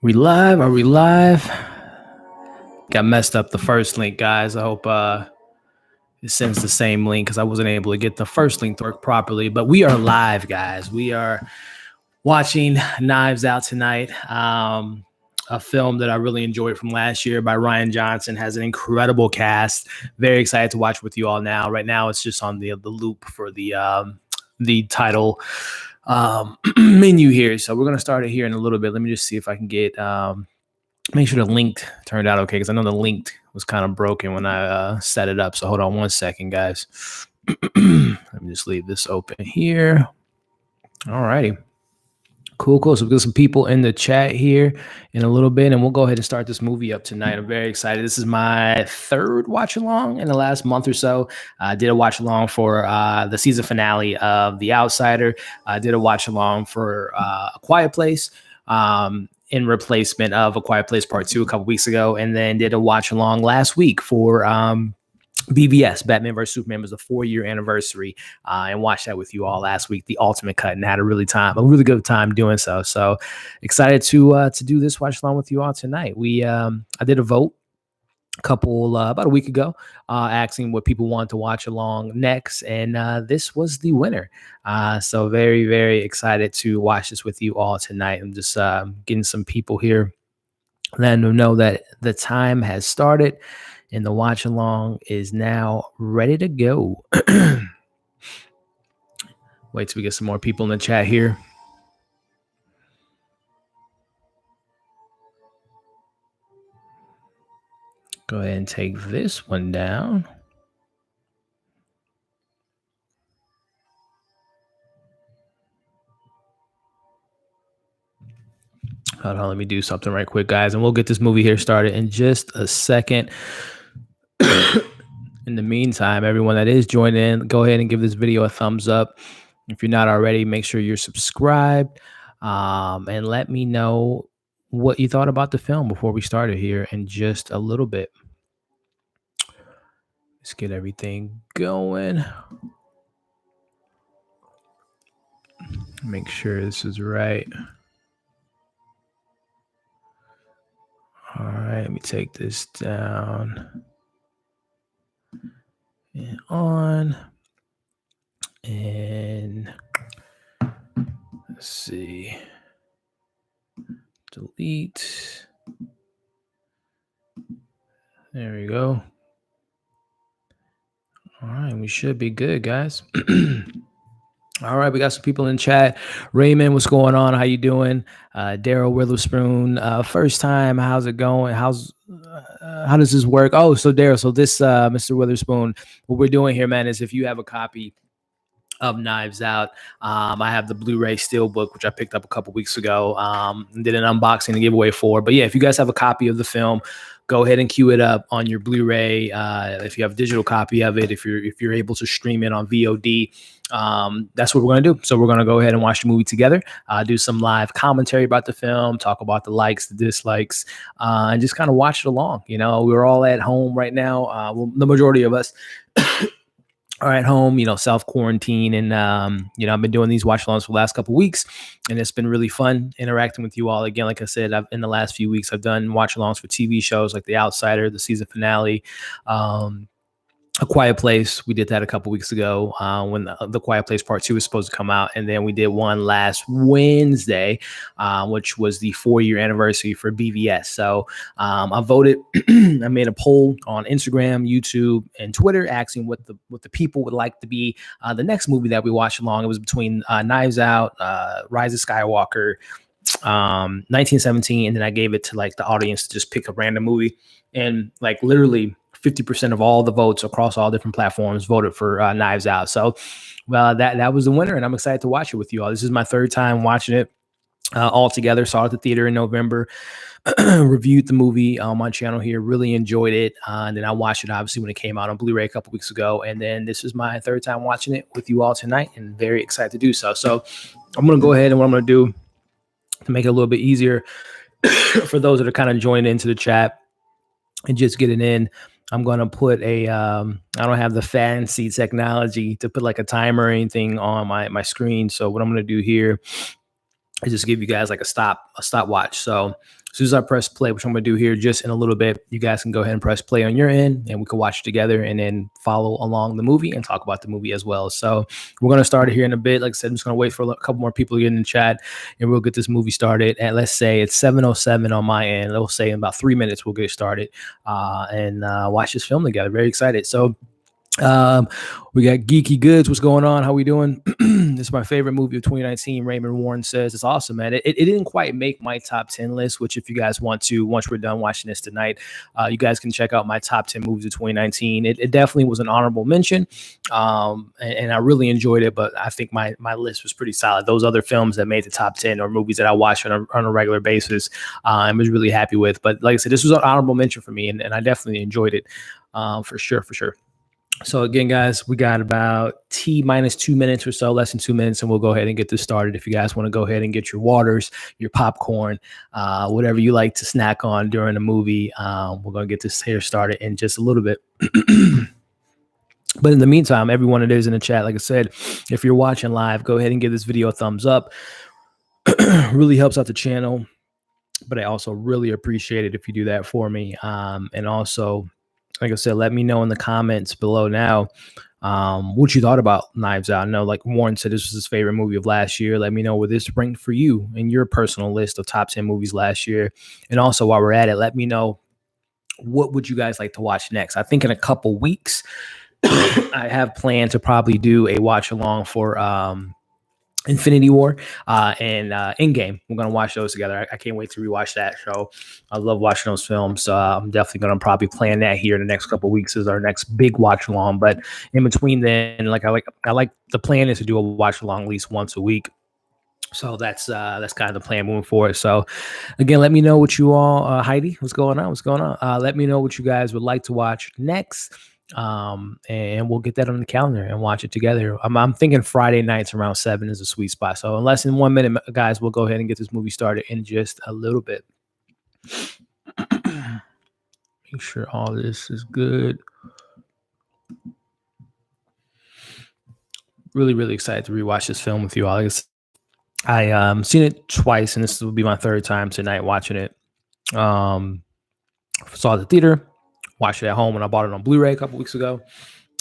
We live? Are we live? Got messed up the first link, guys. I hope it sends the same link because I wasn't able to get the first link to work properly. But we are live, guys. We are watching Knives Out tonight. A film that I really enjoyed from last year by Rian Johnson. Has an incredible cast. Very excited to watch with you all now. Right now, it's just on the loop for the title menu here. So we're gonna start it here in a little bit. Let me just see if I can get make sure the link turned out okay, because I know the link was kind of broken when I set it up. So hold on one second, guys. Let me just leave this open here. All righty. Cool. So we've got some people in the chat here in a little bit, and we'll go ahead and start this movie up tonight. I'm very excited. This is my third watch along in the last month or so. I did a watch along for the season finale of The Outsider. I did a watch along for A Quiet Place in replacement of A Quiet Place Part 2 a couple weeks ago, and then did a watch along last week for BVS, Batman vs. Superman, was the 4-year anniversary, and watched that with you all last week, the ultimate cut, and had a really good time doing so. So excited to do this watch along with you all tonight. I did a vote about a week ago, asking what people want to watch along next, and this was the winner. So very, very excited to watch this with you all tonight. I'm just getting some people here, letting them know that the time has started and the watch along is now ready to go. Wait till we get some more people in the chat here. Go ahead and take this one down. Hold on, let me do something right quick, guys, and we'll get this movie here started in just a second. In the meantime, everyone that is joining in, go ahead and give this video a thumbs up. If you're not already, make sure you're subscribed, and let me know what you thought about the film before we started here in just a little bit. Let's get everything going. Make sure this is right. All right, let me take this down and on. And let's see. Delete. There we go. All right, we should be good, guys. All right, we got some people in chat. Raymond, what's going on? How you doing? Daryl Witherspoon, first time. How's it going? How does this work? Oh, so Daryl, so this Mr. Witherspoon, what we're doing here, man, is if you have a copy of Knives Out, I have the Blu-ray Steelbook, which I picked up a couple weeks ago, did an unboxing and giveaway for. But yeah, if you guys have a copy of the film, go ahead and queue it up on your Blu-ray. If you have a digital copy of it, if you're able to stream it on VOD, that's what we're going to do. So we're going to go ahead and watch the movie together, do some live commentary about the film, talk about the likes, the dislikes, and just kind of watch it along. You know, we're all at home right now. Well, the majority of us are at home, you know, self-quarantine. And, you know, I've been doing these watch-alongs for the last couple of weeks, and it's been really fun interacting with you all. Again, like I said, in the last few weeks, I've done watch-alongs for TV shows like The Outsider, the season finale, A Quiet Place. We did that a couple weeks ago when the Quiet Place Part 2 was supposed to come out. And then we did one last Wednesday, which was the 4-year anniversary for BVS. So I voted. I made a poll on Instagram, YouTube, and Twitter asking what the people would like to be the next movie that we watch along. It was between Knives Out, Rise of Skywalker, 1917, and then I gave it to like the audience to just pick a random movie. And like literally 50% of all the votes across all different platforms voted for Knives Out. So, well, that was the winner, and I'm excited to watch it with you all. This is my third time watching it all together. Saw it at the theater in November. Reviewed the movie on my channel here. Really enjoyed it, and then I watched it obviously when it came out on Blu-ray a couple weeks ago. And then this is my third time watching it with you all tonight, and very excited to do so. So, I'm gonna go ahead, and what I'm gonna do to make it a little bit easier for those that are kind of joining into the chat and just getting in. I'm gonna put I don't have the fancy technology to put like a timer or anything on my screen. So what I'm gonna do here is just give you guys like a stopwatch. So as soon as I press play, which I'm gonna do here just in a little bit, you guys can go ahead and press play on your end, and we can watch it together, and then follow along the movie and talk about the movie as well. So we're gonna start it here in a bit. Like I said, I'm just gonna wait for a couple more people to get in the chat, and we'll get this movie started. And let's say it's 7:07 on my end. We'll say in about 3 minutes we'll get started and watch this film together. Very excited. So we got Geeky Goods. What's going on? How we doing? This is my favorite movie of 2019. Raymond Warren says it's awesome, man. It didn't quite make my top 10 list, which if you guys want to, once we're done watching this tonight, you guys can check out my top 10 movies of 2019. It definitely was an honorable mention, and I really enjoyed it. But I think my list was pretty solid. Those other films that made the top 10 are movies that I watch on a regular basis, and was really happy with. But like I said, this was an honorable mention for me, and I definitely enjoyed it for sure. So again, guys, we got about T-minus 2 minutes or so, less than 2 minutes, and we'll go ahead and get this started. If you guys want to go ahead and get your waters, your popcorn, whatever you like to snack on during the movie, we're going to get this here started in just a little bit. But in the meantime, everyone that is in the chat, like I said, if you're watching live, go ahead and give this video a thumbs up. Really helps out the channel, but I also really appreciate it if you do that for me. And also, like I said, let me know in the comments below now what you thought about Knives Out. I know, like Warren said, this was his favorite movie of last year. Let me know where this ranked for you in your personal list of top 10 movies last year. And also, while we're at it, let me know what would you guys like to watch next. I think in a couple weeks, I have planned to probably do a watch along for Infinity War and Endgame. We're gonna watch those together. I can't wait to rewatch that show. I love watching those films. So I'm definitely gonna probably plan that here in the next couple of weeks as our next big watch along. But in between then, I like the plan is to do a watch along at least once a week. So that's kind of the plan moving forward. So again, let me know what you all, Heidi, what's going on? Let me know what you guys would like to watch next. And we'll get that on the calendar and watch it together. I'm thinking Friday nights around 7 is a sweet spot. So in less than 1 minute, guys, we'll go ahead and get this movie started in just a little bit. Make sure all this is good. Really, really excited to rewatch this film with you all. I seen it twice, and this will be my third time tonight watching it. Saw it at the theater, watched it at home when I bought it on Blu-ray a couple weeks ago,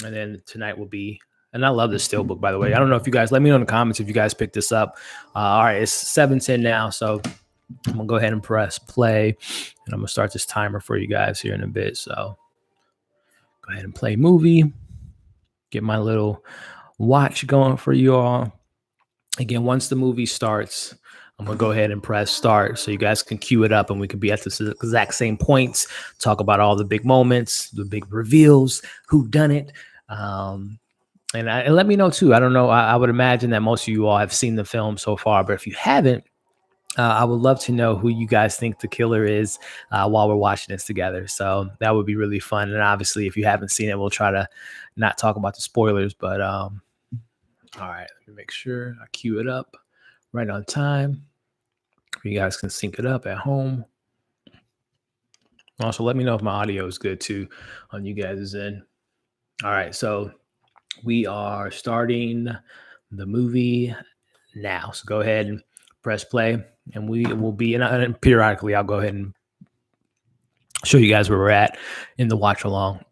and then tonight will be. And I love this steelbook, by the way. I don't know if you guys, let me know in the comments if you guys picked this up. All right, it's 7:10 now, so I'm gonna go ahead and press play, and I'm gonna start this timer for you guys here in a bit. So go ahead and play movie. Get my little watch going for you all. Again, once the movie starts, I'm going to go ahead and press start so you guys can cue it up and we can be at the exact same points, talk about all the big moments, the big reveals, who done it. And let me know too. I don't know. I would imagine that most of you all have seen the film so far, but if you haven't, I would love to know who you guys think the killer is while we're watching this together. So that would be really fun. And obviously, if you haven't seen it, we'll try to not talk about the spoilers, but all right, let me make sure I cue it up right on time. You guys can sync it up at home. Also, let me know if my audio is good too on you guys' end. All right, so we are starting the movie now. So go ahead and press play, and we will be, and periodically I'll go ahead and show you guys where we're at in the watch along.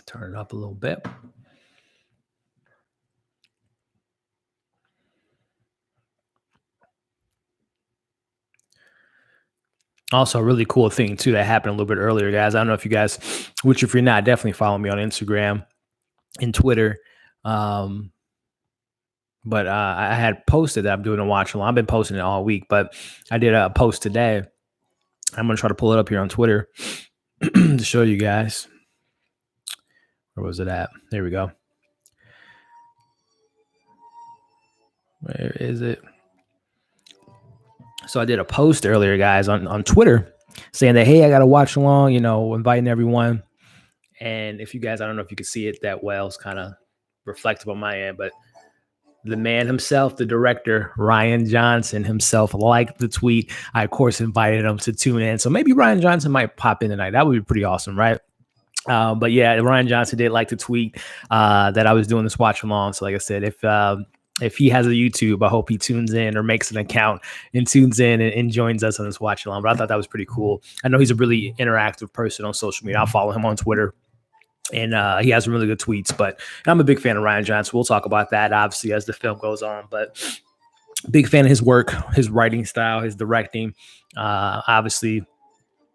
Turn it up a little bit. Also, a really cool thing too that happened a little bit earlier, guys. I don't know if you guys, which if you're not, definitely follow me on Instagram and Twitter. But I had posted that I'm doing a watch along. I've been posting it all week, but I did a post today. I'm gonna try to pull it up here on Twitter to show you guys. Where was it at? There we go. Where is it? So I did a post earlier, guys, on Twitter saying that, hey, I got to watch along, inviting everyone. And if you guys, I don't know if you can see it that well. It's kind of reflective on my end, but the man himself, the director, Rian Johnson himself, liked the tweet. I, of course, invited him to tune in. So maybe Rian Johnson might pop in tonight. That would be pretty awesome, right? But yeah, Rian Johnson did like to tweet that I was doing this watch along. So like I said, if he has a YouTube, I hope he tunes in or makes an account and tunes in and joins us on this watch along. But I thought that was pretty cool. I know he's a really interactive person on social media. I'll follow him on Twitter. And he has some really good tweets, but I'm a big fan of Rian Johnson. We'll talk about that obviously as the film goes on, but big fan of his work, his writing style, his directing. Obviously,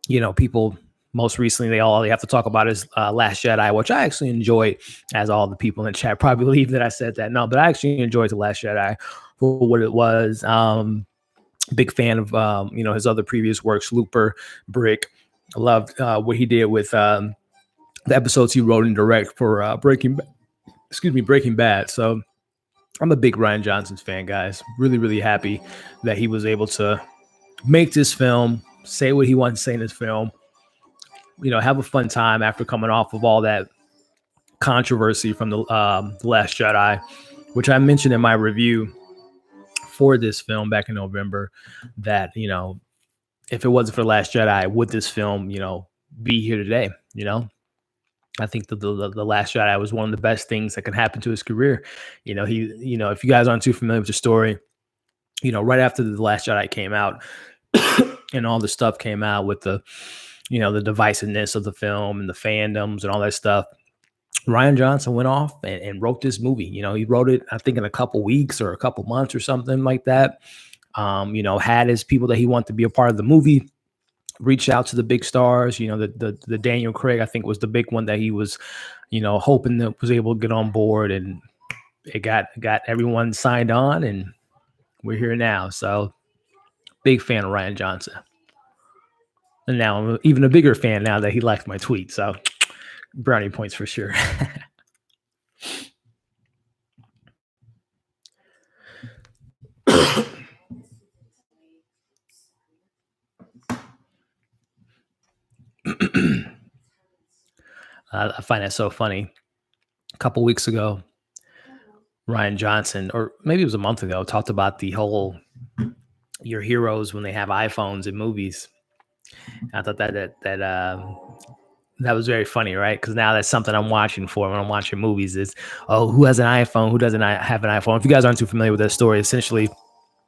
you know, people most recently, they all have to talk about is Last Jedi, which I actually enjoyed, as all the people in the chat probably believe that I said that. No, but I actually enjoyed The Last Jedi for what it was. Big fan of, you know, his other previous works, Looper, Brick. I loved what he did with the episodes he wrote and direct for Breaking Bad. So I'm a big Rian Johnson fan, guys. Really, really happy that he was able to make this film, say what he wanted to say in this film, you know, have a fun time after coming off of all that controversy from the Last Jedi, which I mentioned in my review for this film back in November, that, you know, if it wasn't for Last Jedi, would this film, you know, be here today? You know, I think the Last Jedi was one of the best things that could happen to his career. You know, you know, if you guys aren't too familiar with the story, you know, right after the Last Jedi came out and all the stuff came out with the, you know, the divisiveness of the film and the fandoms and all that stuff, Rian Johnson went off and wrote this movie. You know, he wrote it, I think, in a couple weeks or a couple months or something like that. You know, had his people that he wanted to be a part of the movie, reached out to the big stars. You know, the Daniel Craig, I think, was the big one that he was, you know, hoping that was able to get on board, and it got everyone signed on, and we're here now. So big fan of Rian Johnson. And now I'm even a bigger fan now that he liked my tweet. So brownie points for sure. I find that so funny. A couple weeks ago, Rian Johnson, or maybe it was a month ago, talked about the whole your heroes when they have iPhones in movies. I thought that was very funny, right? Because now that's something I'm watching for when I'm watching movies is, oh, who has an iPhone? Who doesn't have an iPhone? If you guys aren't too familiar with that story, essentially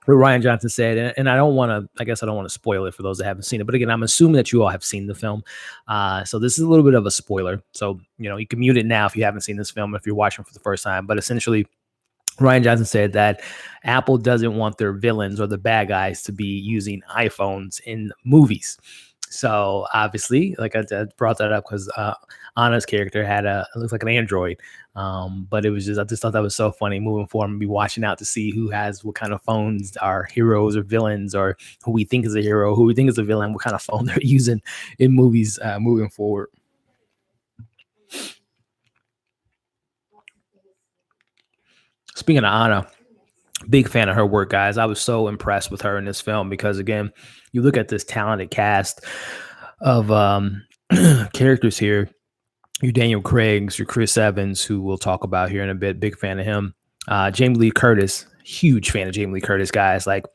what Rian Johnson said, and I don't want to, I guess I don't want to spoil it for those that haven't seen it, but again, I'm assuming that you all have seen the film. So this is a little bit of a spoiler. So, you know, you can mute it now if you haven't seen this film, if you're watching for the first time, but essentially Rian Johnson said that Apple doesn't want their villains or the bad guys to be using iPhones in movies. So obviously, like I brought that up because Anna's character had it looks like an Android. But it was just, I just thought that was so funny moving forward and be watching out to see who has what kind of phones are heroes or villains, or who we think is a hero, who we think is a villain, what kind of phone they're using in movies moving forward. Speaking of Anna, big fan of her work, guys. I was so impressed with her in this film because, again, you look at this talented cast of characters here. Your Daniel Craig's, your Chris Evans, who we'll talk about here in a bit. Big fan of him. Jamie Lee Curtis, huge fan of Jamie Lee Curtis, guys. Like,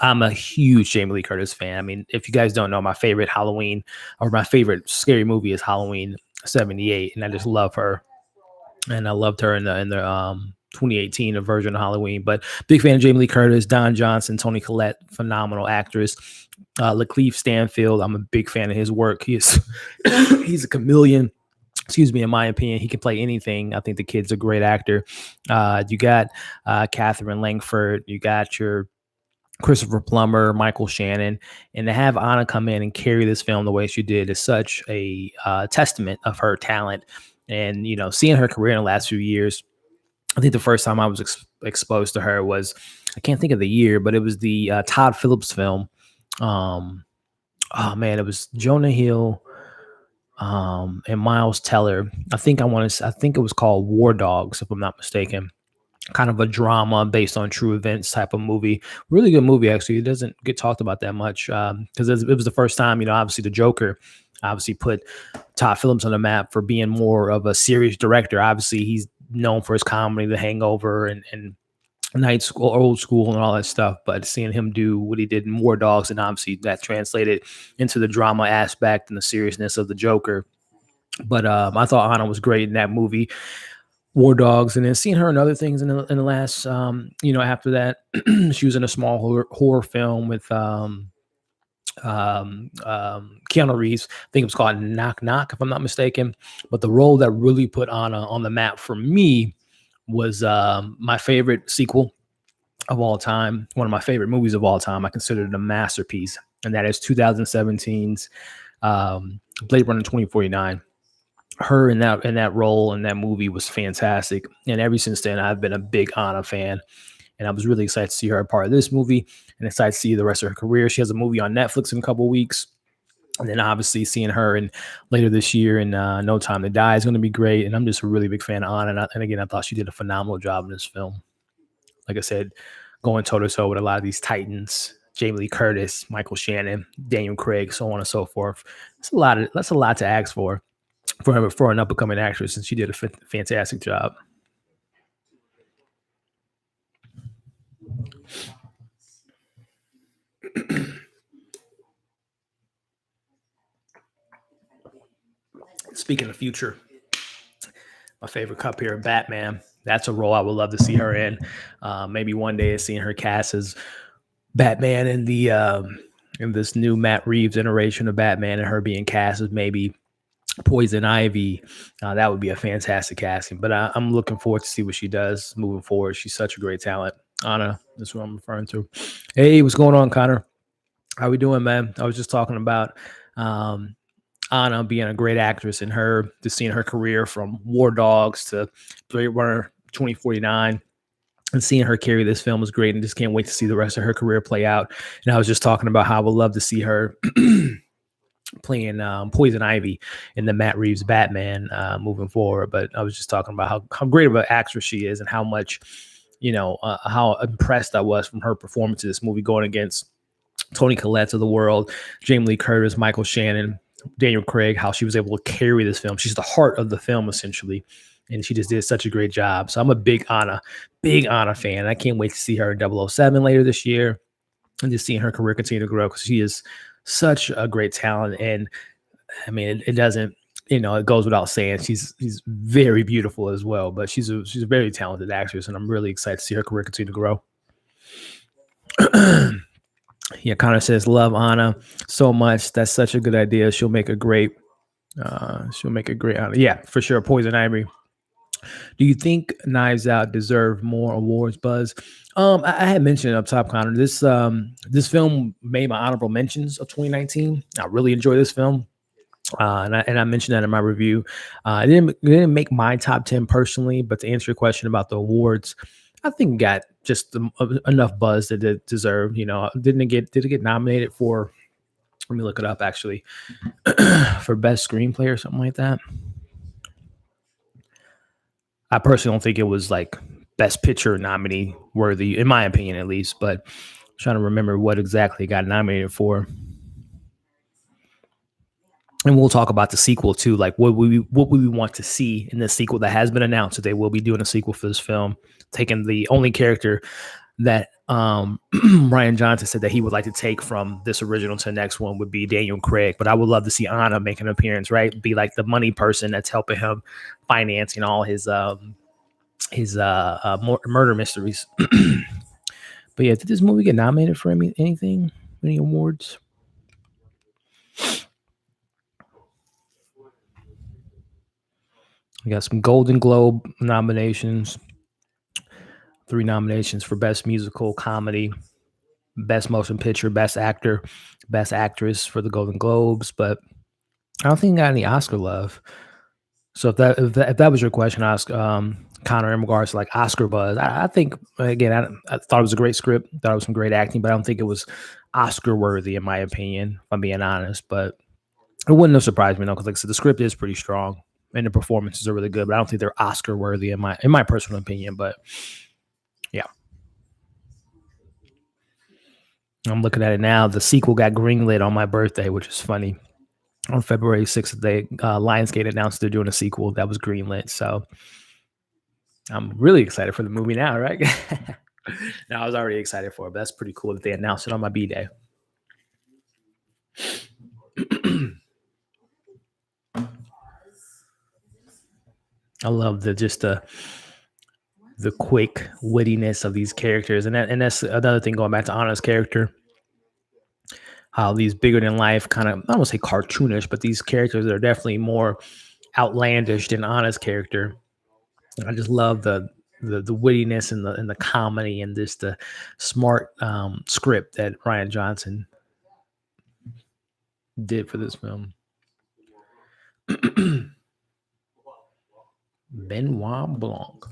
I'm a huge Jamie Lee Curtis fan. I mean, if you guys don't know, my favorite Halloween or my favorite scary movie is Halloween '78, and I just love her. And I loved her in the 2018 version of Halloween. But big fan of Jamie Lee Curtis, Don Johnson, Toni Collette, phenomenal actress. Lakeith Stanfield, I'm a big fan of his work. He's a chameleon. Excuse me, in my opinion, he can play anything. I think the kid's a great actor. You got Catherine Langford. You got your Christopher Plummer, Michael Shannon, and to have Anna come in and carry this film the way she did is such a testament of her talent. And, you know, seeing her career in the last few years, I think the first time I was exposed to her was, I can't think of the year, but it was the Todd Phillips film. Oh man, it was Jonah Hill and Miles Teller. I think it was called War Dogs, if I'm not mistaken. Kind of a drama based on true events type of movie. Really good movie, actually. It doesn't get talked about that much because it was the first time, you know, obviously the Joker obviously put Todd Phillips on the map for being more of a serious director. Obviously, he's known for his comedy, The Hangover, and night school, old school, and all that stuff. But seeing him do what he did in War Dogs, and obviously that translated into the drama aspect and the seriousness of the Joker. But I thought Anna was great in that movie, War Dogs, and then seeing her in other things in the last, after that, she was in a small horror film with Keanu Reeves. I think it was called Knock Knock, if I'm not mistaken. But the role that really put Anna on the map for me was my favorite sequel of all time, one of my favorite movies of all time. I consider it a masterpiece, and that is 2017's Blade Runner 2049. Her in that role in that movie was fantastic, and ever since then I've been a big Anna fan, and I was really excited to see her a part of this movie, and excited to see the rest of her career. She has a movie on Netflix in a couple of weeks, and then obviously seeing her in later this year in No Time to Die is going to be great. And I'm just a really big fan of Anna, and again, I thought she did a phenomenal job in this film. Like I said, going toe to toe with a lot of these titans: Jamie Lee Curtis, Michael Shannon, Daniel Craig, so on and so forth. That's a lot to ask for an up and coming actress, and she did a fantastic job. Speaking of future, my favorite cup here, Batman. That's a role I would love to see her in. Maybe one day seeing her cast as Batman in this new Matt Reeves iteration of Batman, and her being cast as maybe Poison Ivy. That would be a fantastic casting. But I'm looking forward to see what she does moving forward. She's such a great talent. Anna, that's what I'm referring to. Hey, what's going on, Connor? How we doing, man? I was just talking about Anna being a great actress, and her just seeing her career from War Dogs to Blade Runner 2049, and seeing her carry this film was great, and just can't wait to see the rest of her career play out. And I was just talking about how I would love to see her playing Poison Ivy in the Matt Reeves Batman moving forward. But I was just talking about how great of an actress she is, and how much, how impressed I was from her performance in this movie, going against Toni Collette of the world, Jamie Lee Curtis, Michael Shannon, Daniel Craig, how she was able to carry this film. She's the heart of the film, essentially, and she just did such a great job. So I'm a big Anna fan. I can't wait to see her in 007 later this year, and just seeing her career continue to grow, because she is such a great talent. And I mean, it doesn't, it goes without saying, she's very beautiful as well, but she's a very talented actress, and I'm really excited to see her career continue to grow. Yeah, Connor says, love Anna so much. That's such a good idea. She'll make a great Anna. Yeah, for sure. Poison Ivy. Do you think Knives Out deserve more awards buzz? I had mentioned it up top, Connor. This film made my honorable mentions of 2019. I really enjoyed this film. And I mentioned that in my review. It didn't make my top 10 personally, but to answer your question about the awards, I think it got just enough buzz that it deserved. Did it get nominated for? Let me look it up, actually, for best screenplay or something like that. I personally don't think it was like best picture nominee worthy, in my opinion, at least. But I'm trying to remember what exactly it got nominated for. And we'll talk about the sequel too. Like what we want to see in the sequel that has been announced that they will be doing a sequel for this film, taking the only character that Rian Johnson said that he would like to take from this original to the next one would be Daniel Craig. But I would love to see Anna make an appearance, right? Be like the money person that's helping him financing all his murder mysteries. But yeah, did this movie get nominated for anything? Any awards? We got some Golden Globe nominations. 3 nominations for Best Musical Comedy, Best Motion Picture, Best Actor, Best Actress for the Golden Globes. But I don't think it got any Oscar love. So if that was your question, ask Connor, in regards to like Oscar buzz, I think, again, I thought it was a great script. Thought it was some great acting, but I don't think it was Oscar worthy, in my opinion, if I'm being honest. But it wouldn't have surprised me, though, because like I said, the script is pretty strong and the performances are really good, but I don't think they're Oscar worthy in my personal opinion. But yeah, I'm looking at it now. The sequel got greenlit on my birthday, which is funny. On February 6th, Lionsgate announced they're doing a sequel that was greenlit. So I'm really excited for the movie now, right? Now I was already excited for it, but that's pretty cool that they announced it on my B day. I love the quick wittiness of these characters, and that's another thing going back to Anna's character. How these bigger than life kind of, I don't want to say cartoonish, but these characters are definitely more outlandish than Anna's character. I just love the wittiness and the comedy and just the smart script that Rian Johnson did for this film. Benoit Blanc.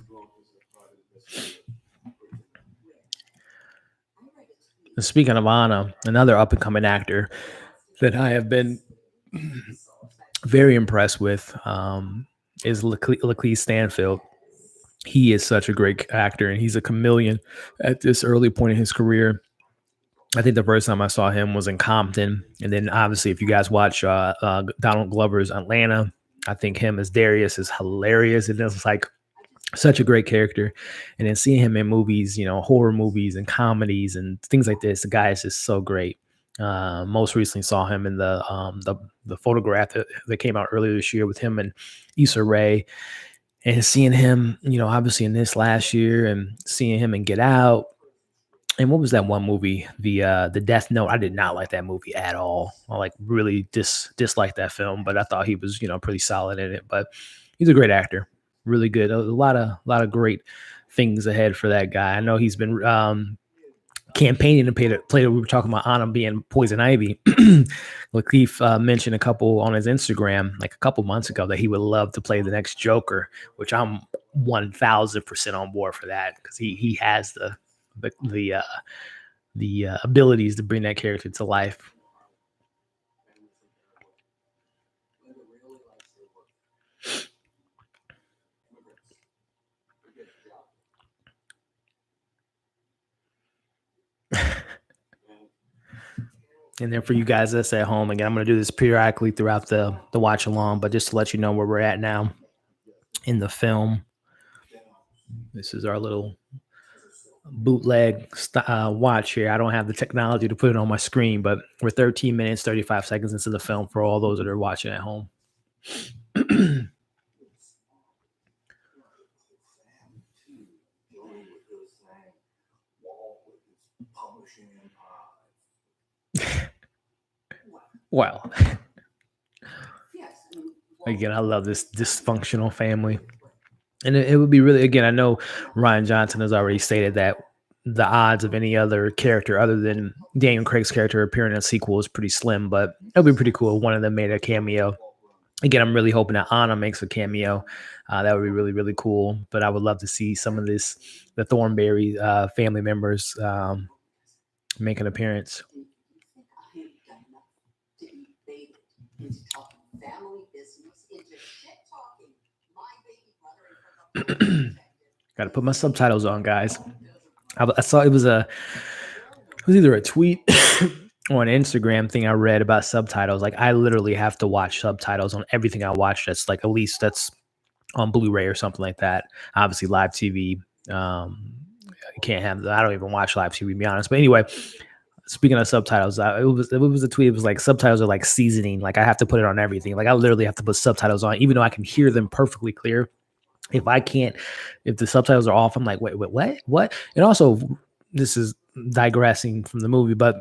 And speaking of Anna, another up and coming actor that I have been very impressed with is Lakeith Stanfield. He is such a great actor, and he's a chameleon at this early point in his career. I think the first time I saw him was in Compton, and then obviously, if you guys watch Donald Glover's Atlanta, I think him as Darius is hilarious, and it's like such a great character. And then seeing him in movies, horror movies and comedies and things like this, the guy is just so great. Most recently saw him in the Photograph that came out earlier this year with him and Issa Rae. And seeing him, obviously in this last year, and seeing him in Get Out. And what was that one movie? The Death Note. I did not like that movie at all. I really disliked that film, but I thought he was, pretty solid in it. But he's a great actor, really good. A lot of great things ahead for that guy. I know he's been campaigning to play. We were talking about Anna being Poison Ivy. Lakeith mentioned a couple on his Instagram, like a couple months ago, that he would love to play the next Joker, which I'm 1000% on board for that, because he has the abilities to bring that character to life. And then for you guys that's at home, again, I'm going to do this periodically throughout the watch along, but just to let you know where we're at now in the film. This is our little bootleg watch here. I don't have the technology to put it on my screen, but we're 13 minutes, 35 seconds into the film for all those that are watching at home. Well, again, I love this dysfunctional family. And it would be really, again, I know Rian Johnson has already stated that the odds of any other character other than Daniel Craig's character appearing in a sequel is pretty slim, but it would be pretty cool if one of them made a cameo. Again, I'm really hoping that Anna makes a cameo. That would be really, really cool. But I would love to see some of the Thornberry family members make an appearance. Got to put my subtitles on, guys. I saw it was either a tweet or an Instagram thing I read about subtitles. Like, I literally have to watch subtitles on everything I watch. That's like, at least that's on Blu-ray or something like that. Obviously, live TV. You can't have that. I don't even watch live TV, to be honest. But anyway, speaking of subtitles, it was a tweet. It was like, subtitles are like seasoning. Like, I have to put it on everything. Like, I literally have to put subtitles on, even though I can hear them perfectly clear. If the subtitles are off, I'm like, wait, what? And also, this is digressing from the movie, but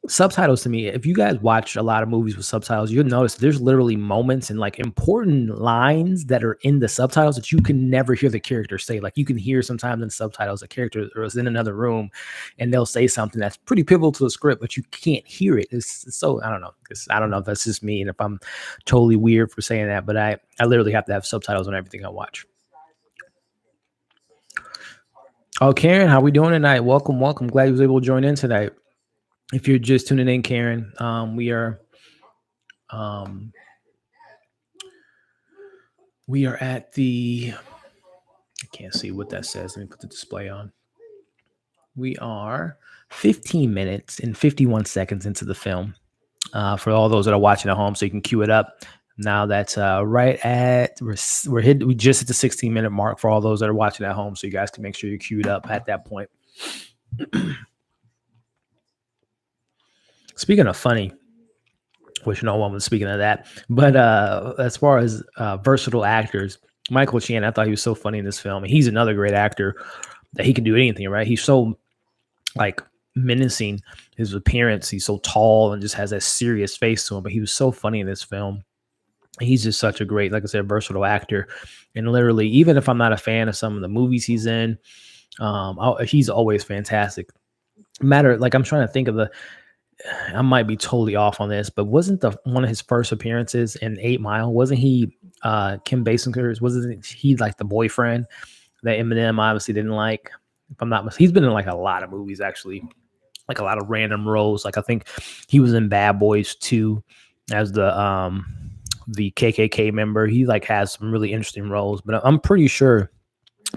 subtitles, to me, if you guys watch a lot of movies with subtitles, you'll notice there's literally moments and like important lines that are in the subtitles that you can never hear the character say. Like, you can hear sometimes in subtitles a character is in another room and they'll say something that's pretty pivotal to the script, but you can't hear it. It's so, I don't know. I don't know if that's just me and if I'm totally weird for saying that, but I literally have to have subtitles on everything I watch. Oh, Karen, how we doing tonight? Welcome. Glad you was able to join in tonight. If you're just tuning in, Karen, we are at the, I can't see what that says. Let me put the display on. We are 15 minutes and 51 seconds into the film. For all those that are watching at home, so you can cue it up. Now that's right at, we just hit the 16-minute mark for all those that are watching at home, so you guys can make sure you're queued up at that point. Speaking of funny, which no one was speaking of that, but as far as versatile actors, Michael Shannon, I thought he was so funny in this film. And he's another great actor that he can do anything, right? He's so like menacing, his appearance. He's so tall and just has that serious face to him, but he was so funny in this film. He's just such a great, like I said, versatile actor. And literally, even if I'm not a fan of some of the movies he's in, he's always fantastic. Like I'm trying to think of I might be totally off on this, but wasn't the one of his first appearances in 8 Mile? Wasn't he Kim Basinger's? Wasn't he like the boyfriend that Eminem obviously didn't like? If I'm not he's been in like a lot of movies actually, like a lot of random roles. Like I think he was in Bad Boys 2 as the KKK member. He like has some really interesting roles, but I'm pretty sure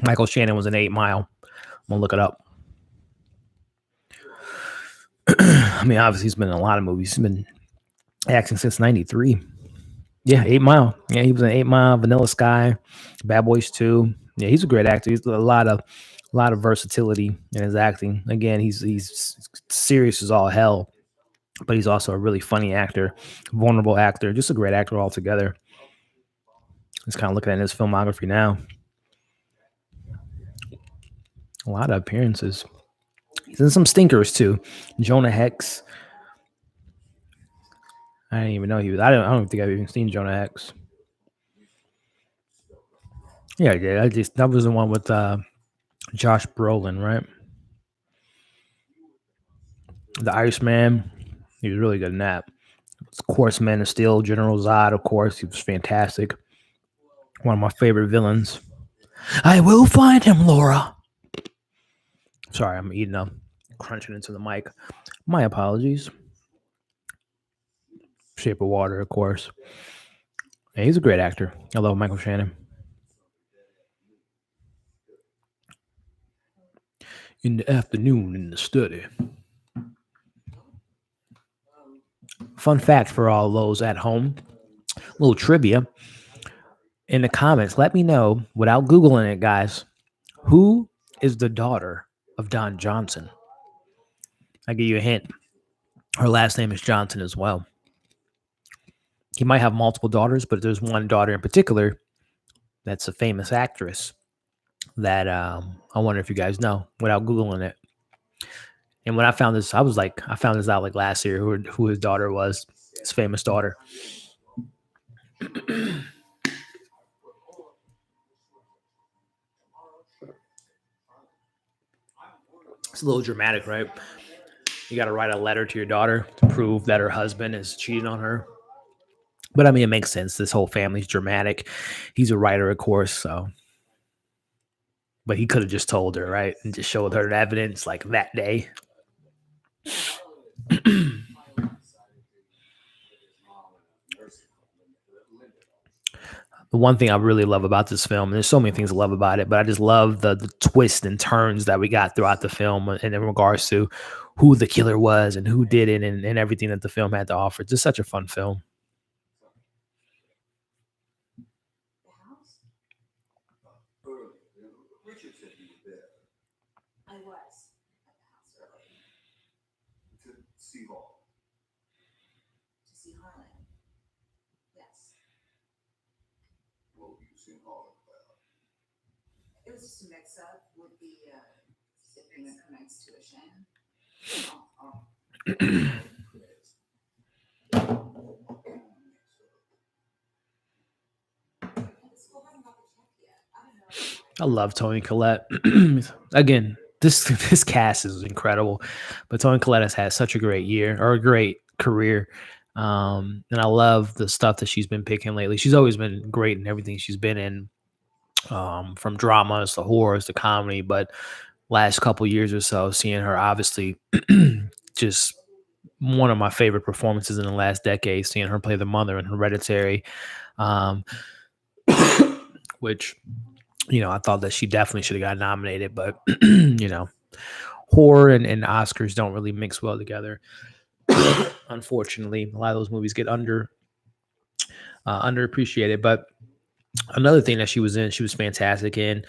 Michael Shannon was in 8 Mile. I'm gonna look it up. I mean, obviously he's been in a lot of movies. He's been acting since '93. Yeah, 8 Mile. Yeah, he was in 8 Mile, Vanilla Sky, Bad Boys 2. Yeah, he's a great actor. He's a lot of versatility in his acting. Again, he's serious as all hell, but he's also a really funny actor, vulnerable actor, just a great actor altogether. Just kind of looking at his filmography now. A lot of appearances. He's in some stinkers too. Jonah Hex. I didn't even know he was. I don't think I've even seen Jonah Hex. Yeah, yeah. That was the one with Josh Brolin, right? The Iceman. He was really good in that. Of course, Man of Steel, General Zod. Of course, he was fantastic. One of my favorite villains. I will find him, Laura. Sorry, I'm eating up, crunching into the mic. My apologies. Shape of Water, of course. Yeah, he's a great actor. I love Michael Shannon. In the afternoon in the study. Fun fact for all those at home, little trivia in the comments. Let me know without Googling it, guys. Who is the daughter of Don Johnson? I'll give you a hint. Her last name is Johnson as well. He might have multiple daughters, but there's one daughter in particular that's a famous actress that I wonder if you guys know without Googling it. And when I found this, I found this out like last year who his daughter was, his famous daughter. It's a little dramatic, right? You got to write a letter to your daughter to prove that her husband is cheating on her. But I mean, it makes sense. This whole family's dramatic. He's a writer, of course, so. But he could have just told her, right? And just showed her the evidence like that day. The one thing I really love about this film, and there's so many things I love about it, but I just love the twists and turns that we got throughout the film and in regards to who the killer was and who did it and everything that the film had to offer. It's just such a fun film. I love Toni Collette. Again, this cast is incredible, but Toni Collette has had such a great year or a great career. And I love the stuff that she's been picking lately. She's always been great in everything she's been in, from dramas to horrors to comedy. But last couple years or so, seeing her obviously just one of my favorite performances in the last decade, seeing her play the mother in Hereditary, which, I thought that she definitely should have got nominated, but, horror and Oscars don't really mix well together. Unfortunately, a lot of those movies get underappreciated. But another thing that she was in, she was fantastic in.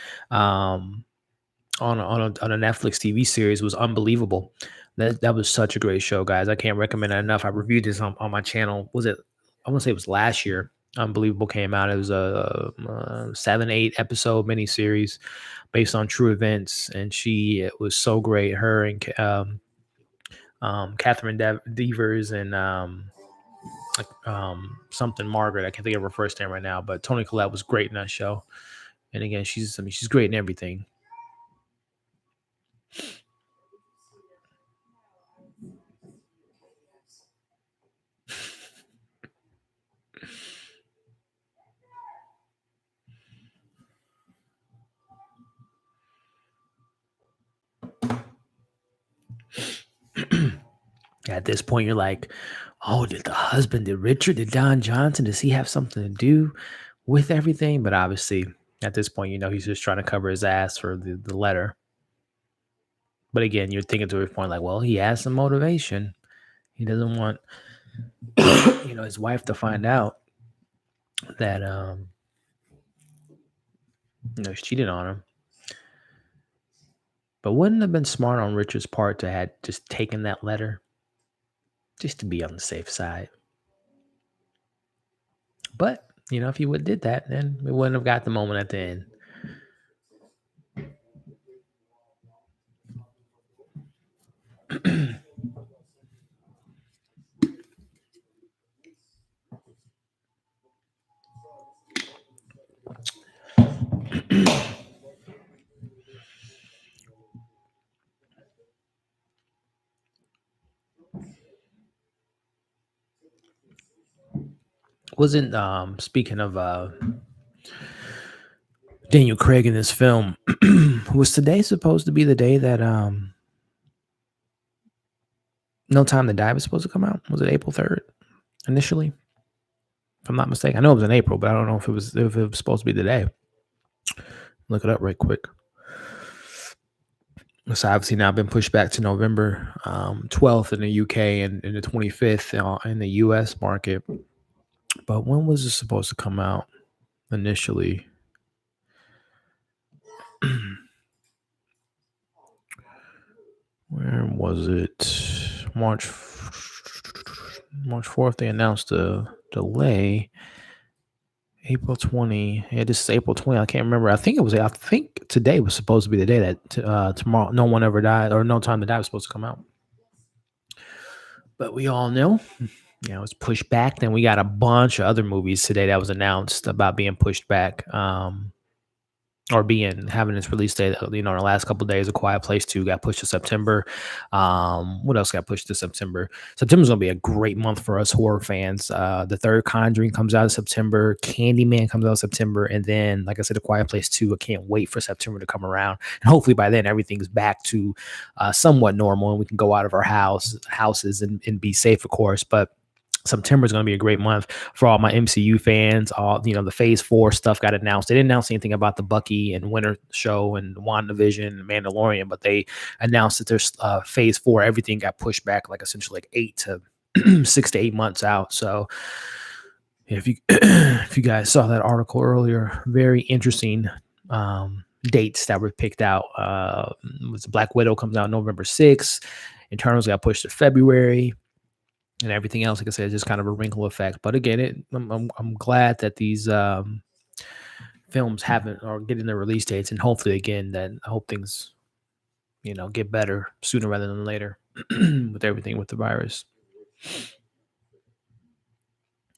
on a Netflix TV series was unbelievable. That was such a great show, guys. I can't recommend it enough. I reviewed this on my channel. Was it? I want to say it was last year. Unbelievable came out. It was a 7-8 episode miniseries based on true events, and it was so great. Her and Catherine Devers and something Margaret. I can't think of her first name right now, but Toni Collette was great in that show. And again, she's great in everything. At this point, you're like, oh, did Don Johnson, does he have something to do with everything? But obviously, at this point, he's just trying to cover his ass for the letter. But again, you're thinking to a point like, well, he has some motivation. He doesn't want, his wife to find out that, he's cheating on him. But wouldn't it have been smart on Richard's part to have just taken that letter just to be on the safe side? But, if he would have did that, then we wouldn't have got the moment at the end. Wasn't speaking of Daniel Craig in this film, was today supposed to be the day that No Time to Die was supposed to come out? Was it April 3rd initially? If I'm not mistaken. I know it was in April, but I don't know if it was supposed to be the day. Look it up right quick. It's obviously now been pushed back to November 12th in the UK and the 25th in the US market. But when was it supposed to come out initially? Where was it? March 4th, they announced a delay. April 20. Yeah, this is April 20. I can't remember. I think today was supposed to be the day that tomorrow No One Ever Died or No Time to Die was supposed to come out. But we all know, it's pushed back. Then we got a bunch of other movies today that was announced about being pushed back. Or having its release date, in the last couple of days. A Quiet Place 2 got pushed to September. What else got pushed to September? September's gonna be a great month for us horror fans. The third Conjuring comes out in September. Candyman comes out in September, and then, like I said, A Quiet Place 2. I can't wait for September to come around, and hopefully by then everything's back to somewhat normal, and we can go out of our houses and be safe, of course. But September is going to be a great month for all my MCU fans. All the Phase 4 stuff got announced. They didn't announce anything about the Bucky and Winter show and WandaVision and Mandalorian, but they announced that there's Phase 4. Everything got pushed back essentially 6 to 8 months out. So if you if you guys saw that article earlier, very interesting dates that were picked out. Black Widow comes out November 6th. Eternals got pushed to February. And everything else, like I said, is just kind of a wrinkle effect. But again, I'm glad that these films are getting their release dates, and hopefully, again, that I hope things, get better sooner rather than later with everything with the virus.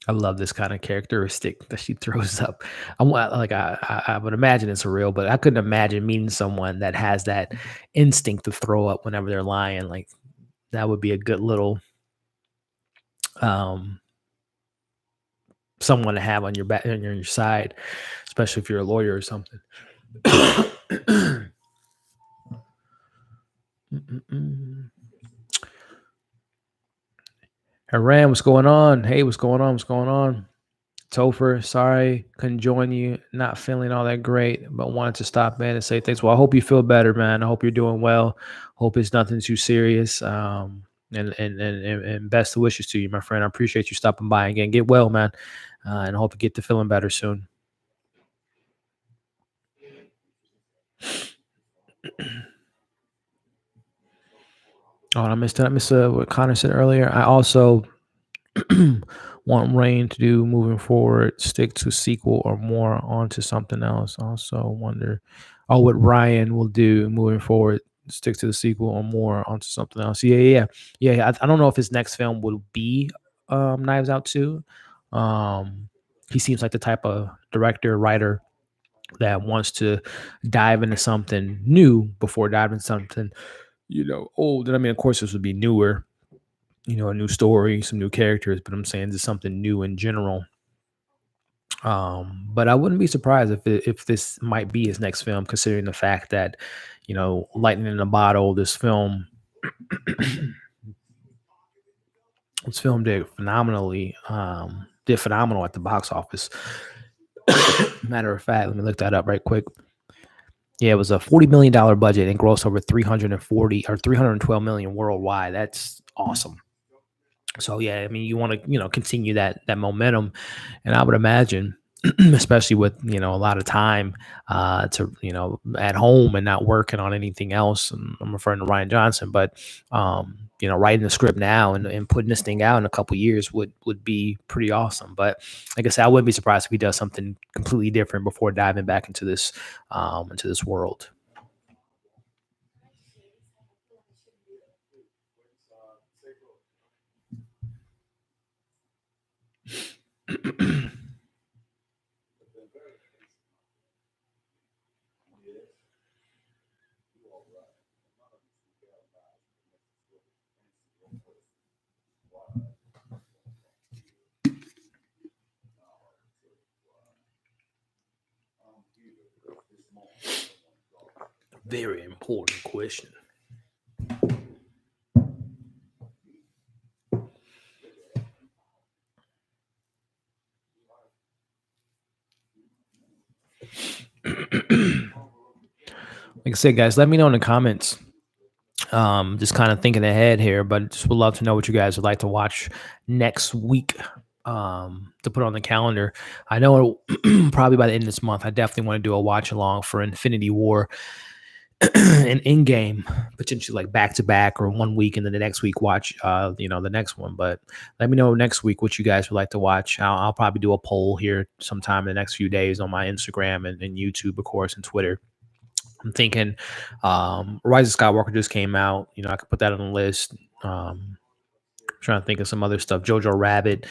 I love this kind of characteristic that she throws up. I would imagine it's real, but I couldn't imagine meeting someone that has that instinct to throw up whenever they're lying. Like, that would be a good little someone to have on your back, on your side, especially if you're a lawyer or something. Haran, what's going on? Hey, what's going on? What's going on? Topher, sorry, couldn't join you. Not feeling all that great, but wanted to stop in and say thanks. Well, I hope you feel better, man. I hope you're doing well. Hope it's nothing too serious. And best wishes to you, my friend. I appreciate you stopping by again. Get well, man, and I hope you get to feeling better soon. Oh, I missed what Connor said earlier. I also want Rain to do moving forward, stick to sequel or more onto something else. Also wonder, what Ryan will do moving forward, stick to the sequel or more onto something else. Yeah. I don't know if his next film will be Knives Out 2. He seems like the type of director, writer that wants to dive into something new before diving into something, old. And I mean, of course, this would be newer, a new story, some new characters, but I'm saying just something new in general. But I wouldn't be surprised if this might be his next film, considering the fact that, Lightning in a Bottle, this film, this film did phenomenal at the box office. Matter of fact, let me look that up right quick. Yeah, it was a $40 million budget and grossed over 340 or 312 million worldwide. That's awesome. So yeah, I mean, you want to continue that momentum, and I would imagine, especially with a lot of time to at home and not working on anything else. And I'm referring to Rian Johnson, but writing the script now and putting this thing out in a couple years would be pretty awesome. But like I said, I wouldn't be surprised if he does something completely different before diving back into this world. Very important question. Like I said, guys, let me know in the comments. Just kind of thinking ahead here, but just would love to know what you guys would like to watch next week, to put on the calendar. I know probably by the end of this month, I definitely want to do a watch along for Infinity War and Endgame, potentially like back to back or 1 week and then the next week watch, the next one. But let me know next week what you guys would like to watch. I'll probably do a poll here sometime in the next few days on my Instagram and YouTube, of course, and Twitter. I'm thinking Rise of Skywalker just came out. I could put that on the list. Trying to think of some other stuff. Jojo Rabbit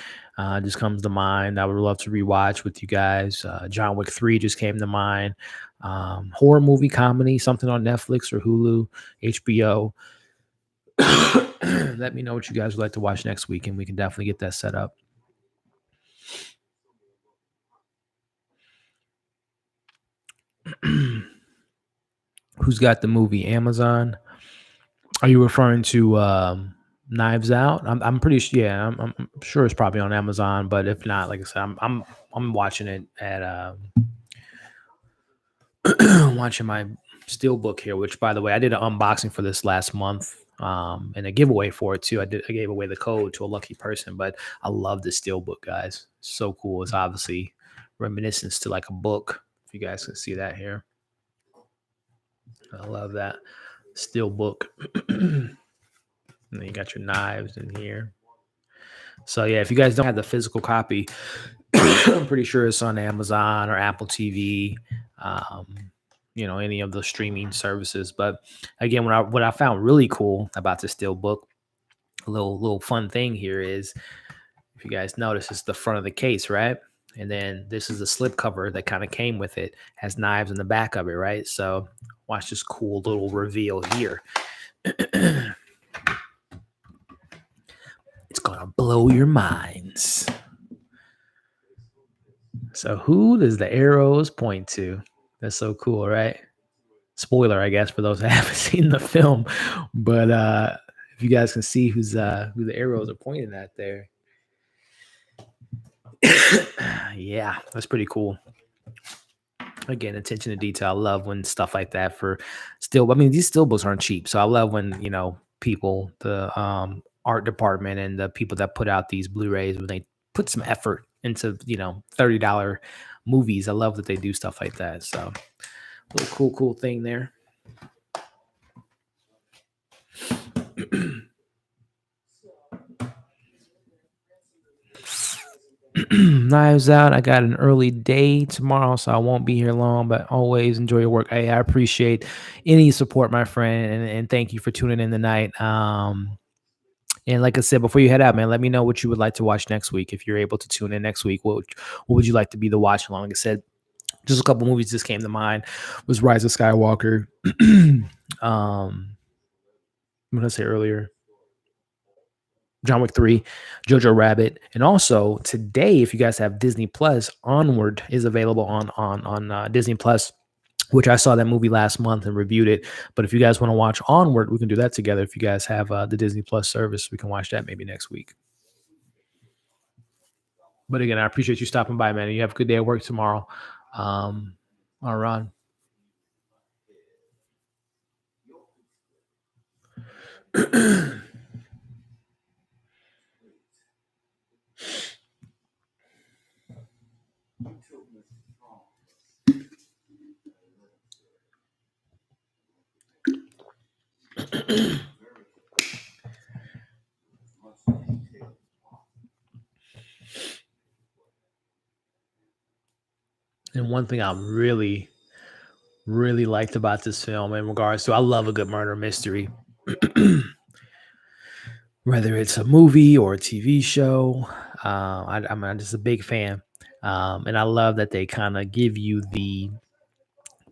just comes to mind. I would love to rewatch with you guys. John Wick 3 just came to mind. Horror movie, comedy, something on Netflix or Hulu, HBO. Let me know what you guys would like to watch next week, and we can definitely get that set up. Who's got the movie? Amazon? Are you referring to Knives Out? I'm pretty sure. Yeah, I'm sure it's probably on Amazon. But if not, like I said, I'm watching it at watching my Steelbook here. Which, by the way, I did an unboxing for this last month, and a giveaway for it too. I gave away the code to a lucky person. But I love this Steelbook, guys. So cool. It's obviously reminiscence to like a book. If you guys can see that here, I love that Steelbook. And then you got your knives in here. So yeah, if you guys don't have the physical copy, I'm pretty sure it's on Amazon or Apple TV, any of the streaming services. But again, what I found really cool about this Steelbook, a little fun thing here is, if you guys notice, it's the front of the case, right? And then this is the slip cover that kind of came with it, has knives in the back of it, right? So watch this cool little reveal here. It's gonna blow your minds. So who does the arrows point to? That's so cool, right? Spoiler, I guess, for those that haven't seen the film. But if you guys can see who the arrows are pointing at there. Yeah, that's pretty cool. Again, attention to detail. I love when stuff like that these Steelbooks aren't cheap. So I love when, people, the art department and the people that put out these Blu-rays, when they put some effort into, $30 movies. I love that they do stuff like that. So little cool thing there. Knives Out. I got an early day tomorrow, so I won't be here long, but always enjoy your work. Hey, I appreciate any support, my friend, and thank you for tuning in tonight. And like I said, before you head out, man, let me know what you would like to watch next week. If you're able to tune in next week, what would you like to be the watch along? Like I said, just a couple movies just came to mind. Was Rise of Skywalker. What did I say earlier? John Wick 3, Jojo Rabbit, and also today, if you guys have Disney Plus, Onward is available on Disney Plus, which I saw that movie last month and reviewed it. But if you guys want to watch Onward, we can do that together. If you guys have the Disney Plus service, we can watch that maybe next week. But again, I appreciate you stopping by, man. You have a good day at work tomorrow. All right. And one thing I really, really liked about this film in regards to, I love a good murder mystery. Whether it's a movie or a TV show, I'm just a big fan. And I love that they kind of give you the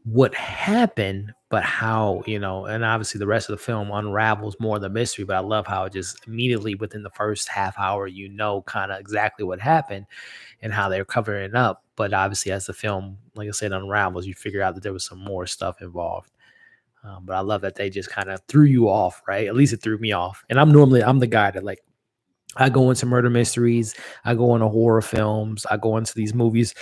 what happened, but how, and obviously the rest of the film unravels more of the mystery. But I love how it just immediately within the first half hour, kind of exactly what happened and how they're covering it up. But obviously, as the film, like I said, unravels, you figure out that there was some more stuff involved. But I love that they just kind of threw you off, right? At least it threw me off. And I'm the guy that like, I go into murder mysteries, I go into horror films, I go into these movies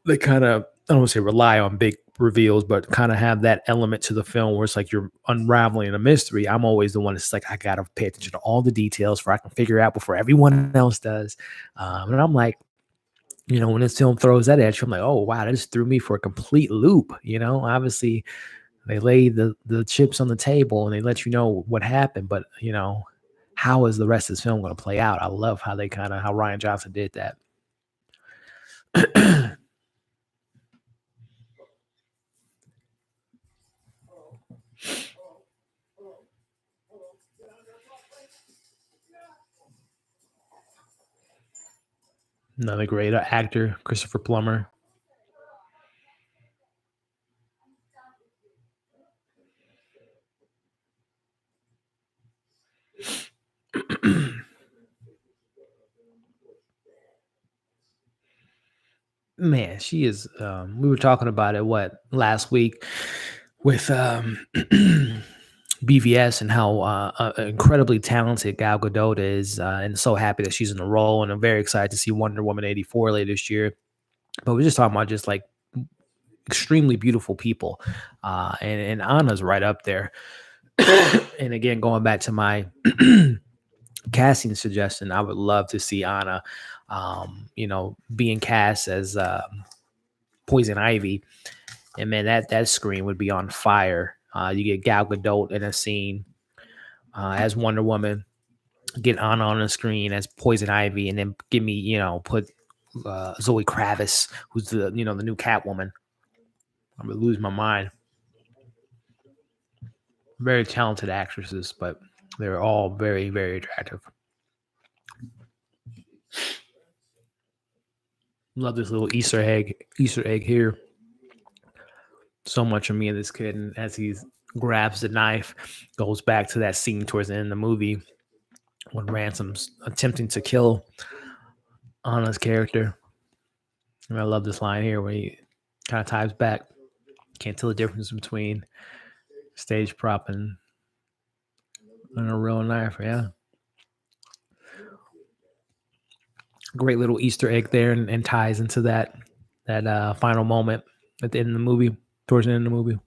that kind of, I don't want to say rely on big reveals, but kind of have that element to the film where it's like you're unraveling a mystery. I'm always the one that's like, I got to pay attention to all the details where I can figure out before everyone else does. And I'm like, when this film throws that at you, I'm like, oh, wow, that just threw me for a complete loop. Obviously, they lay the chips on the table and they let you know what happened, but how is the rest of this film going to play out? I love how how Rian Johnson did that. Another great actor, Christopher Plummer. Man, she is. We were talking about it last week with BVS and how incredibly talented Gal Gadot is, and so happy that she's in the role. And I'm very excited to see Wonder Woman 84 later this year. But we're just talking about just like extremely beautiful people, and Anna's right up there. And again, going back to my casting suggestion, I would love to see Anna, being cast as Poison Ivy, and man, that screen would be on fire. You get Gal Gadot in a scene as Wonder Woman, get Anna on the screen as Poison Ivy, and then give me, put Zoe Kravitz, who's the new Catwoman. I'm gonna lose my mind. Very talented actresses, but they're all very, very attractive. Love this little Easter egg here. So much of me and this kid, and as he grabs the knife, goes back to that scene towards the end of the movie when Ransom's attempting to kill Anna's character. And I love this line here where he kind of ties back. Can't tell the difference between stage prop and a real knife. Yeah. Great little Easter egg there, and ties into that final moment at the end of the movie, towards the end of the movie.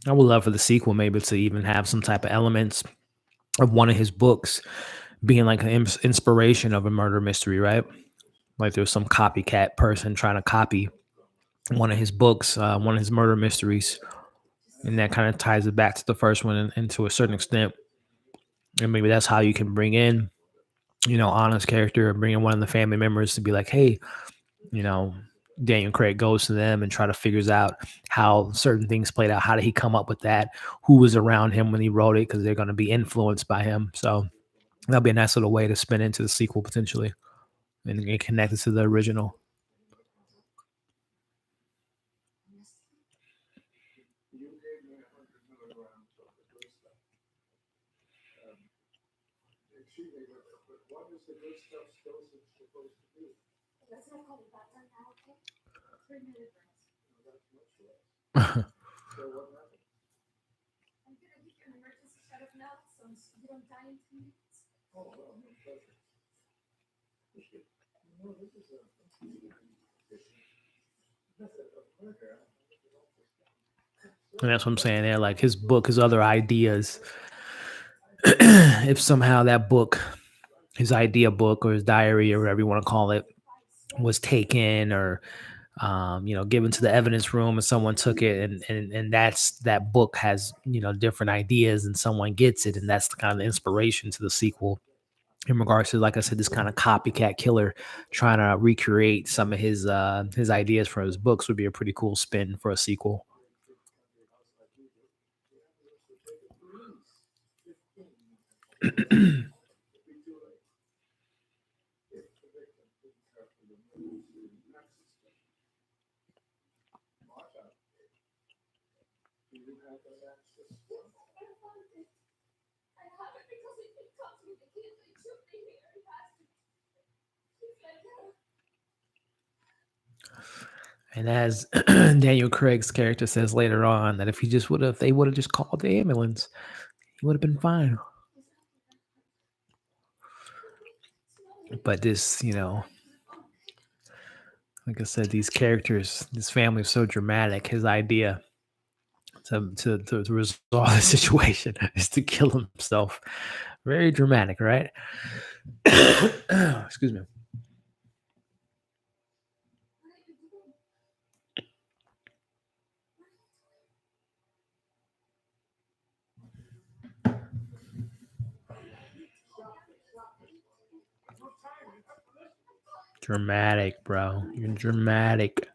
I would love for the sequel maybe to even have some type of elements of one of his books being like an inspiration of a murder mystery, right? Like there's some copycat person trying to copy one of his books, one of his murder mysteries, and that kind of ties it back to the first one, and to a certain extent. And maybe that's how you can bring in, Anna's character, and bring in one of the family members to be like, hey, you know, Daniel Craig goes to them and try to figures out how certain things played out. How did he come up with that? Who was around him when he wrote it? Because they're going to be influenced by him. So that'll be a nice little way to spin into the sequel potentially and get connected to the original. And that's what I'm saying there. Like his book, his other ideas. If somehow that book, his idea book or his diary or whatever you want to call it, was taken or given to the evidence room and someone took it, and that book has different ideas and someone gets it, and that's the kind of inspiration to the sequel in regards to, like I said, this kind of copycat killer trying to recreate some of his ideas from his books would be a pretty cool spin for a sequel. And as Daniel Craig's character says later on, that if they would have just called the ambulance, he would have been fine. But this, like I said, these characters, this family is so dramatic. His idea to resolve the situation is to kill himself. Very dramatic, right? Excuse me. Dramatic, bro. You're dramatic.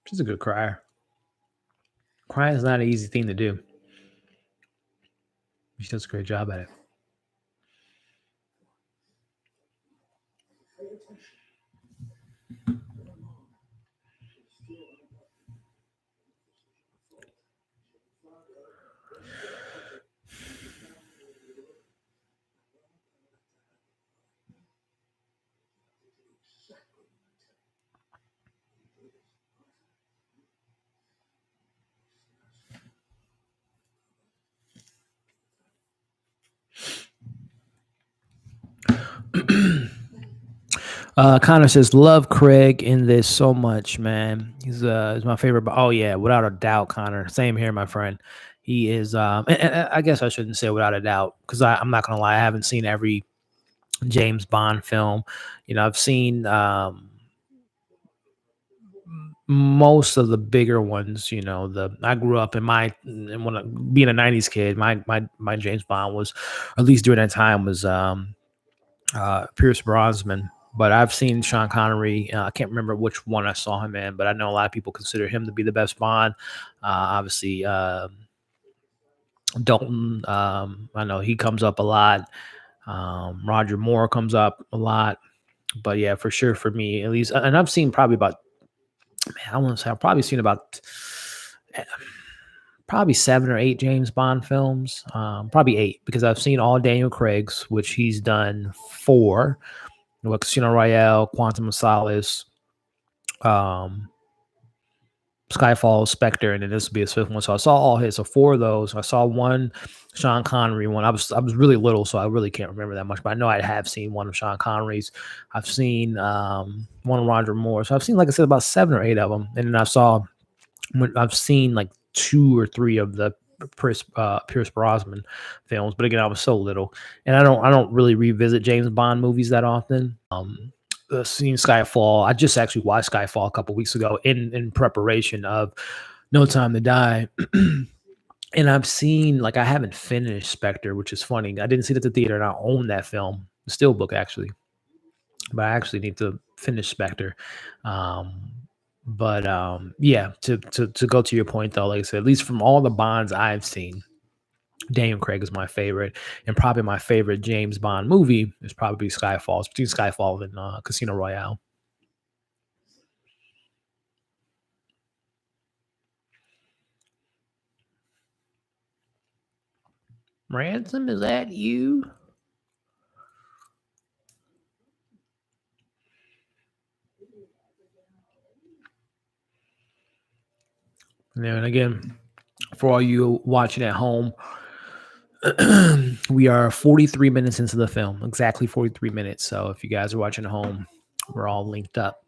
She's a good crier. Crying is not an easy thing to do. She does a great job at it. Connor says, "Love Craig in this so much, man. He's my favorite." But oh yeah, without a doubt, Connor. Same here, my friend. He is. And I guess I shouldn't say without a doubt because I'm not gonna lie. I haven't seen every James Bond film. I've seen most of the bigger ones. I grew up and when being a '90s kid, my James Bond was, at least during that time, was Pierce Brosnan. But I've seen Sean Connery. I can't remember which one I saw him in, but I know a lot of people consider him to be the best Bond. Obviously, Dalton. I know he comes up a lot. Roger Moore comes up a lot. But yeah, for sure for me at least, and I've seen probably about, man, I want to say I've probably seen about probably 7 or 8 James Bond films. Probably 8 because I've seen all Daniel Craig's, which he's done 4. Casino Royale, Quantum of Solace, um, Skyfall, Spectre, and then this will be his 5th one. So I saw all his. So 4 of those. I saw one Sean Connery one. I was really little, so I really can't remember that much. But I know I have seen one of Sean Connery's. I've seen one of Roger Moore. So I've seen, like I said, about 7 or 8 of them. And then I've seen like 2 or 3 of the Pierce Brosnan films, but again, I was so little, and I don't really revisit James Bond movies that often. Seen Skyfall. I just actually watched Skyfall a couple weeks ago in preparation of No Time to Die. And I've seen, like, I haven't finished Spectre, which is funny. I didn't see it at the theater, and I own that film, the Steelbook actually, but I actually need to finish Spectre. Um, but yeah, to go to your point though, like I said, at least from all the Bonds I've seen, Daniel Craig is my favorite, and probably my favorite James Bond movie is probably Skyfall. It's between Skyfall and Casino Royale. Ransom, is that you? And again, for all you watching at home, we are 43 minutes into the film, exactly 43 minutes. So if you guys are watching at home, we're all linked up.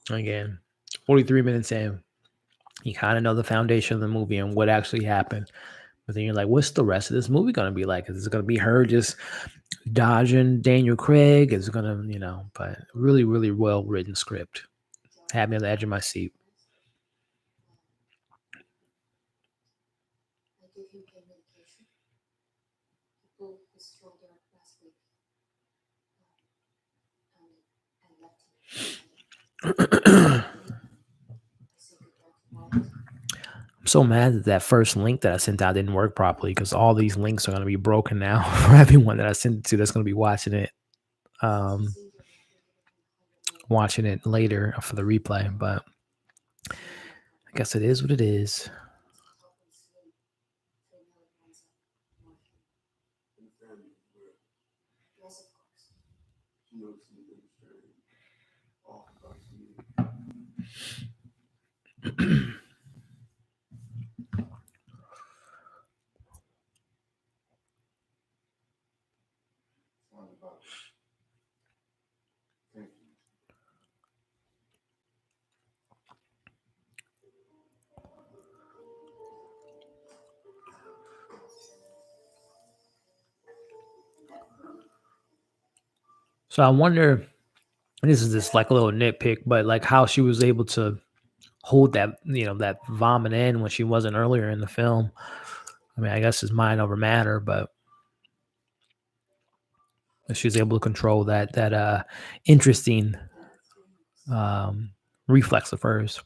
Again, 43 minutes in, you kind of know the foundation of the movie and what actually happened. But then you're like, what's the rest of this movie going to be like? Is it going to be her just dodging Daniel Craig? Is it going to, but really, really well written script. Had me on the edge of my seat. I'm so mad that that first link that I sent out didn't work properly because all these links are going to be broken now for everyone that I sent it to that's going to be watching it later for the replay. But I guess it is what it is. So I wonder, and this is just like a little nitpick, but like how she was able to hold that, that vomit in when she wasn't earlier in the film. I mean, I guess it's mind over matter, but she was able to control that interesting reflex of hers.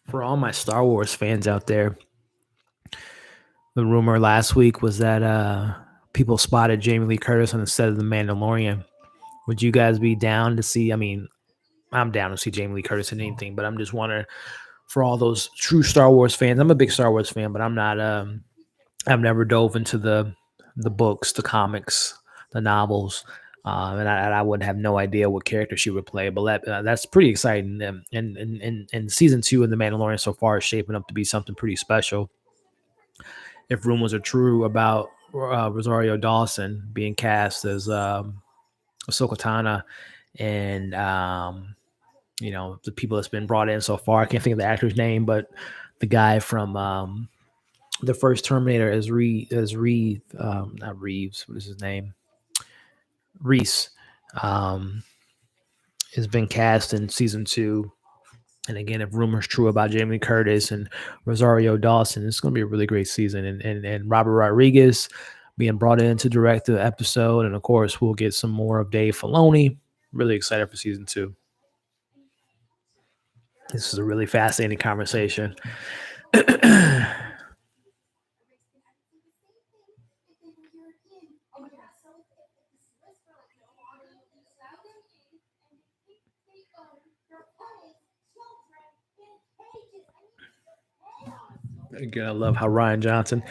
For all my Star Wars fans out there, the rumor last week was that people spotted Jamie Lee Curtis on the set of The Mandalorian. Would you guys be down to see? I mean, I'm down to see Jamie Lee Curtis in anything, but I'm just wondering, for all those true Star Wars fans, I'm a big Star Wars fan, but I'm not. I've never dove into the books, the comics, the novels, and I would have no idea what character she would play. But that's pretty exciting. And season 2 of The Mandalorian so far is shaping up to be something pretty special. If rumors are true about Rosario Dawson being cast as Ahsoka Tano, and the people that's been brought in so far, I can't think of the actor's name, but the guy from the first Terminator is not Reeves. What is his name? Reese has been cast in season 2. And again, if rumors true about Jamie Lee Curtis and Rosario Dawson, it's going to be a really great season. And Robert Rodriguez being brought in to direct the episode, and of course, we'll get some more of Dave Filoni. Really excited for season 2. This is a really fascinating conversation. Again, I love how Rian Johnson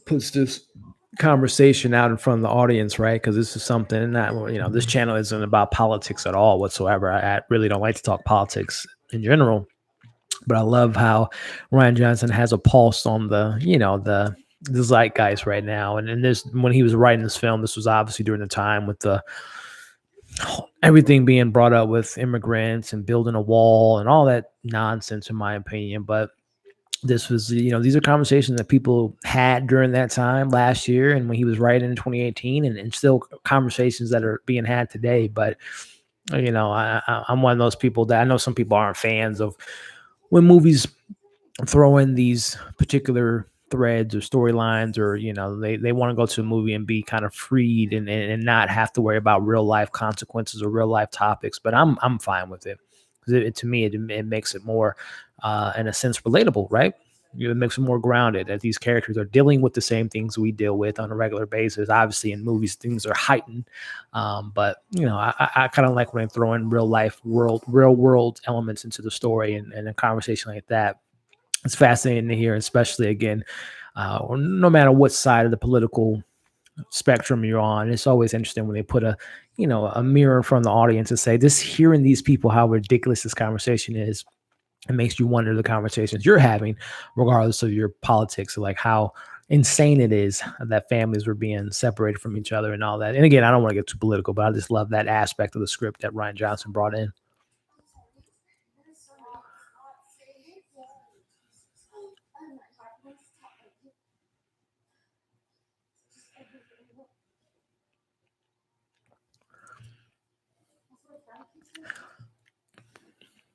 puts this conversation out in front of the audience, right? Because this is something that, this channel isn't about politics at all whatsoever. I really don't like to talk politics in general, but I love how Rian Johnson has a pulse on the zeitgeist right now. And this, when he was writing this film, this was obviously during the time with the everything being brought up with immigrants and building a wall and all that nonsense, in my opinion. But this was, these are conversations that people had during that time last year and when he was writing in 2018, and still conversations that are being had today. But, I'm one of those people that I know some people aren't fans of when movies throw in these particular threads or storylines, or they want to go to a movie and be kind of freed and not have to worry about real life consequences or real life topics. But I'm fine with it, because to me it makes it more in a sense relatable, right? It makes it more grounded, that these characters are dealing with the same things we deal with on a regular basis. Obviously in movies things are heightened, but I kind of like when they throw in real world elements into the story, and a conversation like that. It's fascinating to hear, especially again, no matter what side of the political spectrum you're on. It's always interesting when they put a mirror in front of the audience and say, this, hearing these people, how ridiculous this conversation is. It makes you wonder the conversations you're having, regardless of your politics, like how insane it is that families were being separated from each other and all that. And again, I don't want to get too political, but I just love that aspect of the script that Rian Johnson brought in.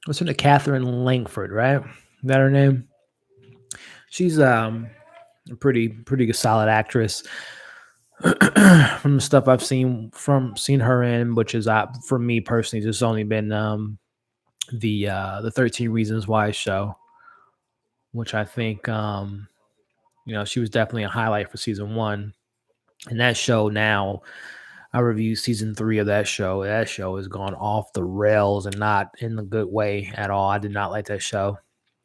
What's her name? Catherine Langford, right? Is that her name? She's a pretty good, solid actress. From the stuff I've seen her in, which is for me personally, just only been the 13 Reasons Why show, which I think she was definitely a highlight for season 1. And that show now, I reviewed season 3 of that show. That show has gone off the rails, and not in the good way at all. I did not like that show,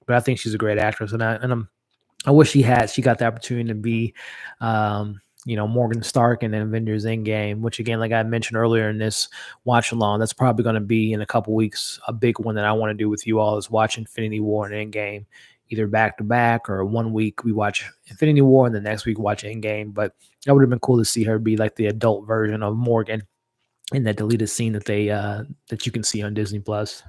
but I think she's a great actress, and I wish she got the opportunity to be, Morgan Stark in Avengers Endgame, which again, like I mentioned earlier in this watch along, that's probably going to be in a couple weeks. A big one that I want to do with you all is watch Infinity War and Endgame, either back to back, or 1 week we watch Infinity War and the next week watch Endgame. But that would have been cool to see her be like the adult version of Morgan in that deleted scene that that you can see on Disney Plus.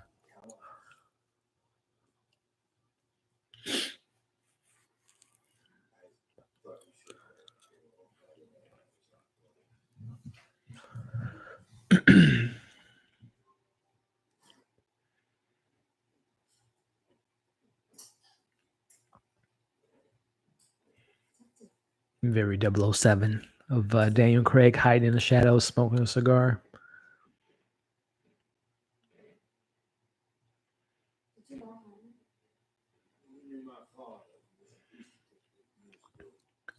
Very 007 of Daniel Craig hiding in the shadows, smoking a cigar.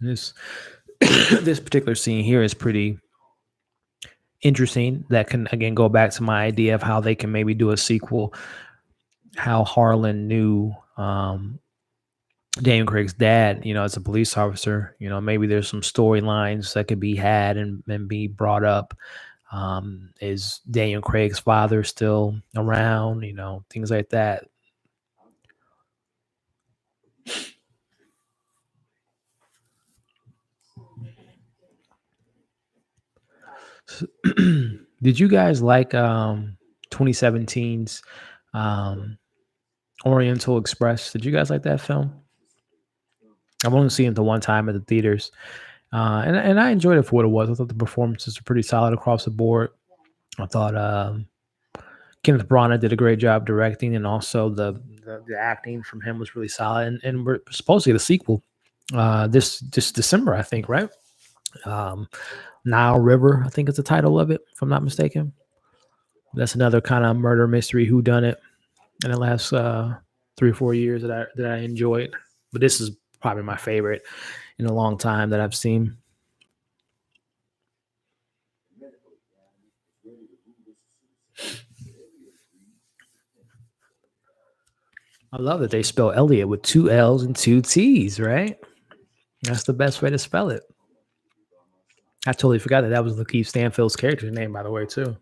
This this particular scene here is pretty interesting. That can again go back to my idea of how they can maybe do a sequel. How Harlan knew Daniel Craig's dad, as a police officer. Maybe there's some storylines that could be had and be brought up. Is Daniel Craig's father still around? Things like that. Did you guys like 2017's Oriental Express? Did you guys like that film? I've only seen it the one time at the theaters, and I enjoyed it for what it was. I thought the performances were pretty solid across the board. I thought Kenneth Branagh did a great job directing, and also the acting from him was really solid. And we're supposed to get a sequel this December, I think, right? Um, Nile River, I think is the title of it, if I'm not mistaken. That's another kind of murder mystery who done it in the last 3 or 4 years that I enjoyed. But this is probably my favorite in a long time that I've seen. I love that they spell Elliot with 2 L's and 2 T's, right? That's the best way to spell it. I totally forgot that was Lakeith Stanfield's character's name, by the way, too.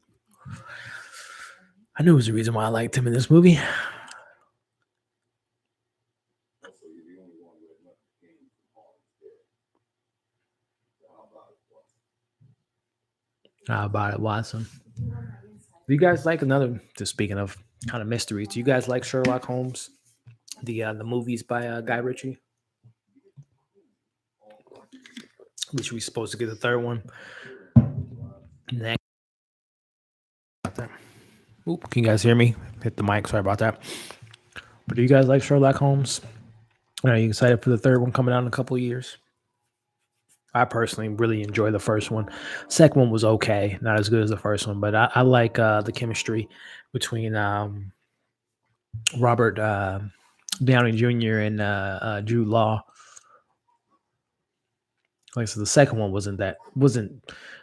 I knew it was the reason why I liked him in this movie. How about it, Watson? Do you guys like another? Just speaking of kind of mysteries, do you guys like Sherlock Holmes? The movies by Guy Ritchie, which we supposed to get the third one next. Oop, can you guys hear me? Hit the mic. Sorry about that. But do you guys like Sherlock Holmes? Are you excited for the third one coming out in a couple of years? I personally really enjoy the first one. Second one was okay, not as good as the first one, but I like the chemistry between Robert Downey Jr. and Jude Law. Like I said, the second one wasn't. I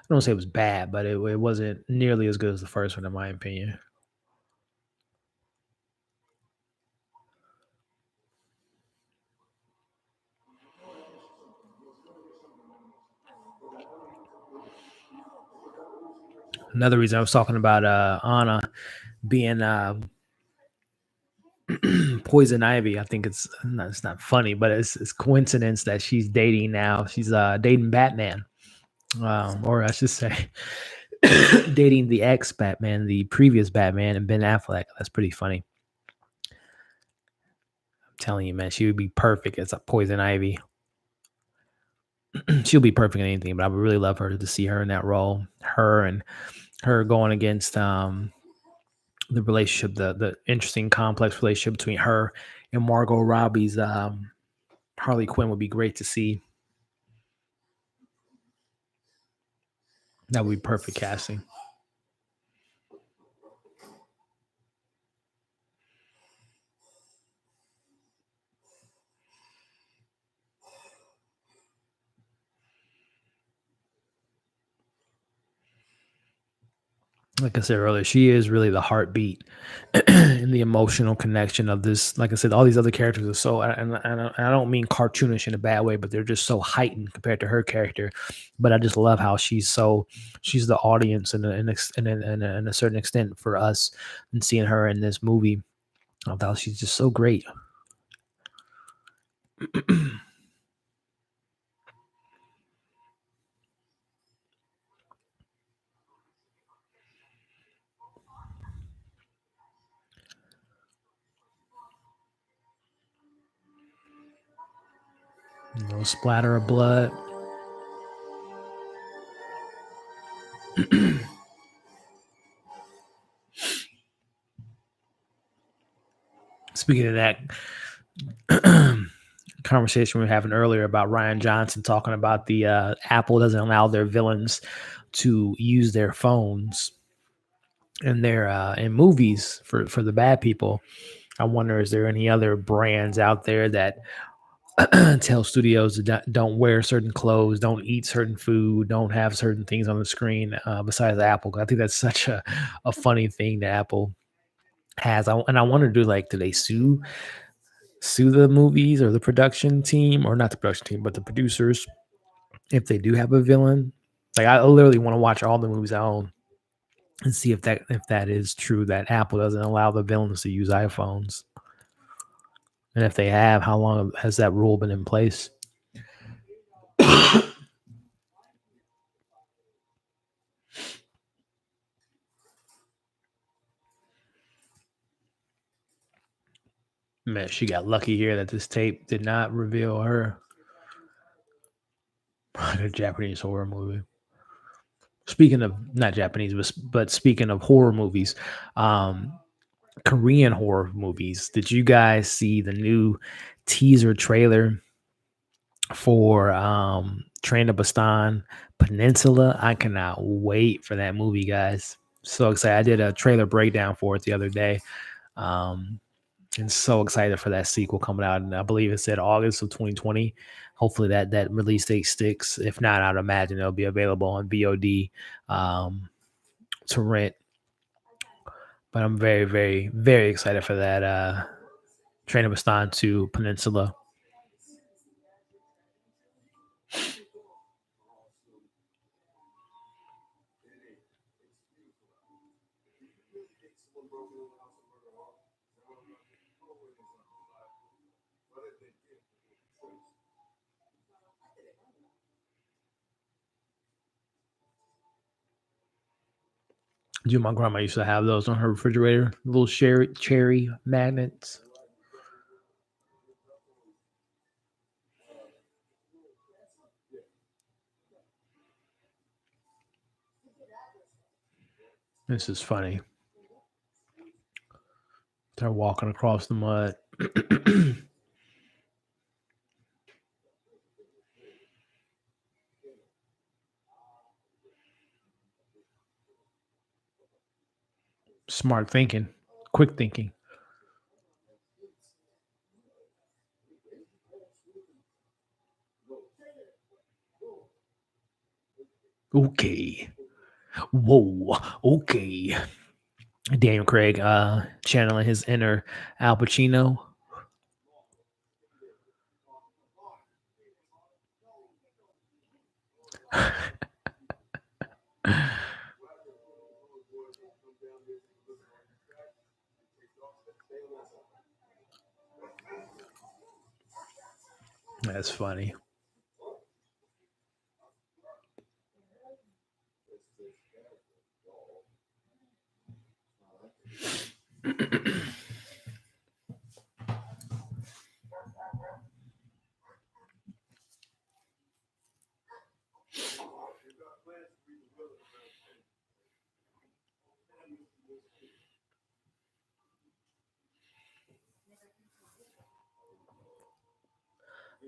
don't say it was bad, but it wasn't nearly as good as the first one, in my opinion. Another reason I was talking about Anna being Poison Ivy. I think it's not funny, but it's coincidence that she's dating now. She's dating Batman, or I should say, dating the ex Batman, the previous Batman, and Ben Affleck. That's pretty funny. I'm telling you, man, she would be perfect as a Poison Ivy. She'll be perfect in anything, but I would really love her to see her in that role. Her and her going against the relationship, the interesting complex relationship between her and Margot Robbie's Harley Quinn would be great to see. That would be perfect casting. Like I said earlier, she is really the heartbeat and the emotional connection of this. Like I said, all these other characters are so, and I don't mean cartoonish in a bad way, but they're just so heightened compared to her character. But I just love how she's the audience in a certain extent for us, and seeing her in this movie. I thought she's just so great. No splatter of blood. Speaking of that conversation we were having earlier about Rian Johnson talking about the Apple doesn't allow their villains to use their phones in their in movies for the bad people. I wonder, is there any other brands out there that tell studios that don't wear certain clothes, don't eat certain food, don't have certain things on the screen besides Apple? I think that's such a funny thing that Apple has. And I wonder, do they sue the movies or the production team, or not the production team, but the producers, if they do have a villain? Like, I literally want to watch all the movies I own and see if that is true, that Apple doesn't allow the villains to use iPhones. And if they have, how long has that rule been in place? Man, she got lucky here that this tape did not reveal her. The Japanese horror movie. Speaking of not Japanese, but speaking of horror movies, um, Korean horror movies. Did you guys see the new teaser trailer for Train to Busan Peninsula? I cannot wait for that movie, guys. So excited. I did a trailer breakdown for it the other day. Um, and so excited for that sequel coming out. And I believe it said August of 2020. Hopefully that release date sticks. If not, I'd imagine it'll be available on VOD to rent. But I'm very, very, very excited for that Train to Busan to Peninsula. My grandma used to have those on her refrigerator, little cherry magnets. This is funny. They're walking across the mud. Smart thinking, quick thinking. Okay. Whoa. Okay. Daniel Craig channeling his inner Al Pacino. That's funny.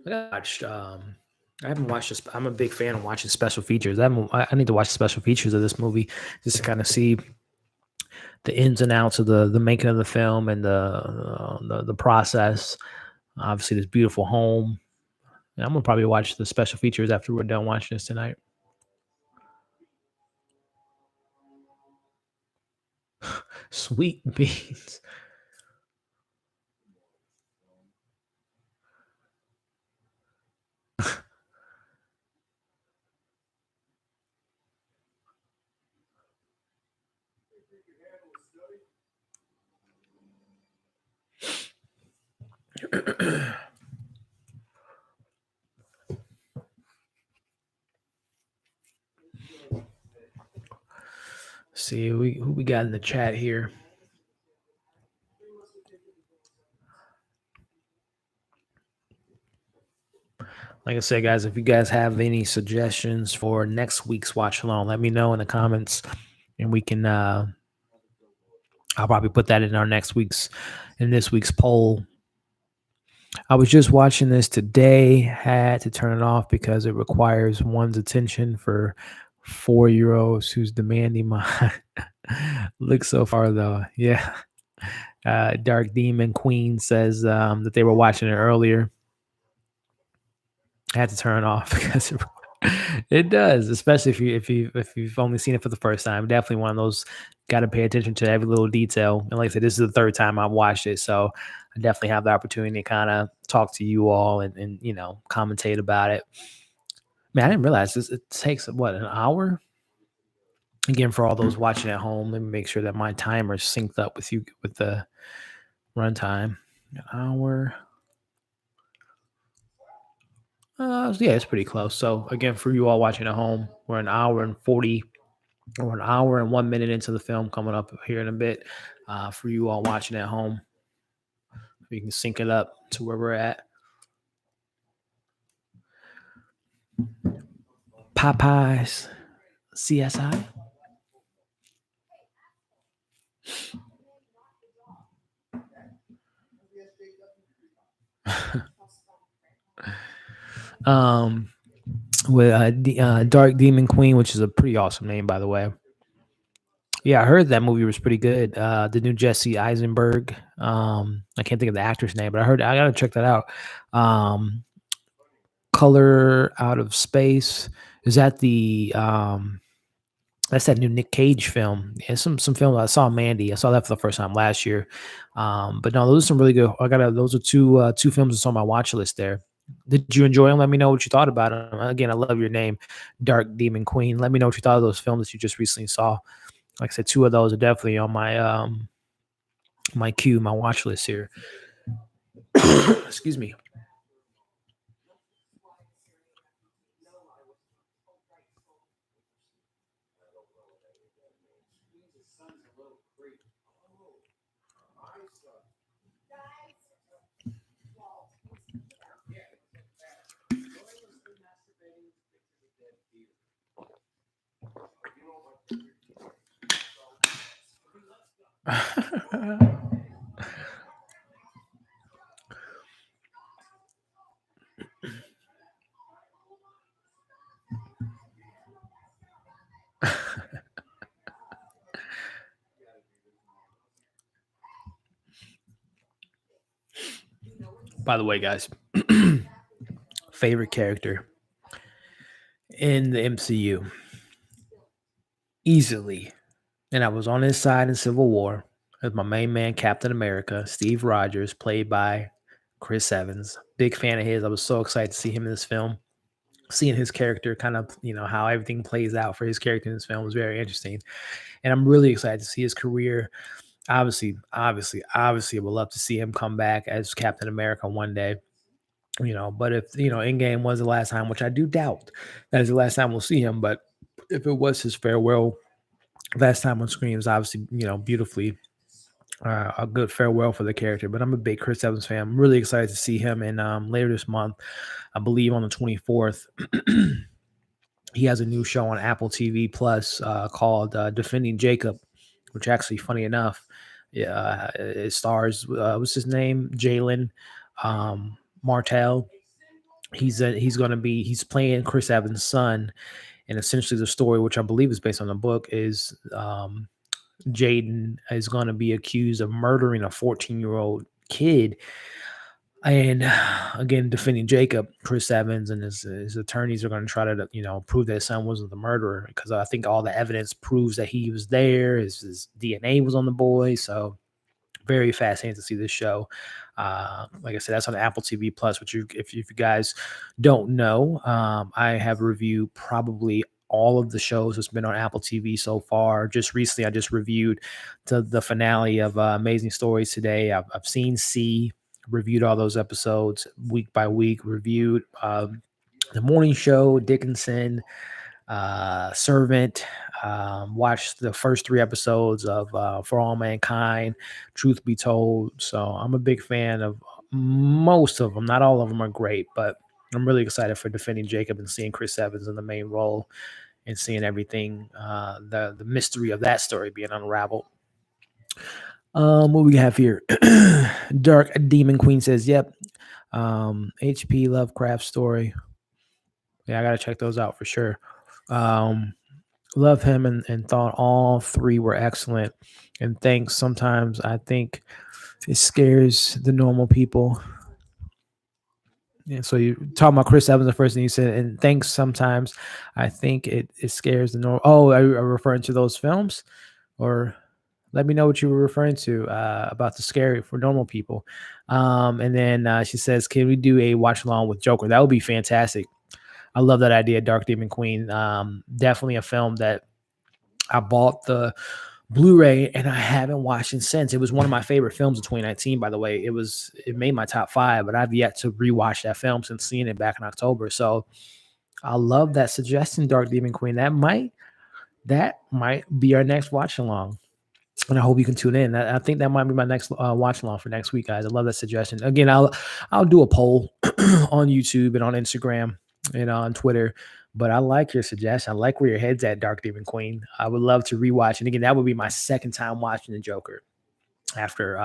I watched. I haven't watched this. I'm a big fan of watching special features. I need to watch the special features of this movie just to kind of see the ins and outs of the making of the film and the process. Obviously, this beautiful home. And I'm gonna probably watch the special features after we're done watching this tonight. Sweet beans. See who we got in the chat here. Like I said, guys, if you guys have any suggestions for next week's watch along, let me know in the comments, and we can. I'll probably put that in this week's poll. I was just watching this today. Had to turn it off because it requires one's attention for 4-year-olds who's demanding my look so far though. Yeah. Dark Demon Queen says that they were watching it earlier. I had to turn it off because it does, especially if you've only seen it for the first time. Definitely one of those, got to pay attention to every little detail. And like I said, this is the third time I've watched it, so I definitely have the opportunity to kind of talk to you all and commentate about it. Man, I didn't realize this. It takes what, an hour. Again, for all those watching at home, let me make sure that my timer is synced up with you with the runtime. An hour. Yeah, it's pretty close. So again, for you all watching at home, we're an hour and 40 or an hour and 1 minute into the film coming up here in a bit. For you all watching at home, we can sync it up to where we're at. Popeyes CSI. um, with Dark Demon Queen, which is a pretty awesome name, by the way. Yeah, I heard that movie was pretty good. The new Jesse Eisenberg. I can't think of the actor's name, but I gotta check that out. Um, Color Out of Space. Is that the that's that new Nick Cage film? Yeah, some films I saw. Mandy. I saw that for the first time last year. But no, those are some really good. Those are two films that's on my watch list there. Did you enjoy them? Let me know what you thought about them. Again, I love your name, Dark Demon Queen. Let me know what you thought of those films that you just recently saw. Like I said, two of those are definitely on my queue, my watch list here. Excuse me. By the way, guys, favorite character in the MCU easily, and I was on his side in Civil War as my main man, Captain America, Steve Rogers, played by Chris Evans. Big fan of his. I was so excited to see him in this film. Seeing his character, kind of, how everything plays out for his character in this film was very interesting. And I'm really excited to see his career. Obviously, I would love to see him come back as Captain America one day. But if Endgame was the last time, which I do doubt that is the last time we'll see him, but if it was his farewell last time on screen, it was obviously beautifully a good farewell for the character. But I'm a big Chris Evans fan. I'm really excited to see him in later this month. I believe on the 24th. He has a new show on Apple TV Plus called Defending Jacob, which actually, funny enough, it stars what's his name, Jalen Martell. He's playing Chris Evans' son, and essentially the story, which I believe is based on the book, is Jaden is going to be accused of murdering a 14-year-old kid. And again, defending Jacob, Chris Evans and his attorneys are going to try to, prove that his son wasn't the murderer, because I think all the evidence proves that he was there. His DNA was on the boy. So very fascinating to see this show. Like I said, that's on Apple TV Plus, which if you guys don't know, I have reviewed probably all of the shows that's been on Apple TV so far. Just recently, I just reviewed the finale of Amazing Stories today. I've seen C, reviewed all those episodes week by week, reviewed The Morning Show, Dickinson, Servant, watched the first 3 episodes of For All Mankind, Truth Be Told. So I'm a big fan of most of them. Not all of them are great, but I'm really excited for Defending Jacob and seeing Chris Evans in the main role and seeing everything, the mystery of that story being unraveled. What we have here? Dark Demon Queen says, "Yep, HP Lovecraft story. Yeah, I gotta check those out for sure. Love him and thought all 3 were excellent. And thanks. Sometimes I think it scares the normal people." Yeah, so you talking about Chris Evans the first thing you said, and thanks. Sometimes I think it scares the normal. Oh, are you referring to those films, or? Let me know what you were referring to about the scary for normal people. And then she says, "Can we do a watch along with Joker?" That would be fantastic. I love that idea, Dark Demon Queen. Definitely a film that I bought the Blu-ray and I haven't watched it since. It was one of my favorite films of 2019, by the way. It made my top 5, but I've yet to rewatch that film since seeing it back in October. So I love that suggestion, Dark Demon Queen. That might be our next watch along. And I hope you can tune in. I think that might be my next watch along for next week, guys. I love that suggestion. Again, I'll do a poll on YouTube and on Instagram and on Twitter. But I like your suggestion. I like where your head's at, Dark Demon Queen. I would love to rewatch. And again, that would be my second time watching the Joker after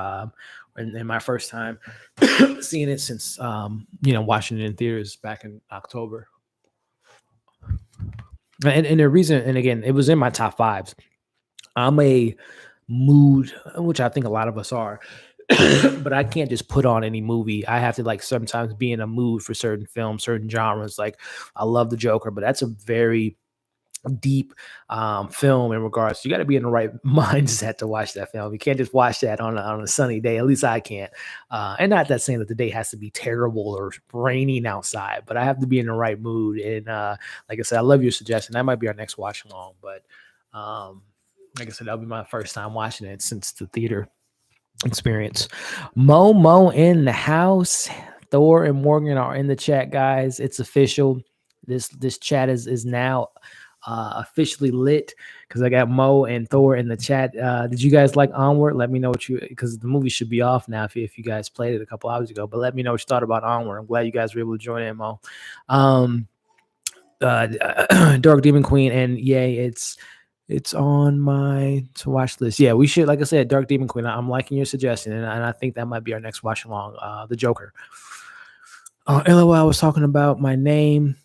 and my first time seeing it since watching it in theaters back in October. And the reason, and again, it was in my top fives. I'm a mood, which I think a lot of us are, but I can't just put on any movie. I have to like sometimes be in a mood for certain films, certain genres. Like I love the Joker, but that's a very deep film in regards. You got to be in the right mindset to watch that film. You can't just watch that on a sunny day. At least I can't. And not that saying that the day has to be terrible or raining outside, but I have to be in the right mood. And like I said, I love your suggestion. That might be our next watch along. But like I said, that'll be my first time watching it since the theater experience. Mo in the house. Thor and Morgan are in the chat, guys. It's official. This chat is now officially lit because I got Mo and Thor in the chat. Did you guys like Onward? Let me know what you, because the movie should be off now if you guys played it a couple hours ago. But let me know what you thought about Onward. I'm glad you guys were able to join in, Mo. Dark Demon Queen, and yay, it's on my to watch list. Yeah, we should, like I said, Dark Demon Queen. I'm liking your suggestion, and I think that might be our next watch along. The Joker. LOL, I was talking about my name.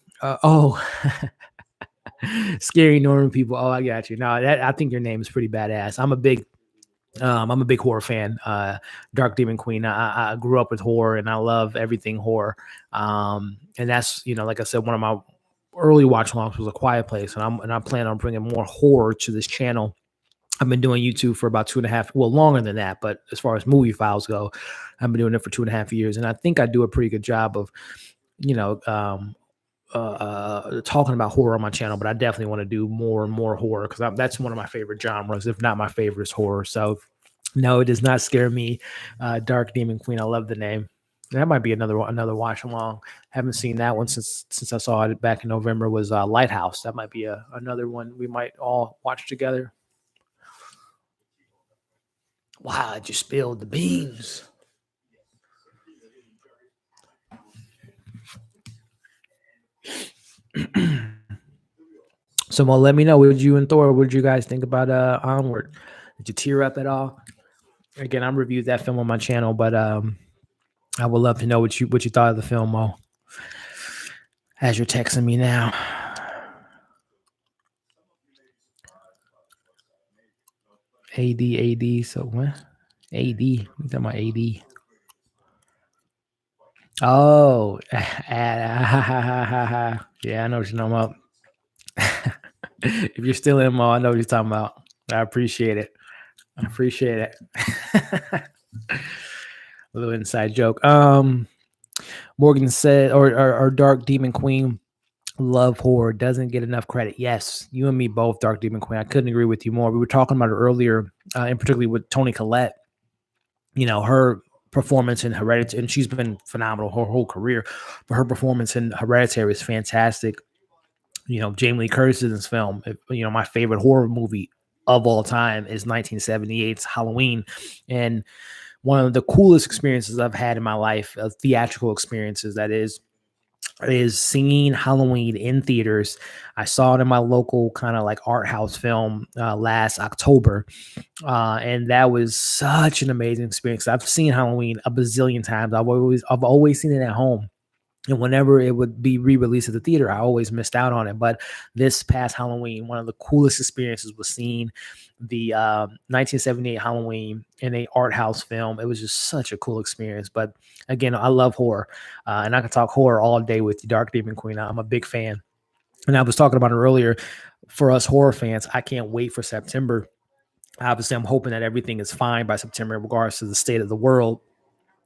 Scary Norman people. Oh, I got you. No, I think your name is pretty badass. I'm a big horror fan. Dark Demon Queen. I grew up with horror, and I love everything horror. And that's, like I said, one of my early watch alongs was A Quiet Place, and I plan on bringing more horror to this channel. I've been doing YouTube for about 2.5, well, longer than that, but as far as movie files go, I've been doing it for 2.5 years, and I think I do a pretty good job of, talking about horror on my channel. But I definitely want to do more and more horror because that's one of my favorite genres, if not my favorite, is horror. So no, it does not scare me. Dark Demon Queen, I love the name. That might be another watch along. Haven't seen that one since I saw it back in November. Was Lighthouse. That might be another one we might all watch together. Wow, I just spilled the beans. So, Mo, let me know. What did you and Thor? What did you guys think about Onward? Did you tear up at all? Again, I reviewed that film on my channel, but I would love to know what you thought of the film, Mo. As you're texting me now. AD. So what? AD. You talking about AD? Oh, yeah, I know what you're talking about. If you're still in, Mo, I know what you're talking about. I appreciate it. A little inside joke. Morgan said, or Dark Demon Queen, love horror, doesn't get enough credit. Yes, you and me both, Dark Demon Queen. I couldn't agree with you more. We were talking about it earlier, and particularly with Toni Collette. Her performance in Hereditary, and she's been phenomenal her whole career, but her performance in Hereditary is fantastic. Jamie Lee Curtis's film, my favorite horror movie of all time is 1978's Halloween. And one of the coolest experiences I've had in my life, theatrical experiences, that is seeing Halloween in theaters. I saw it in my local kind of like art house film last October. And that was such an amazing experience. I've seen Halloween a bazillion times. I've always seen it at home. And whenever it would be re-released at the theater, I always missed out on it. But this past Halloween, one of the coolest experiences was seeing the 1978 Halloween in a art house film. It was just such a cool experience. But again, I love horror, and I can talk horror all day with you, Dark Demon Queen. I'm a big fan. And I was talking about it earlier. For us horror fans, I can't wait for September. Obviously, I'm hoping that everything is fine by September in regards to the state of the world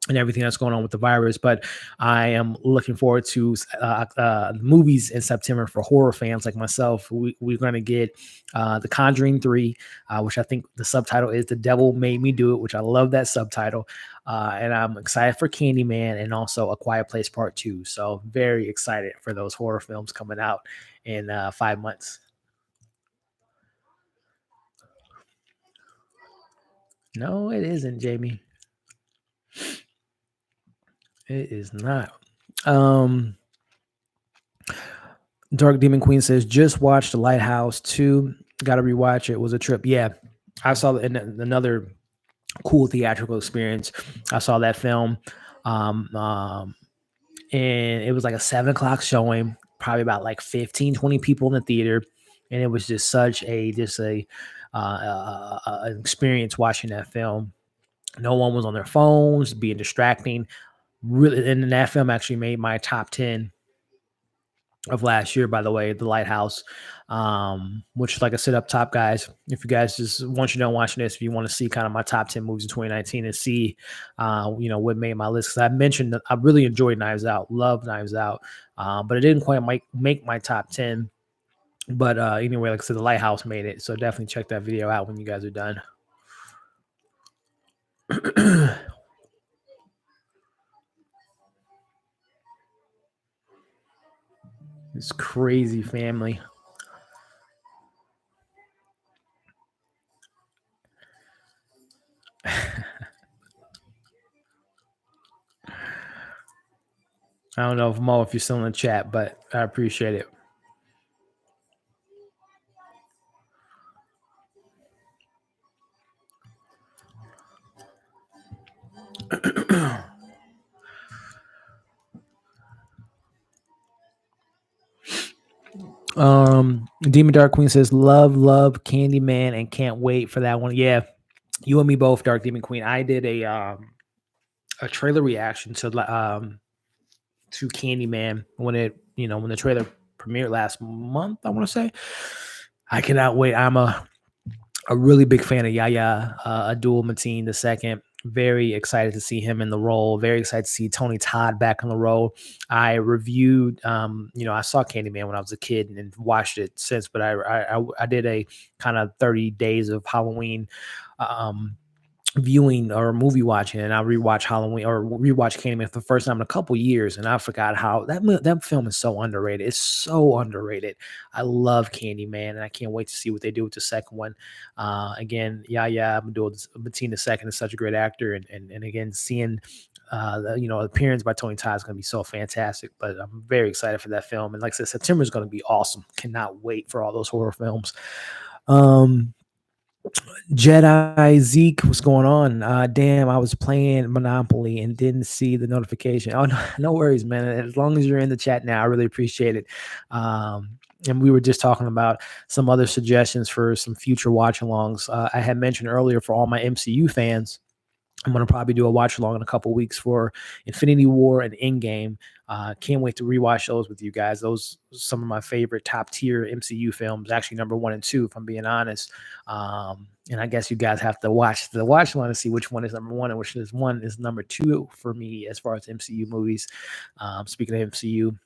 and everything that's going on with the virus. But I am looking forward to movies in September for horror fans like myself. We're going to get The Conjuring 3, which I think the subtitle is The Devil Made Me Do It, which I love that subtitle. And I'm excited for Candyman and also A Quiet Place Part 2. So very excited for those horror films coming out in 5 months. No, it isn't, Jamie. It is not. Dark Demon Queen says, just watched The Lighthouse 2. Got to rewatch it. It was a trip. Yeah, I saw another cool theatrical experience. I saw that film, um, um, and it was like a 7 o'clock showing, probably about like 15, 20 people in the theater. And it was just such an experience watching that film. No one was on their phones, being distracting. Really, and that film actually made my top 10 of last year, by the way, The Lighthouse, which, like I said up top, guys, if you guys just once you're done watching this, if you want to see kind of my top 10 movies of 2019 and see, what made my list, because I mentioned that I really enjoyed Knives Out, love Knives Out, but it didn't quite make my top 10. But anyway, like I said, The Lighthouse made it, so definitely check that video out when you guys are done. This crazy family. I don't know if Mo, if you're still in the chat, but I appreciate it. Demon Dark Queen says, love Candyman and can't wait for that one. Yeah, you and me both, Dark Demon Queen. I did a trailer reaction to Candyman when when the trailer premiered last month, I want to say. I cannot wait. I'm a really big fan of Yahya Abdul Mateen II. Very excited to see him in the role. Very excited to see Tony Todd back in the role. I reviewed, I saw Candyman when I was a kid and watched it since, but I did a kind of 30 days of Halloween viewing or movie watching, and I rewatch Halloween or rewatch Candyman for the first time in a couple years, and I forgot how that film is so underrated. It's so underrated. I love Candyman, and I can't wait to see what they do with the second one. Again, Yahya Abdul Mateen II is such a great actor, and again, seeing appearance by Tony Todd is going to be so fantastic. But I'm very excited for that film, and like I said, September is going to be awesome. Cannot wait for all those horror films. Jedi Zeke, what's going on? Damn, I was playing Monopoly and didn't see the notification. Oh, no, no worries, man. As long as you're in the chat now, I really appreciate it. And we were just talking about some other suggestions for some future watch alongs. I had mentioned earlier for all my MCU fans, I'm going to probably do a watch along in a couple weeks for Infinity War and Endgame. Can't wait to rewatch those with you guys. Those are some of my favorite top tier MCU films, actually number 1 and 2, if I'm being honest. And I guess you guys have to watch the watch along to see which one is number 1 and which is one is number 2 for me as far as MCU movies. Speaking of MCU,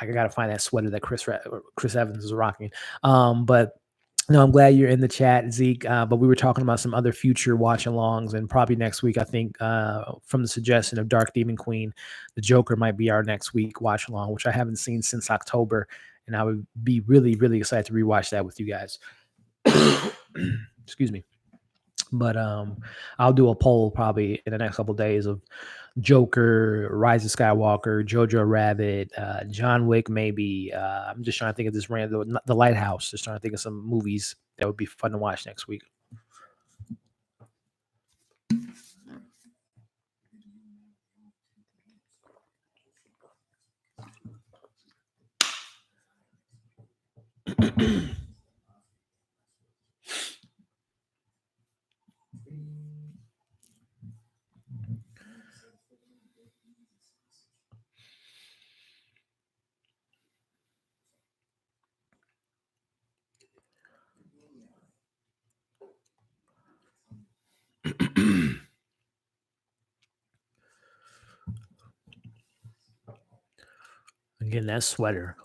I got to find that sweater that Chris Evans is rocking. But no, I'm glad you're in the chat, Zeke. But we were talking about some other future watch alongs, and probably next week, I think, from the suggestion of Dark Demon Queen, the Joker might be our next week watch along, which I haven't seen since October, and I would be really, really excited to rewatch that with you guys. Excuse me. But I'll do a poll probably in the next couple of days of Joker, Rise of Skywalker, Jojo Rabbit, John Wick, maybe. I'm just trying to think of this random, The Lighthouse. Just trying to think of some movies that would be fun to watch next week. Again, that sweater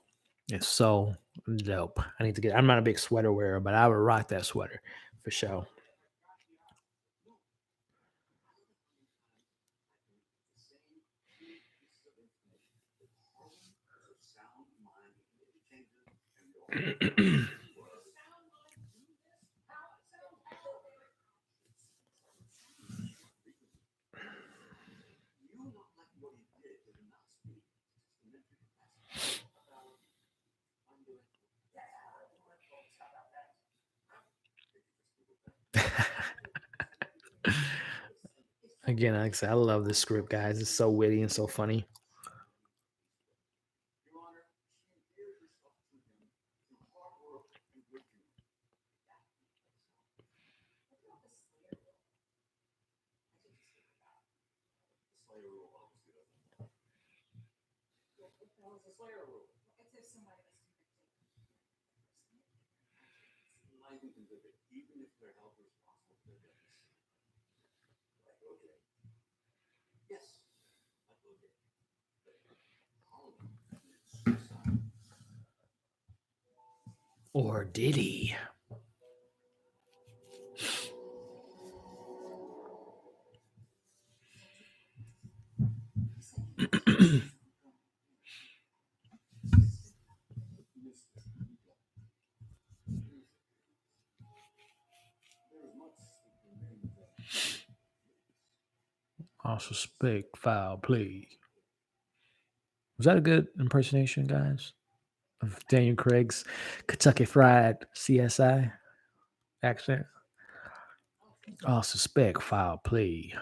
is so dope. I'm not a big sweater wearer, but I would rock that sweater for sure. Again, like I said, I love this script, guys. It's so witty and so funny. Or did he? I suspect foul play. Was that a good impersonation, guys, of Daniel Craig's Kentucky Fried CSI accent? I suspect foul play.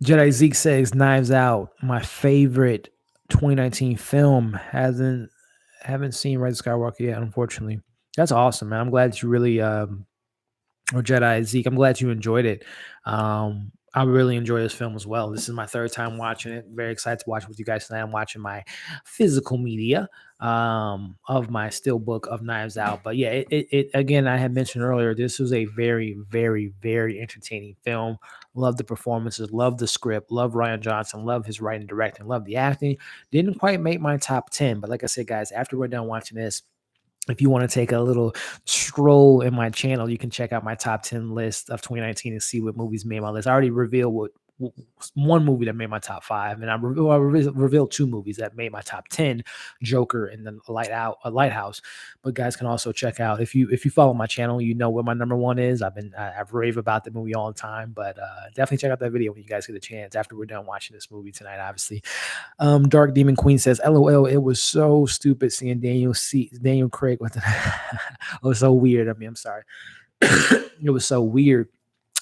Jedi Zeke says Knives Out, my favorite 2019 film. Haven't seen Rise of Skywalker yet, unfortunately. That's awesome, man. I'm glad you really or Jedi Zeke. I'm glad you enjoyed it. I really enjoy this film as well. This is my third time watching it. Very excited to watch it with you guys tonight. I'm watching my physical media of my steel book of Knives Out. But yeah, it again, I had mentioned earlier, this was a very, very, very entertaining film. Love the performances, love the script, love Rian Johnson, love his writing and directing, love the acting. Didn't quite make my top 10, but like I said, guys, after we're done watching this, if you want to take a little stroll in my channel, you can check out my top 10 list of 2019 and see what movies made my list. I already revealed one movie that made my top 5, and I revealed 2 movies that made my top 10, Joker and then Lighthouse. But guys can also check out, if you follow my channel, you know what my number 1 is. I've rave about the movie all the time, but definitely check out that video when you guys get a chance after we're done watching this movie tonight, obviously. Dark Demon Queen says, "LOL, it was so stupid seeing Daniel Craig with the it was so weird. I mean, I'm sorry. It was so weird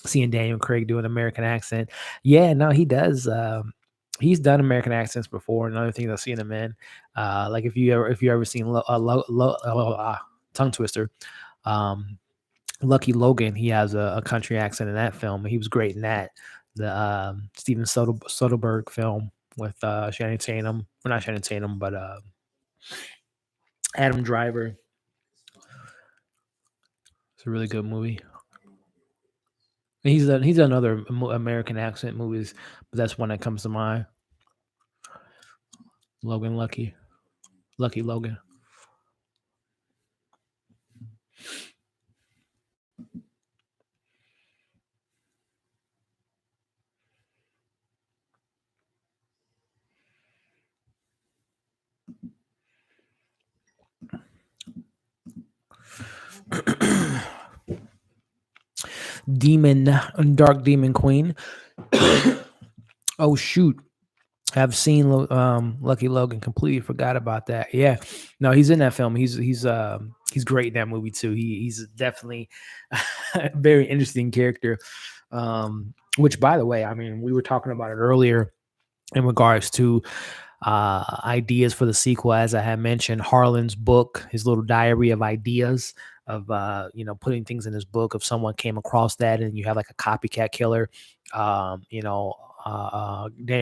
seeing Daniel Craig do an American accent. Yeah, no, he does. He's done American accents before. Another thing I've seen him in, like if you ever seen Tongue Twister, um, Lucky Logan, he has a country accent in that film. He was great in that. The Steven Soderbergh film with Channing Tatum, well, not Channing Tatum, but Adam Driver. It's a really good movie. He's done other American accent movies, but that's one that comes to mind. Lucky Logan. Dark Demon Queen. Oh shoot, I've seen Lucky Logan. Completely forgot about that. Yeah, no, he's in that film. He's great in that movie too. He's definitely a very interesting character. Which, by the way, I mean, we were talking about it earlier in regards to ideas for the sequel. As I had mentioned, Harlan's book, his little diary of ideas of putting things in his book. If someone came across that and you have like a copycat killer, Dan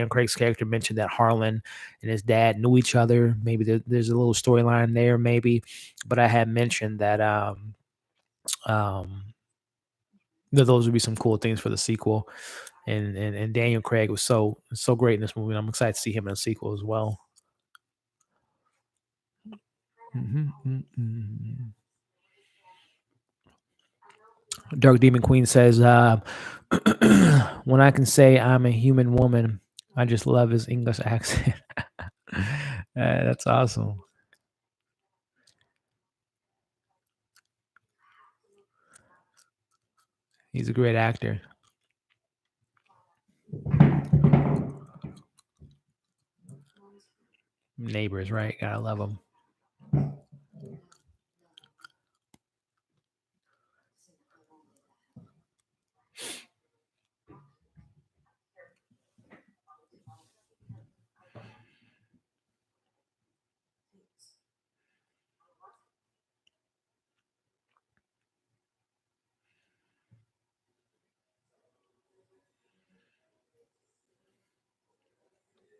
Craig's character mentioned that Harlan and his dad knew each other. Maybe there's a little storyline there, maybe. But I had mentioned that um, that those would be some cool things for the sequel. And Daniel Craig was so great in this movie. And I'm excited to see him in a sequel as well. Dark Demon Queen says, "When I can say I'm a human woman, I just love his English accent." That's awesome. He's a great actor. Neighbors, right? Gotta love him.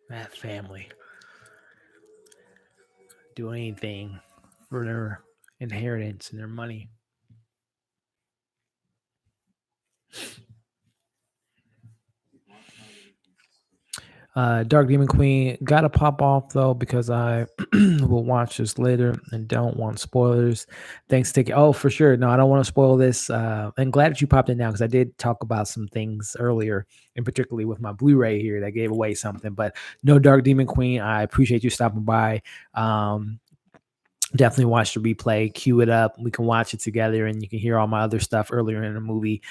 That family. Do anything for their inheritance and their money. Dark Demon Queen gotta pop off though because I will watch this later and don't want spoilers. Thanks, Ticket. Oh, for sure. No, I don't want to spoil this. I'm glad that you popped in now because I did talk about some things earlier, and particularly with my Blu-ray here that gave away something. But no, Dark Demon Queen. I appreciate you stopping by. Definitely watch the replay. Cue it up. We can watch it together, and you can hear all my other stuff earlier in the movie.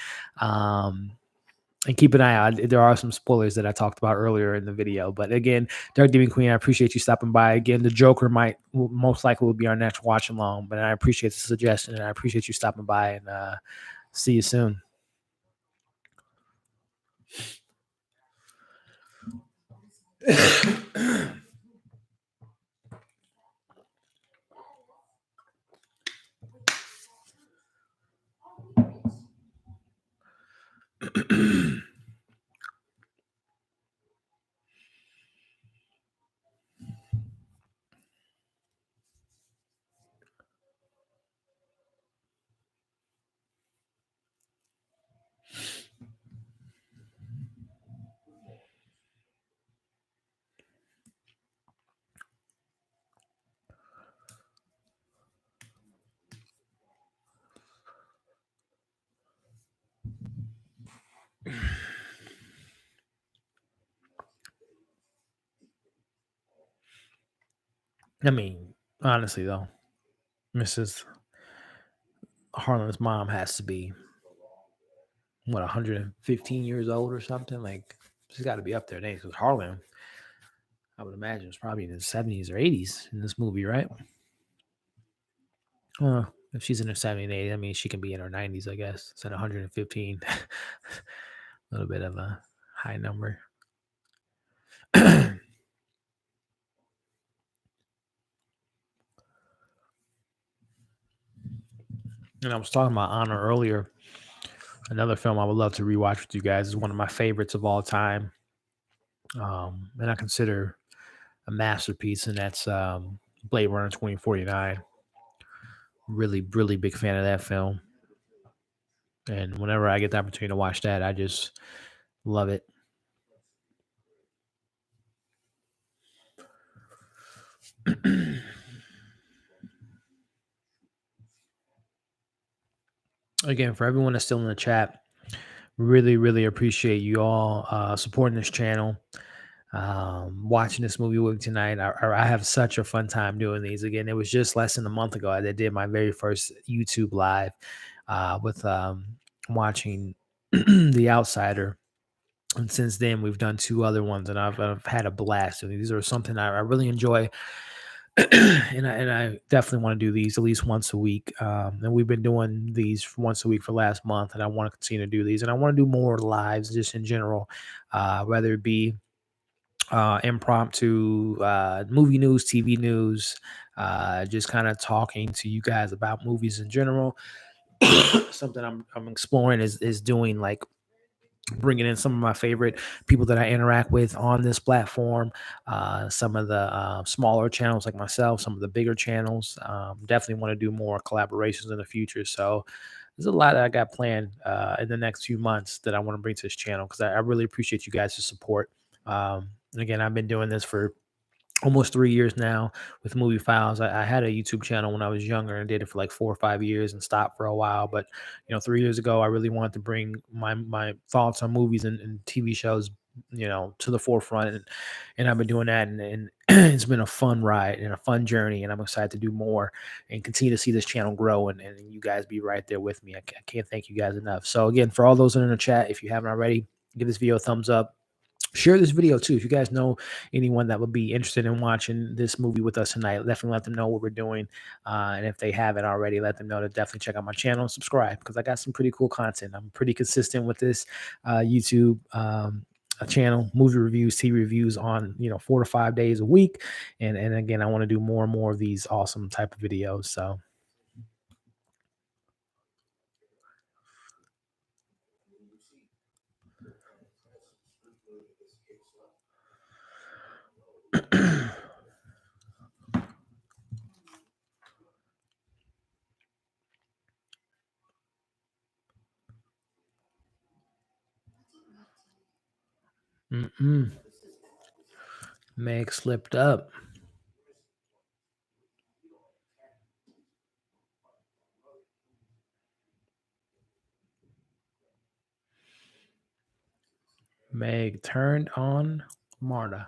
And keep an eye out. There are some spoilers that I talked about earlier in the video. But again, Dark Demon Queen, I appreciate you stopping by. Again, the Joker most likely will be our next watch along. But I appreciate the suggestion, and I appreciate you stopping by. And see you soon. I mean, honestly though, Mrs. Harlan's mom has to be 115 years old or something. Like she's got to be up there in age. Because Harlan, I would imagine, was probably in his 70s or 80s in this movie, right? If she's in her 70s and 80s, I mean, she can be in her 90s, I guess. It's at 115. A little bit of a high number. And I was talking about Honor earlier. Another film I would love to rewatch with you guys is one of my favorites of all time. And I consider a masterpiece, and that's Blade Runner 2049. Really, really big fan of that film. And whenever I get the opportunity to watch that, I just love it. Again, for everyone that's still in the chat, really, really appreciate you all supporting this channel, watching this movie with me tonight. I have such a fun time doing these. Again, it was just less than a month ago I did my very first YouTube live with watching The Outsider. And since then, we've done 2 other ones, and I've had a blast. And these are something I really enjoy. and I definitely want to do these at least once a week. And we've been doing these once a week for last month, and I want to continue to do these. And I want to do more lives just in general, whether it be impromptu movie news, TV news, just kind of talking to you guys about movies in general. Something I'm exploring is doing like bringing in some of my favorite people that I interact with on this platform, some of the smaller channels like myself, some of the bigger channels. Definitely want to do more collaborations in the future. So there's a lot that I got planned in the next few months that I want to bring to this channel because I really appreciate you guys' support. And again, I've been doing this for almost 3 years now with Movie Files. I had a YouTube channel when I was younger and did it for like 4 or 5 years and stopped for a while. But 3 years ago, I really wanted to bring my thoughts on movies and TV shows to the forefront, and I've been doing that, and it's been a fun ride and a fun journey, and I'm excited to do more and continue to see this channel grow, and you guys be right there with me. I can't thank you guys enough. So again, for all those in the chat, if you haven't already, give this video a thumbs up. Share this video too. If you guys know anyone that would be interested in watching this movie with us tonight, definitely let them know what we're doing. And if they haven't already, let them know to definitely check out my channel and subscribe, because I got some pretty cool content. I'm pretty consistent with this YouTube channel, movie reviews, TV reviews on 4 to 5 days a week. And again, I want to do more and more of these awesome type of videos. So Meg slipped up. Meg turned on Marta.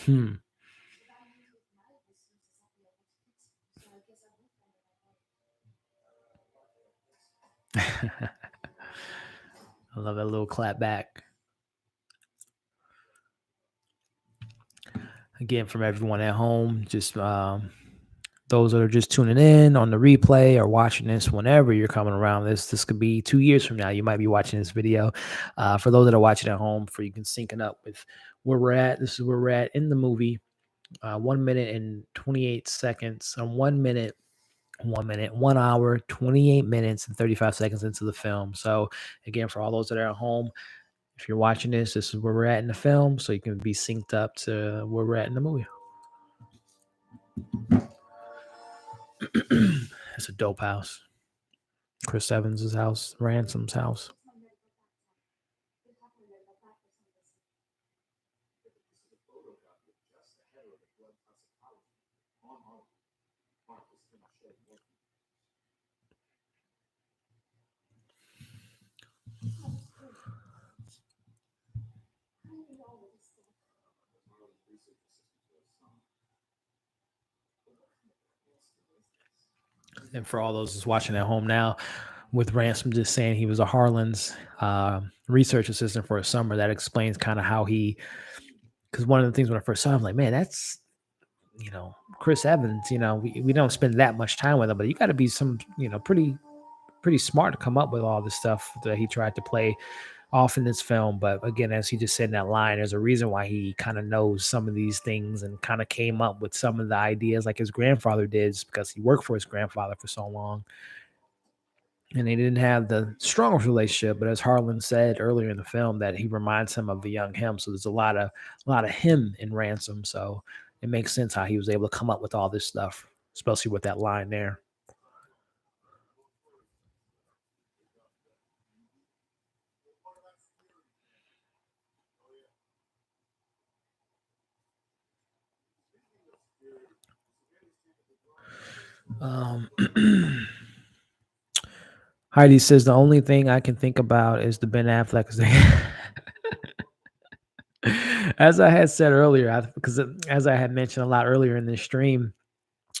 Hmm. I love that little clap back. Again, from everyone at home, just those that are just tuning in on the replay or watching this whenever you're coming around this could be 2 years from now. You might be watching this video. For those that are watching at home, for you can sync it up with where we're at. This is where we're at in the movie. 1 minute and 28 seconds. 1 hour, 28 minutes and 35 seconds into the film. So again, for all those that are at home, if you're watching this is where we're at in the film, so you can be synced up to where we're at in the movie. It's a dope house. Chris Evans' house, Ransom's house. And for all those who's watching at home now, with Ransom just saying he was a Harlan's research assistant for a summer, that explains kind of how he, because one of the things when I first saw him, like, man, that's, Chris Evans, we don't spend that much time with him, but you got to be some, pretty smart to come up with all this stuff that he tried to play off in this film. But again, as he just said in that line, there's a reason why he kind of knows some of these things and kind of came up with some of the ideas like his grandfather did, because he worked for his grandfather for so long. And they didn't have the strongest relationship, but as Harlan said earlier in the film, that he reminds him of the young him. So there's a lot of him in Ransom. So it makes sense how he was able to come up with all this stuff, especially with that line there. Heidi says the only thing I can think about is the Ben Affleck thing. As I had said earlier, because as I had mentioned a lot earlier in this stream,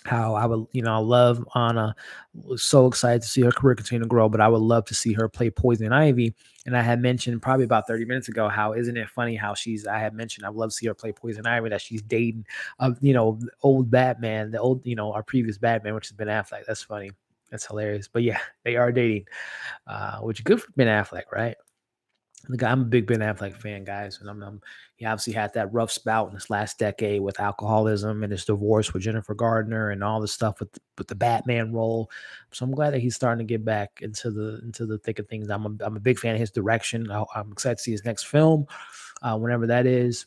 how I would, I love Anna. Was so excited to see her career continue to grow, but I would love to see her play Poison Ivy. And I had mentioned probably about 30 minutes ago how isn't it funny how I had mentioned I would love to see her play Poison Ivy, that she's dating, old Batman, the old, our previous Batman, which has been Affleck. That's funny. That's hilarious. But yeah, they are dating, which is good for Ben Affleck, right? The guy, I'm a big Ben Affleck fan, guys, and he obviously had that rough spout in this last decade with alcoholism and his divorce with Jennifer Gardner and all the stuff with the Batman role. So I'm glad that he's starting to get back into the thick of things. I'm a big fan of his direction. I'm excited to see his next film, whenever that is.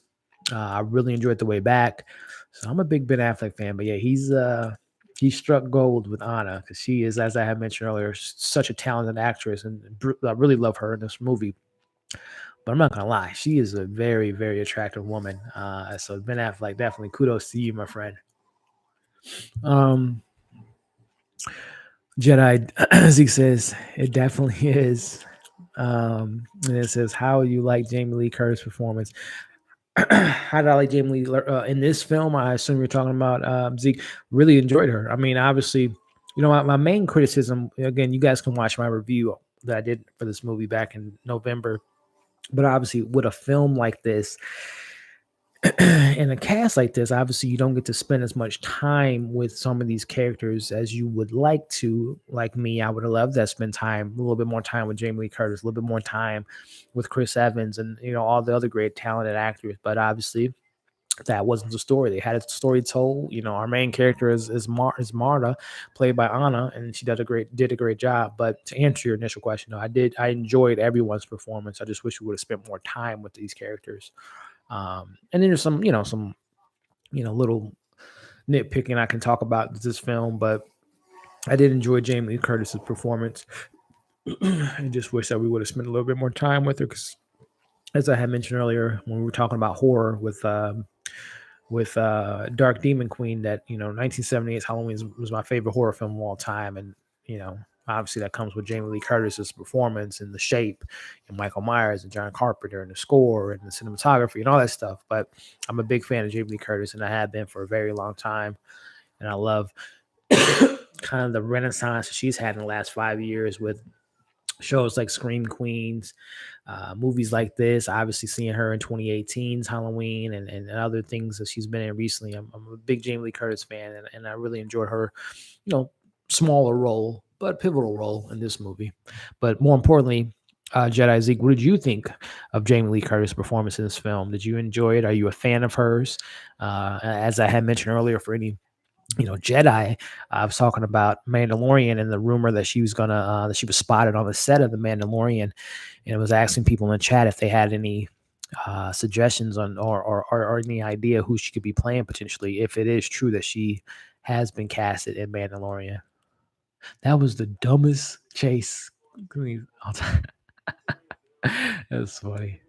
I really enjoyed The Way Back, so I'm a big Ben Affleck fan. But yeah, he struck gold with Anna because she is, as I had mentioned earlier, such a talented actress, and I really love her in this movie. But I'm not gonna lie, she is a very, very attractive woman. So Ben Affleck, definitely kudos to you, my friend. Um, Jedi Zeke says it definitely is. And it says, "How you like Jamie Lee Curtis' performance?" How did I like Jamie Lee in this film? I assume you're talking about Zeke. Really enjoyed her. I mean, obviously, my main criticism. Again, you guys can watch my review that I did for this movie back in November. But obviously, with a film like this, in a cast like this, obviously you don't get to spend as much time with some of these characters as you would like to. Like me, I would have loved to spend time, a little bit more time with Jamie Lee Curtis, a little bit more time with Chris Evans, and all the other great talented actors. But obviously, that wasn't the story. They had a story told. Our main character is Marta, played by Anna, and she did a great job. But to answer your initial question, though, I enjoyed everyone's performance. I just wish we would have spent more time with these characters. And then there's some little nitpicking I can talk about this film, but I did enjoy Jamie Lee Curtis's performance. I just wish that we would have spent a little bit more time with her because, as I had mentioned earlier, when we were talking about horror with Dark Demon Queen, that 1978's Halloween was my favorite horror film of all time, and obviously that comes with Jamie Lee Curtis's performance and The Shape, and Michael Myers and John Carpenter and the score and the cinematography and all that stuff. But I'm a big fan of Jamie Lee Curtis, and I have been for a very long time, and I love kind of the renaissance she's had in the last 5 years with shows like Scream Queens, movies like this. Obviously, seeing her in 2018's Halloween and other things that she's been in recently. I'm a big Jamie Lee Curtis fan, and I really enjoyed her, smaller role, but pivotal role in this movie. But more importantly, Jedi Zeke, what did you think of Jamie Lee Curtis' performance in this film? Did you enjoy it? Are you a fan of hers? As I had mentioned earlier, for any Jedi. I was talking about Mandalorian and the rumor that she was that she was spotted on the set of the Mandalorian, and it was asking people in the chat if they had any suggestions on or any idea who she could be playing potentially, if it is true that she has been casted in Mandalorian. That was the dumbest chase. That's funny.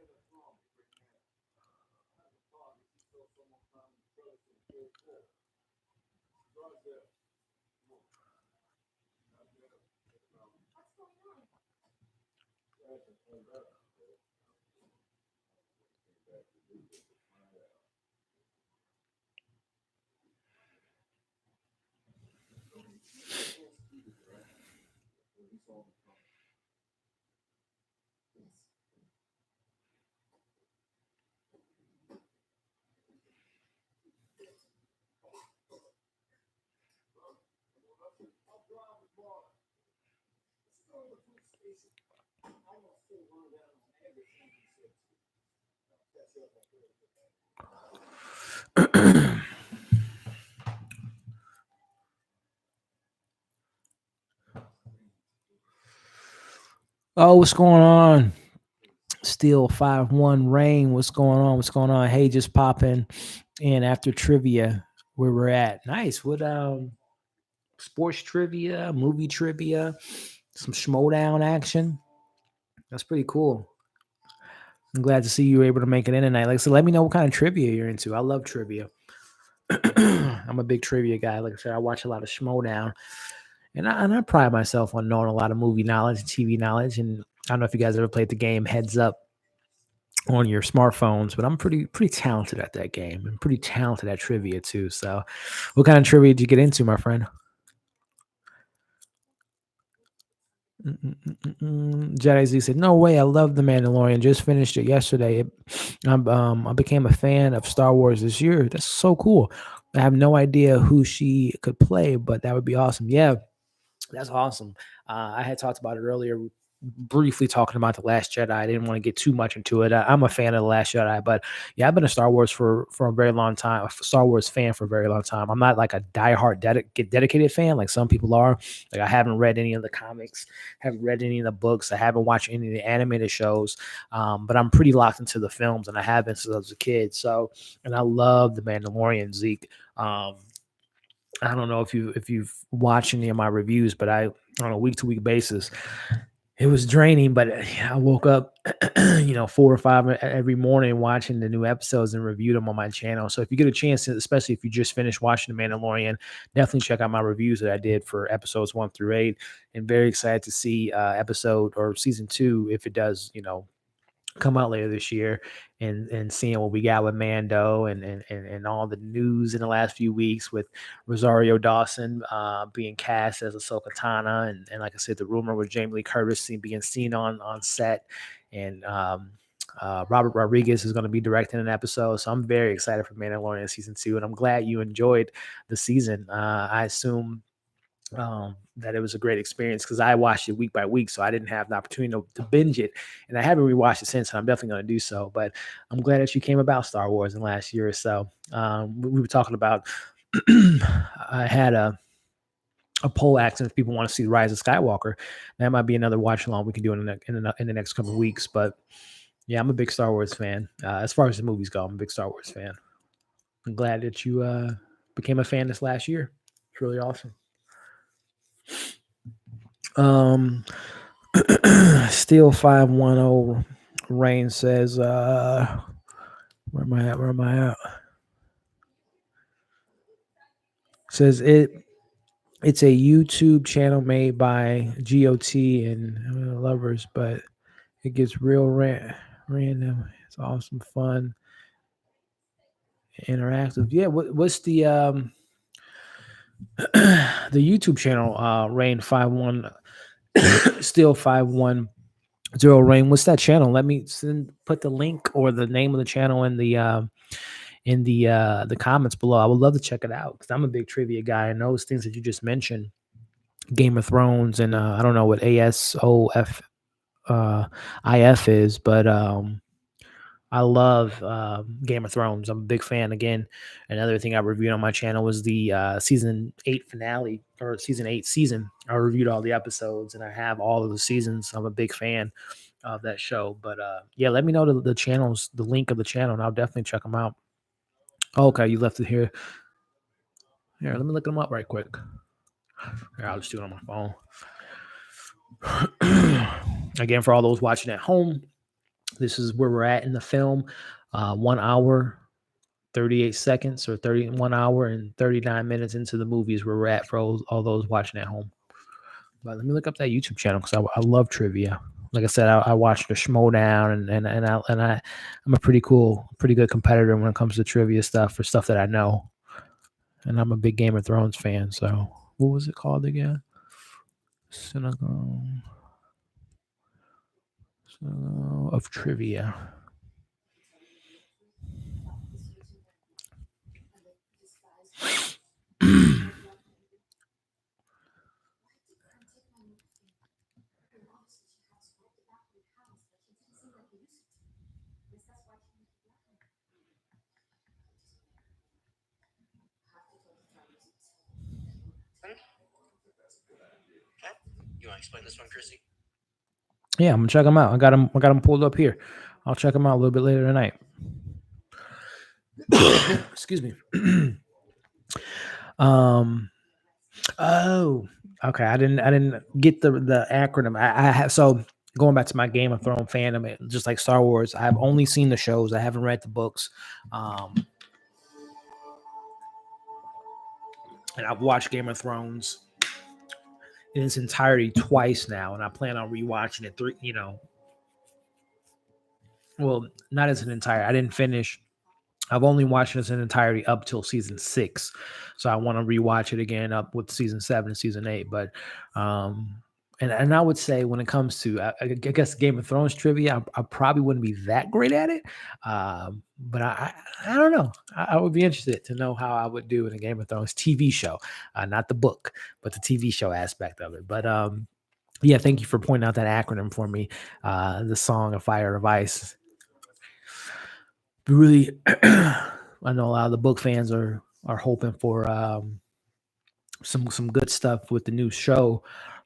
Oh, what's going on? Still 5-1 rain. What's going on? What's going on? Hey, just popping in after trivia where we're at. Nice. What sports trivia, movie trivia, some schmodown action. That's pretty cool. I'm glad to see you were able to make it in tonight. Like I said, let me know what kind of trivia you're into. I love trivia. I'm a big trivia guy. Like I said, I watch a lot of schmodown. And I pride myself on knowing a lot of movie knowledge and TV knowledge. And I don't know if you guys ever played the game Heads Up on your smartphones, but I'm pretty talented at that game and pretty talented at trivia too. So, what kind of trivia did you get into, my friend? Jedi Z said, "No way! I love the Mandalorian. Just finished it yesterday. I became a fan of Star Wars this year. That's so cool. I have no idea who she could play, but that would be awesome. Yeah, that's awesome. I had talked about it earlier briefly talking about The Last Jedi. I didn't want to get too much into it. I'm a fan of The Last Jedi, but yeah, I've been a Star Wars for a very long time, a Star Wars fan for a very long time. I'm not like a diehard dedicated fan like some people are. Like I haven't read any of the comics, haven't read any of the books, I haven't watched any of the animated shows, but I'm pretty locked into the films, and I have been since I was a kid. So, and I love The Mandalorian, Zeke. I don't know if you've watched any of my reviews, but on a week to week basis, it was draining. But I woke up, 4 or 5 every morning watching the new episodes and reviewed them on my channel. So if you get a chance, especially if you just finished watching The Mandalorian, definitely check out my reviews that I did for episodes 1 through 8. And very excited to see episode or season 2 if it does, come out later this year, and seeing what we got with Mando and all the news in the last few weeks with Rosario Dawson being cast as Ahsoka Tano, and like I said, the rumor with Jamie Lee Curtis being seen on set, and Robert Rodriguez is going to be directing an episode. So I'm very excited for Mandalorian season 2, and I'm glad you enjoyed the season. I assume that it was a great experience because I watched it week by week, so I didn't have the opportunity to binge it, and I haven't rewatched it since, and I'm definitely going to do so. But I'm glad that you came about Star Wars in the last year or so. We were talking about I had a poll asking if people want to see the Rise of Skywalker. That might be another watch along we can do in the next couple of weeks. But yeah, I'm a big Star Wars fan. As far as the movies go, I'm a big Star Wars fan. I'm glad that you became a fan this last year. It's really awesome. Steel 510 Rain says, where am I at? Says it's a YouTube channel made by GOT and lovers, but it gets real random. It's awesome, fun, interactive. Yeah, what's the the YouTube channel? Rain 51 Steel 510 Rain. What's that channel? Let me put the link or the name of the channel in the comments below. I would love to check it out because I'm a big trivia guy, and those things that you just mentioned, Game of Thrones, and I don't know what ASOF IF is, but I love Game of Thrones. I'm a big fan. Again, another thing I reviewed on my channel was the season 8 finale, or season 8 season. I reviewed all the episodes, and I have all of the seasons. I'm a big fan of that show. But yeah, let me know the channels, the link of the channel, and I'll definitely check them out. Okay, you left it here. Here, let me look them up right quick. Here, I'll just do it on my phone. Again, for all those watching at home, this is where we're at in the film. 1 hour, 38 seconds, or 1 hour and 39 minutes into the movies where we're at for all those watching at home. But let me look up that YouTube channel because I love trivia. Like I said, I watched the Schmodown, and I'm a pretty good competitor when it comes to trivia stuff for stuff that I know. And I'm a big Game of Thrones fan. So what was it called again? Synagogue of Trivia. You want to explain this one, Chrissy? Yeah, I'm gonna check them out. I got them pulled up here. I'll check them out a little bit later tonight. Excuse me. Oh, okay. I didn't get the acronym. I have, so going back to my Game of Thrones fandom, just like Star Wars, I've only seen the shows. I haven't read the books. And I've watched Game of Thrones in its entirety twice now, and I plan on rewatching it well, not as an entire. I didn't finish. I've only watched it as an entirety up till season 6, so I want to rewatch it again up with season 7 and season 8. But and I would say when it comes to I guess Game of Thrones trivia, I probably wouldn't be that great at it. But I don't know. I would be interested to know how I would do in a Game of Thrones TV show, not the book, but the TV show aspect of it. But Yeah, thank you for pointing out that acronym for me. The Song of Fire of Ice. Really, I know a lot of the book fans are hoping for some good stuff with the new show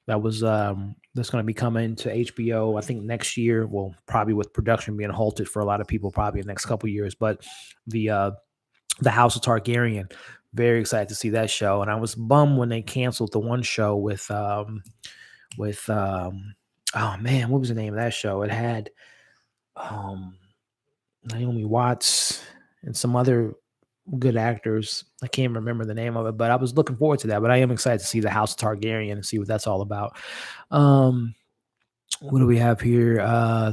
that's going to be coming to HBO. I think next year. Well, probably with production being halted for a lot of people, probably the next couple years. But the uh, the House of Targaryen. Very excited to see that show, and I was bummed when they canceled the one show with oh man, what was the name of that show? It had um Naomi Watts and some other good actors. I can't remember the name of it, but I was looking forward to that. But I am excited to see the House of Targaryen and see what that's all about. Um, what do we have here?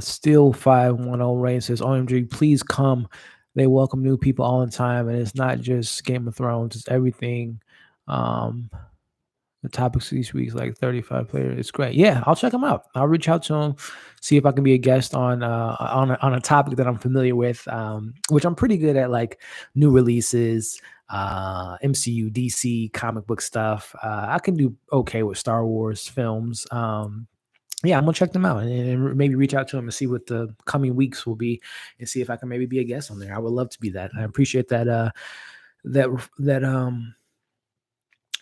Still 510 Rain says, OMG, please come. They welcome new people all the time, and it's not just Game of Thrones, it's everything. Um, the topics each week is like 35 players. It's great. Yeah, I'll check them out. I'll reach out to them, see if I can be a guest on a topic that I'm familiar with, which I'm pretty good at, like new releases, MCU, DC, comic book stuff. I can do okay with Star Wars films. Yeah, I'm gonna check them out and maybe reach out to them and see what the coming weeks will be, and see if I can maybe be a guest on there. I would love to be that. I appreciate that. That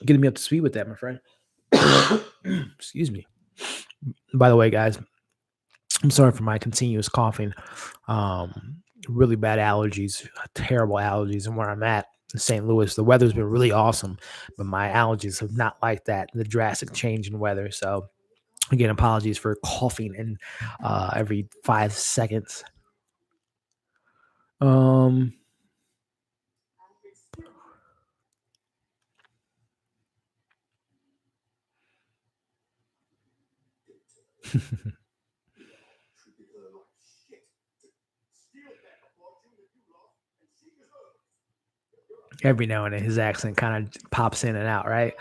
getting me up to speed with that, my friend. Excuse me. By the way, guys, I'm sorry for my continuous coughing. Really bad allergies, terrible allergies, and where I'm at in St. Louis, the weather's been really awesome, but my allergies have not liked that, the drastic change in weather. So again, apologies for coughing in every 5 seconds. Um, every now and then his accent kind of pops in and out, right?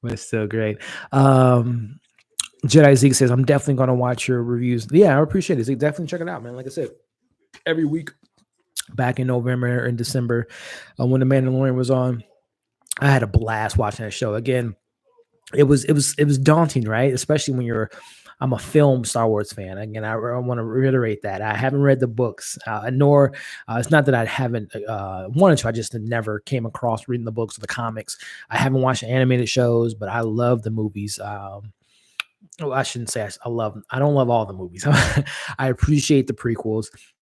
But it's still great. Jedi Zeke says, I'm definitely going to watch your reviews. Yeah, I appreciate it. Zeke, definitely check it out, man. Like I said, every week back in November and December, when The Mandalorian was on, I had a blast watching that show. Again, it was daunting, right? Especially when I'm a film Star Wars fan. Again, I want to reiterate that I haven't read the books, nor it's not that I haven't wanted to. I just never came across reading the books or the comics. I haven't watched the animated shows, but I love the movies. Well, I shouldn't say I love. I don't love all the movies. I appreciate the prequels.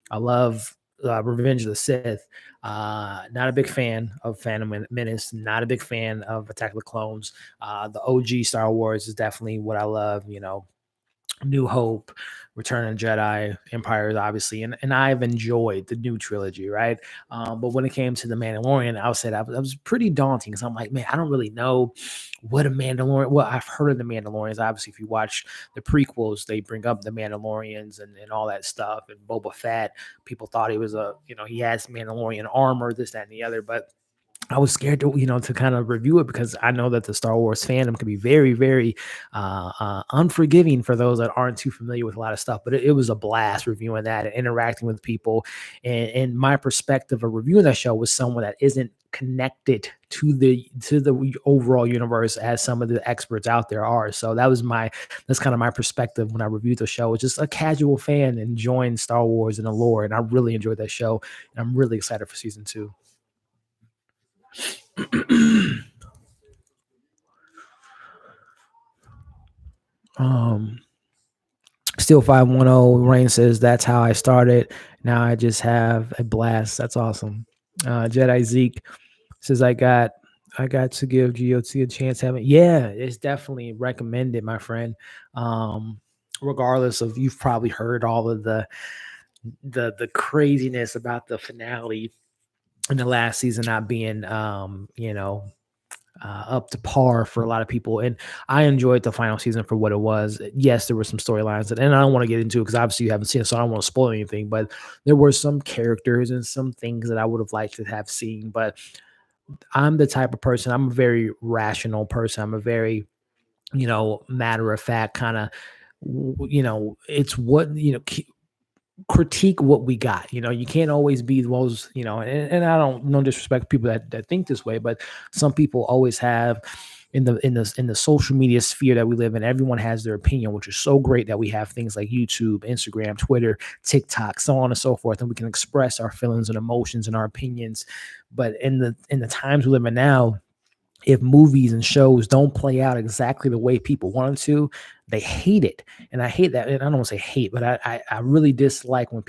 I love Revenge of the Sith. Not a big fan of Phantom Menace. Not a big fan of Attack of the Clones. The OG Star Wars is definitely what I love. New Hope, Return of the Jedi, Empire, obviously, and I've enjoyed the new trilogy, right? But when it came to the Mandalorian, I would say that was pretty daunting because I'm like, man, I don't really know what a Mandalorian. Well, I've heard of the Mandalorians. Obviously, if you watch the prequels, they bring up the Mandalorians and all that stuff. And Boba Fett, people thought he was he has Mandalorian armor, this, that, and the other, but I was scared to kind of review it because I know that the Star Wars fandom can be very, very unforgiving for those that aren't too familiar with a lot of stuff. But it was a blast reviewing that and interacting with people. And my perspective of reviewing that show was someone that isn't connected to the overall universe as some of the experts out there are. So that's kind of my perspective when I reviewed the show. It's just a casual fan enjoying Star Wars and the lore, and I really enjoyed that show. And I'm really excited for season 2. um Still 510 Rain says that's how I started. Now I just have a blast. That's awesome. Jedi Zeke says I got to give GOT a chance. Haven't? Yeah, it's definitely recommended, my friend. Um, Regardless of, you've probably heard all of the craziness about the finale in the last season not being up to par for a lot of people. And I enjoyed the final season for what it was. Yes, there were some storylines, and I don't want to get into it because obviously you haven't seen it, so I don't want to spoil anything. But there were some characters and some things that I would have liked to have seen. But I'm the type of person, I'm a very rational person. I'm a very, matter of fact kind of, it's what, critique what we got. You can't always be those, and I don't, no disrespect to people that think this way, but some people always have in the social media sphere that we live in, everyone has their opinion, which is so great that we have things like YouTube, Instagram, Twitter, TikTok, so on and so forth, and we can express our feelings and emotions and our opinions. But in the times we live in now, if movies and shows don't play out exactly the way people want them to, they hate it. And I hate that. And I don't want to say hate, but I really dislike when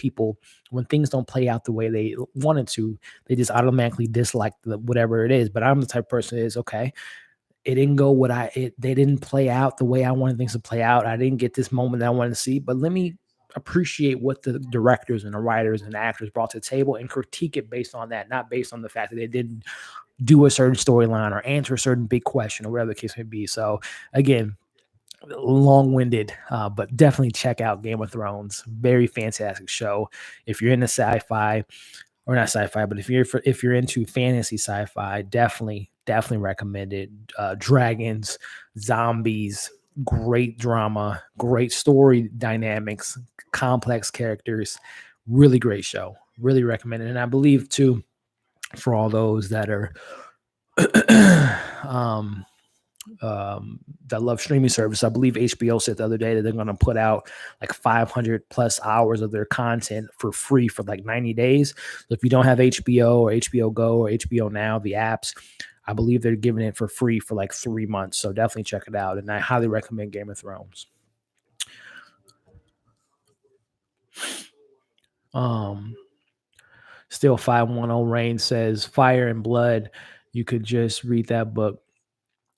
things don't play out the way they wanted to, they just automatically dislike whatever it is. But I'm the type of person that is, okay, it didn't go they didn't play out the way I wanted things to play out. I didn't get this moment that I wanted to see, but let me appreciate what the directors and the writers and the actors brought to the table and critique it based on that, not based on the fact that they didn't do a certain storyline or answer a certain big question or whatever the case may be. So again, long-winded, but definitely check out Game of Thrones. Very fantastic show. If you're into sci-fi, or not sci-fi, but if you're into fantasy sci-fi, definitely recommend it. Dragons, zombies, great drama, great story dynamics, complex characters, really great show. Really recommend it. And I believe too, for all those that are that love streaming service, I believe HBO said the other day that they're going to put out like 500 plus hours of their content for free for like 90 days. So if you don't have HBO or HBO Go or HBO Now, the apps, I believe they're giving it for free for like 3 months. So definitely check it out. And I highly recommend Game of Thrones. Still 510 Rain says Fire and Blood. You could just read that book.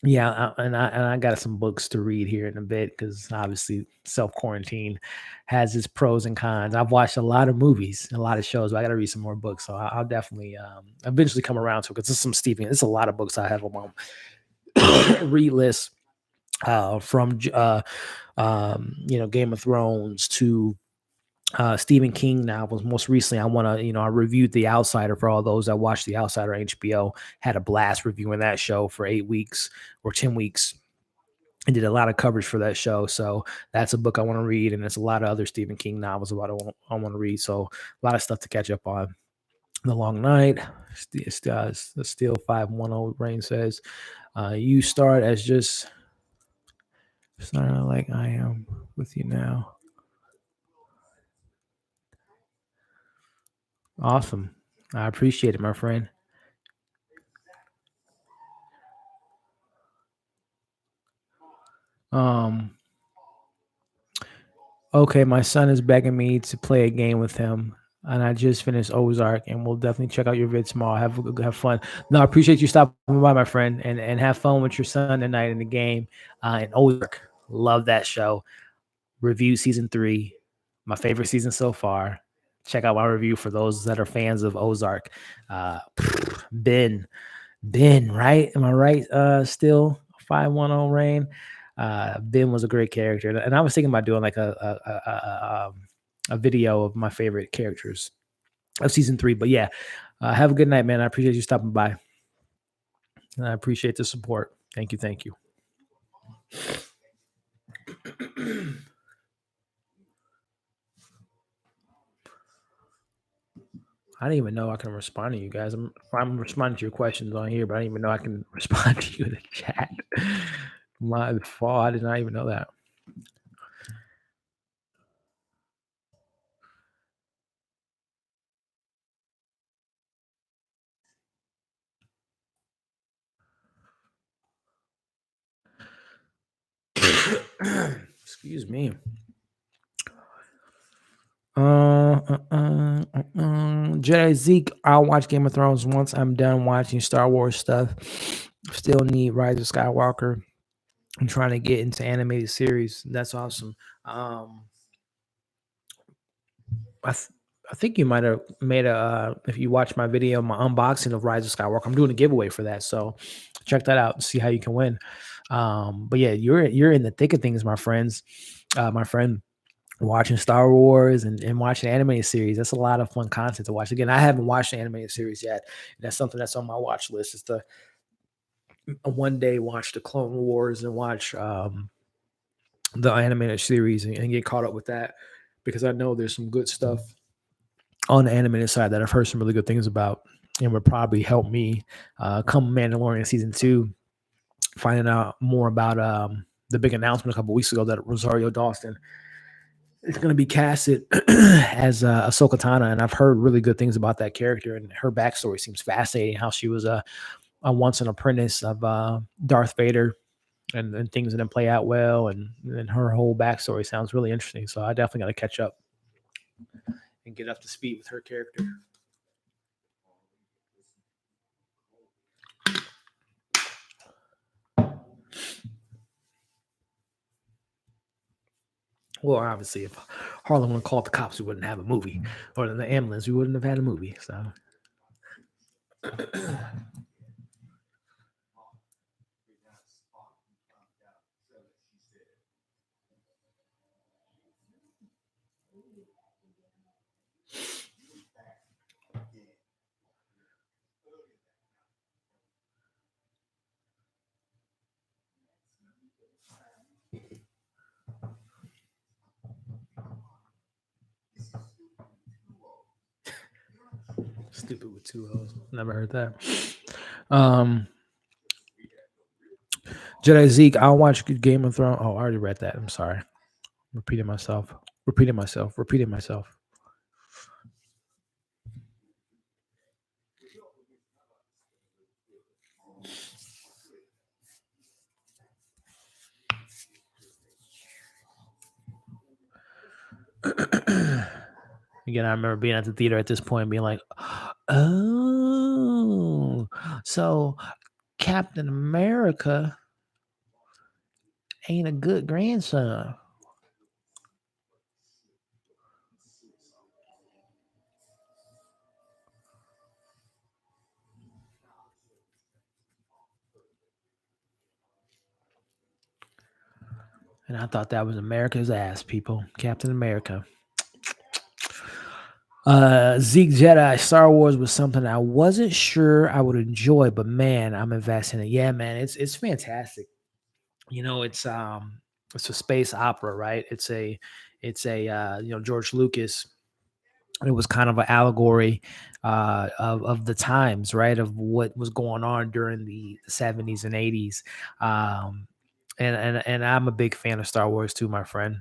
Yeah, and I got some books to read here in a bit because obviously self quarantine has its pros and cons. I've watched a lot of movies, a lot of shows, but I got to read some more books. So I'll definitely eventually come around to it because there's some Stephen. There's a lot of books I have on my read list from Game of Thrones to Stephen King novels. Most recently, I reviewed The Outsider for all those that watched The Outsider on HBO. Had a blast reviewing that show for 8 weeks or 10 weeks and did a lot of coverage for that show. So that's a book I want to read. And there's a lot of other Stephen King novels I want to read. So a lot of stuff to catch up on. The Long Night, Steel 510 Rain says, you start as just starting like I am with you now. Awesome. I appreciate it, my friend. Okay, my son is begging me to play a game with him, and I just finished Ozark, and we'll definitely check out your vid tomorrow. Have fun. No, I appreciate you stopping by, my friend, and have fun with your son tonight in the game. And Ozark, love that show. Review season 3, my favorite season so far. Check out my review for those that are fans of Ozark. Ben, right? Am I right? Still 510 Rain. Ben was a great character, and I was thinking about doing like a video of my favorite characters of season 3. But yeah, have a good night, man. I appreciate you stopping by, and I appreciate the support. Thank you. I didn't even know I can respond to you guys. I'm responding to your questions on here, but I didn't even know I can respond to you in the chat. My fault. I did not even know that. Excuse me. Jedi Zeke, I'll watch Game of Thrones once I'm done watching Star Wars stuff. Still need Rise of Skywalker. I'm trying to get into animated series. That's awesome. I think you might have made if you watch my video, my unboxing of Rise of Skywalker, I'm doing a giveaway for that. So check that out and see how you can win. But yeah, you're in the thick of things, my friends. My friend, watching Star Wars and watching animated series. That's a lot of fun content to watch. Again, I haven't watched an animated series yet. That's something that's on my watch list, is to one day watch the Clone Wars and watch the animated series and get caught up with that, because I know there's some good stuff on the animated side that I've heard some really good things about, and would probably help me come Mandalorian season 2 finding out more about the big announcement a couple weeks ago that Rosario Dawson is going to be casted as Ahsoka Tano, and I've heard really good things about that character, and her backstory seems fascinating. How she was a once an apprentice of Darth Vader, and things didn't play out well, and her whole backstory sounds really interesting. So I definitely got to catch up and get up to speed with her character. Well, obviously, if Harlan would called the cops, we wouldn't have a movie, or the ambulance, we wouldn't have had a movie. So, stupid with two O's. Never heard that. Um, Jedi Zeke, I'll watch Game of Thrones. Oh, I already read that. I'm sorry. Repeating myself. Repeating myself. Repeating myself. Again, I remember being at the theater at this point and being like, oh, so Captain America ain't a good grandson. And I thought that was America's ass, people. Captain America. Zeke Jedi, Star Wars was something I wasn't sure I would enjoy, but man, I'm investing in it. Yeah, man, it's fantastic. It's a space opera, right? It's a George Lucas. It was kind of an allegory of the times, right? Of what was going on during the 70s and 80s. And I'm a big fan of Star Wars too, my friend.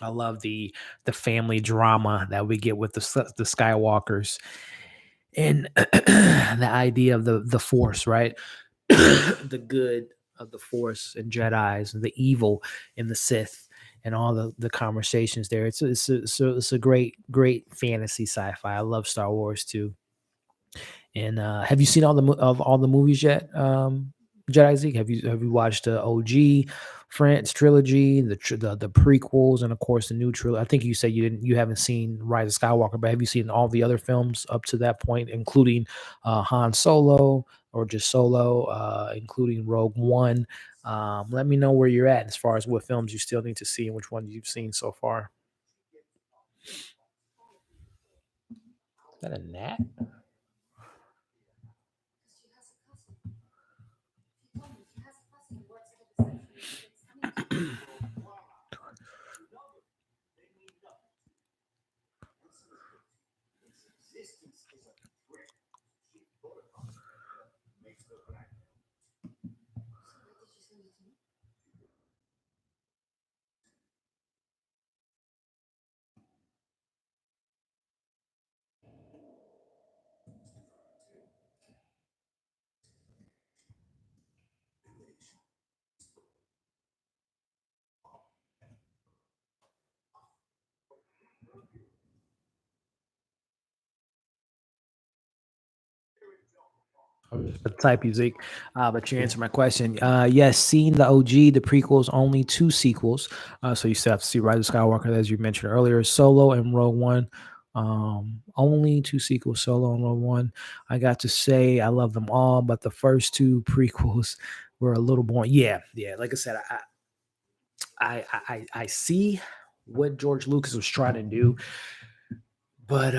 I love the family drama that we get with the Skywalkers, and the idea of the Force, right? The good of the Force and Jedi's, and the evil in the Sith, and all the conversations there. It's a great fantasy sci-fi. I love Star Wars too. And have you seen all the movies yet, Jedi Zeke? Have you watched the OG France trilogy, the prequels, and of course the new trilogy? I think you said you haven't seen Rise of Skywalker, but have you seen all the other films up to that point, including Han Solo or just Solo, including Rogue One? Let me know where you're at as far as what films you still need to see and which ones you've seen so far. Is that a gnat? The type you, Zeke. But you answered my question. Yes, seen the OG, the prequels, only two sequels. So you still have to see Rise of Skywalker, as you mentioned earlier, Solo and Rogue One. Only two sequels, Solo and Rogue One. I got to say I love them all, but the first two prequels were a little boring. Yeah, yeah. Like I said, I see what George Lucas was trying to do, but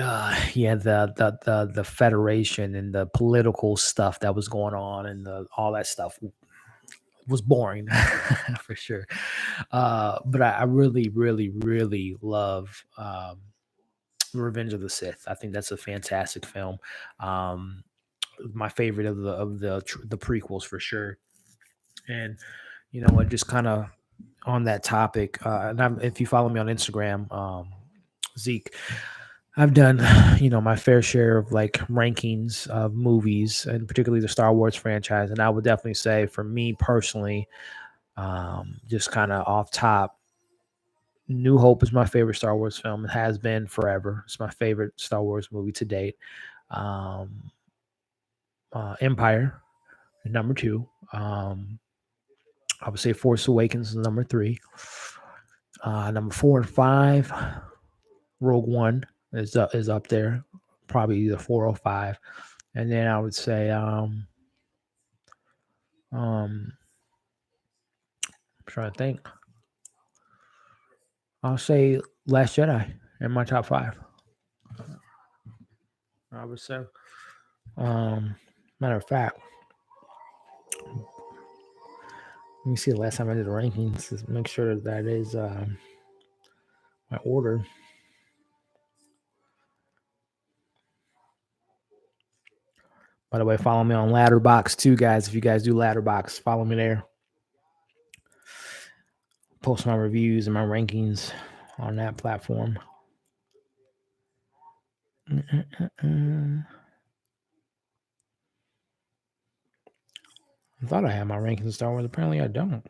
yeah, the Federation and the political stuff that was going on, and all that stuff was boring for sure. But I really, really, really love Revenge of the Sith. I think that's a fantastic film. Um, my favorite of the prequels for sure. And you know what, just kind of on that topic, if you follow me on Instagram, Zeke, I've done, my fair share of like rankings of movies, and particularly the Star Wars franchise. And I would definitely say, for me personally, just kind of off top, New Hope is my favorite Star Wars film. It has been forever. It's my favorite Star Wars movie to date. Um, Empire, number two. I would say Force Awakens is number three. Number 4 and 5, Rogue One is up there, probably either 4 or 5. And then I would say, I'm trying to think. I'll say Last Jedi in my top 5. I would say. Matter of fact, let me see the last time I did the rankings. Just make sure that is my order. By the way, follow me on Ladderbox too, guys. If you guys do Ladderbox, follow me there. Post my reviews and my rankings on that platform. I thought I had my rankings of Star Wars. Apparently, I don't.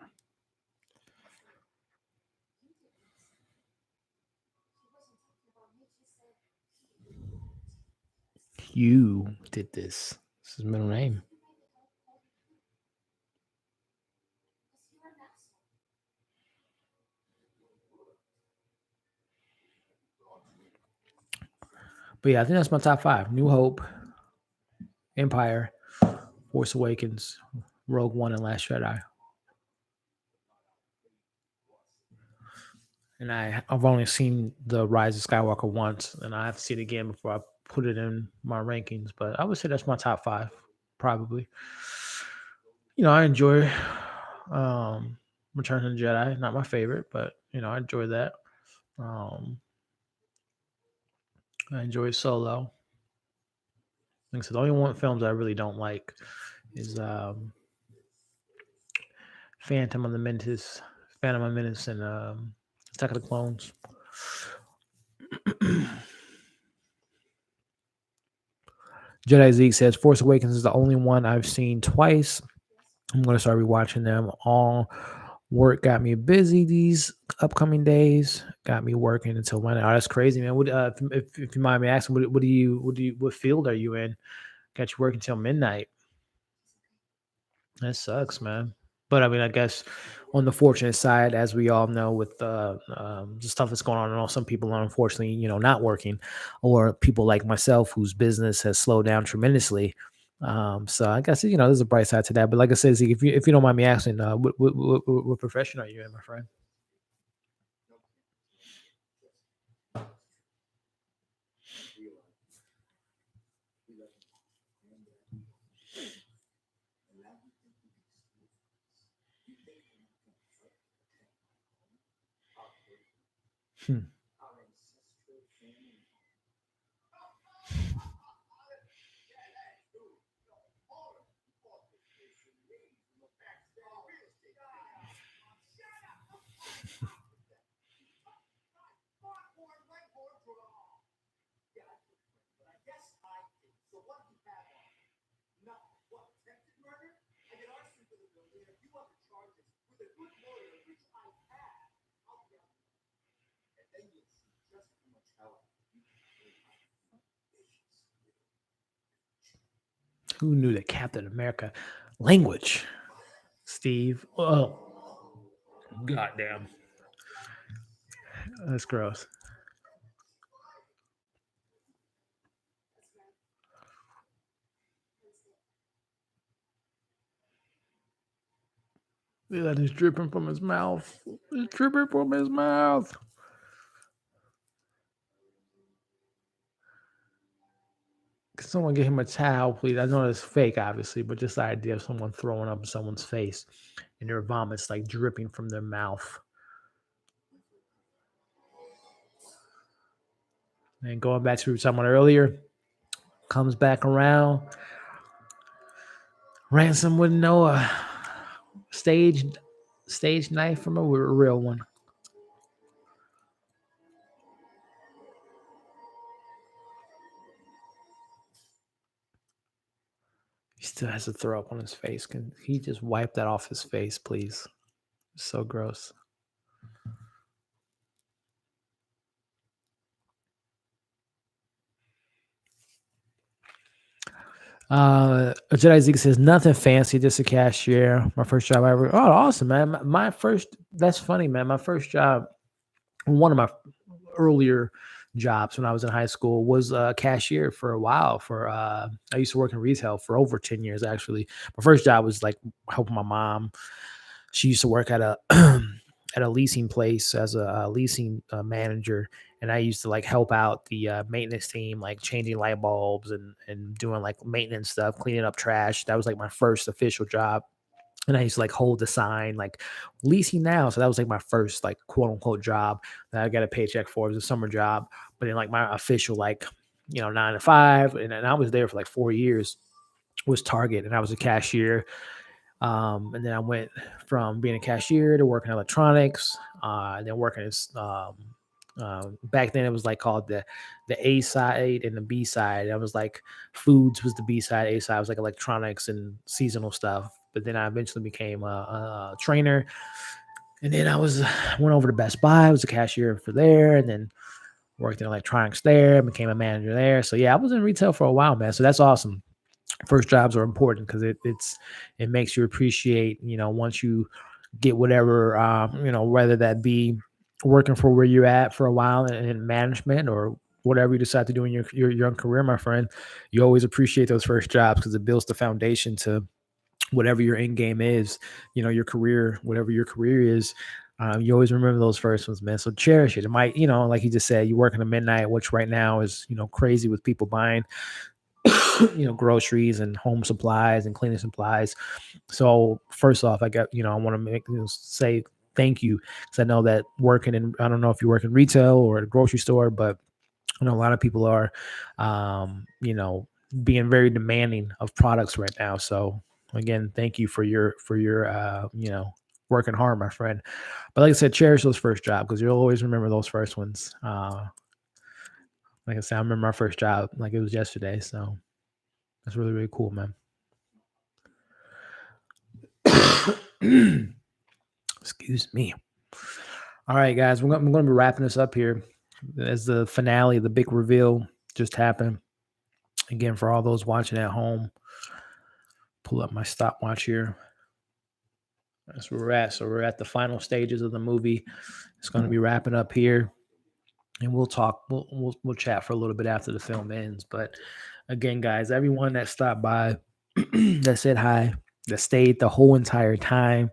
You did this. This is his middle name. But yeah, I think that's my top 5. New Hope, Empire, Force Awakens, Rogue One, and Last Jedi. And I've only seen The Rise of Skywalker once, and I have to see it again before I put it in my rankings. But I would say that's my top 5, probably. I enjoy Return of the Jedi. Not my favorite, but I enjoy that. I enjoy Solo. Like I said, the only one films I really don't like is Phantom of the Menace, and Attack of the Clones. Jedi Zeke says Force Awakens is the only one I've seen twice. I'm going to start rewatching them all. Work got me busy these upcoming days. Got me working until Monday. Oh, that's crazy, man. If you mind me asking, what field are you in? Got you working till midnight. That sucks, man. But I mean, I guess on the fortunate side, as we all know, with the stuff that's going on, and all some people are unfortunately, not working, or people like myself whose business has slowed down tremendously. So I guess there's a bright side to that. But like I said, Zeke, if you don't mind me asking, what profession are you in, my friend? Hmm. Who knew that Captain America language, Steve? Oh, goddamn, that's gross. That is dripping from his mouth. It's dripping from his mouth. Can someone get him a towel, please? I know it's fake, obviously, but just the idea of someone throwing up in someone's face and their vomits like dripping from their mouth. And going back to someone earlier, comes back around. Ransom wouldn't know Stage knife from a real one. He still has to throw up on his face. Can he just wipe that off his face, please? So gross. Jedi Zeke says nothing fancy, just a cashier. My first job ever. Oh, awesome, man! My first. That's funny, man. My first job, one of my earlier jobs when I was in high school, was a cashier for a while. I used to work in retail for over 10 years. Actually, my first job was like helping my mom. She used to work at a at a leasing place as a leasing manager, and I used to like help out the maintenance team, like changing light bulbs and doing like maintenance stuff, cleaning up trash. That was like my first official job. And I used to like hold the sign like leasing now. So that was like my first like quote unquote job that I got a paycheck for. It was a summer job, but then like my official like 9 to 5, and I was there for like 4 years, was Target, and I was a cashier. And then I went from being a cashier to working electronics, and then working as back then it was like called the A side and the B side. I was like foods was the B side, A side was like electronics and seasonal stuff. But then I eventually became a trainer, and then went over to Best Buy. I was a cashier for there, and then worked in electronics there. Became a manager there. So yeah, I was in retail for a while, man. So that's awesome. First jobs are important because it makes you appreciate, once you get whatever, whether that be working for where you're at for a while in management or whatever you decide to do in your young career, my friend. You always appreciate those first jobs because it builds the foundation to whatever your end game is, your career, whatever your career is. You always remember those first ones, man. So cherish it. It might, like you just said, you work in a midnight, which right now is, crazy with people buying groceries and home supplies and cleaning supplies. So first off, I want to say thank you, because I know that working in, I don't know if you work in retail or at a grocery store, but I know a lot of people are, being very demanding of products right now. So again, thank you for your working hard, my friend. But like I said, cherish those first jobs because you'll always remember those first ones. Like I said, I remember my first job like it was yesterday. So that's really, really cool, man. Excuse me. All right, guys, we're going to be wrapping this up here as the finale, the big reveal just happened. Again, for all those watching at home, pull up my stopwatch here. That's where we're at. So we're at the final stages of the movie. It's going to be wrapping up here, and we'll talk. We'll chat for a little bit after the film ends. But again, guys, everyone that stopped by, that said hi, that stayed the whole entire time,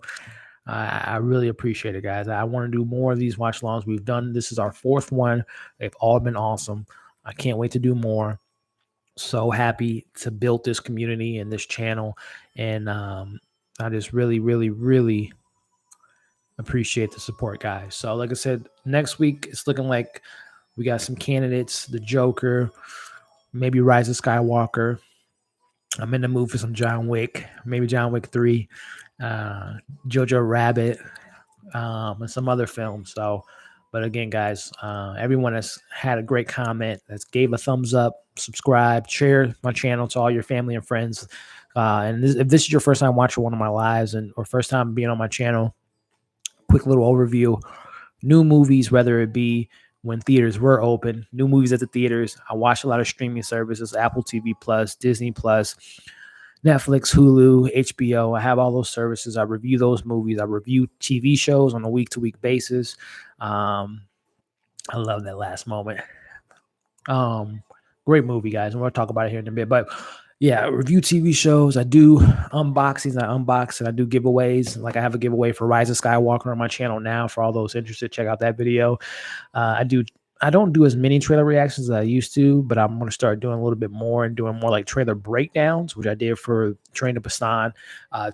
I really appreciate it, guys. I want to do more of these watch alongs. We've done, this is our fourth one. They've all been awesome. I can't wait to do more. So happy to build this community and this channel. And I just really, really, really appreciate the support, guys. So like I said, next week, it's looking like we got some candidates, the Joker, maybe Rise of Skywalker. I'm in the mood for some John Wick, maybe John Wick 3, Jojo Rabbit, and some other films. So, but again, guys, everyone has had a great comment, that's gave a thumbs up, subscribe, share my channel to all your family and friends. And if this is your first time watching one of my lives or first time being on my channel, quick little overview. New movies, whether it be when theaters were open, new movies at the theaters. I watch a lot of streaming services, Apple TV Plus, Disney Plus, Netflix, Hulu, HBO. I have all those services. I review those movies. I review TV shows on a week-to-week basis. I love that last moment. Great movie, guys. And we'll talk about it here in a bit. But yeah, I review TV shows. I do unboxings. I unbox and I do giveaways. Like I have a giveaway for Rise of Skywalker on my channel now. For all those interested, check out that video. I don't do as many trailer reactions as I used to, but I'm going to start doing a little bit more and doing more like trailer breakdowns, which I did for Train to Busan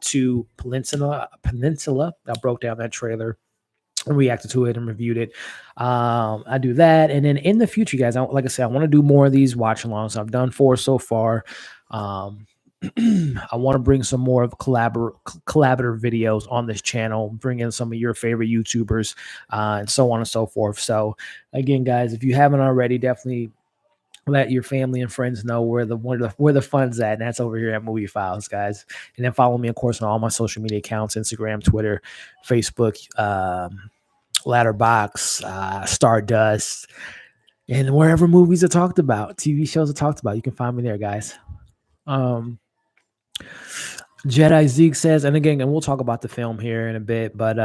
2 Peninsula. I broke down that trailer and reacted to it and reviewed it. I do that. And then in the future, guys, like I said, I want to do more of these watch alongs. I've done 4 so far. I want to bring some more of collaborative videos on this channel, bring in some of your favorite YouTubers, and so on and so forth. So again, guys, if you haven't already, definitely let your family and friends know where the fun's at, and that's over here at Movie Files, guys. And then follow me, of course, on all my social media accounts: Instagram, Twitter, Facebook, Ladderbox, Stardust, and wherever movies are talked about, TV shows are talked about. You can find me there, guys. Jedi Zeke says, and again, and we'll talk about the film here in a bit, but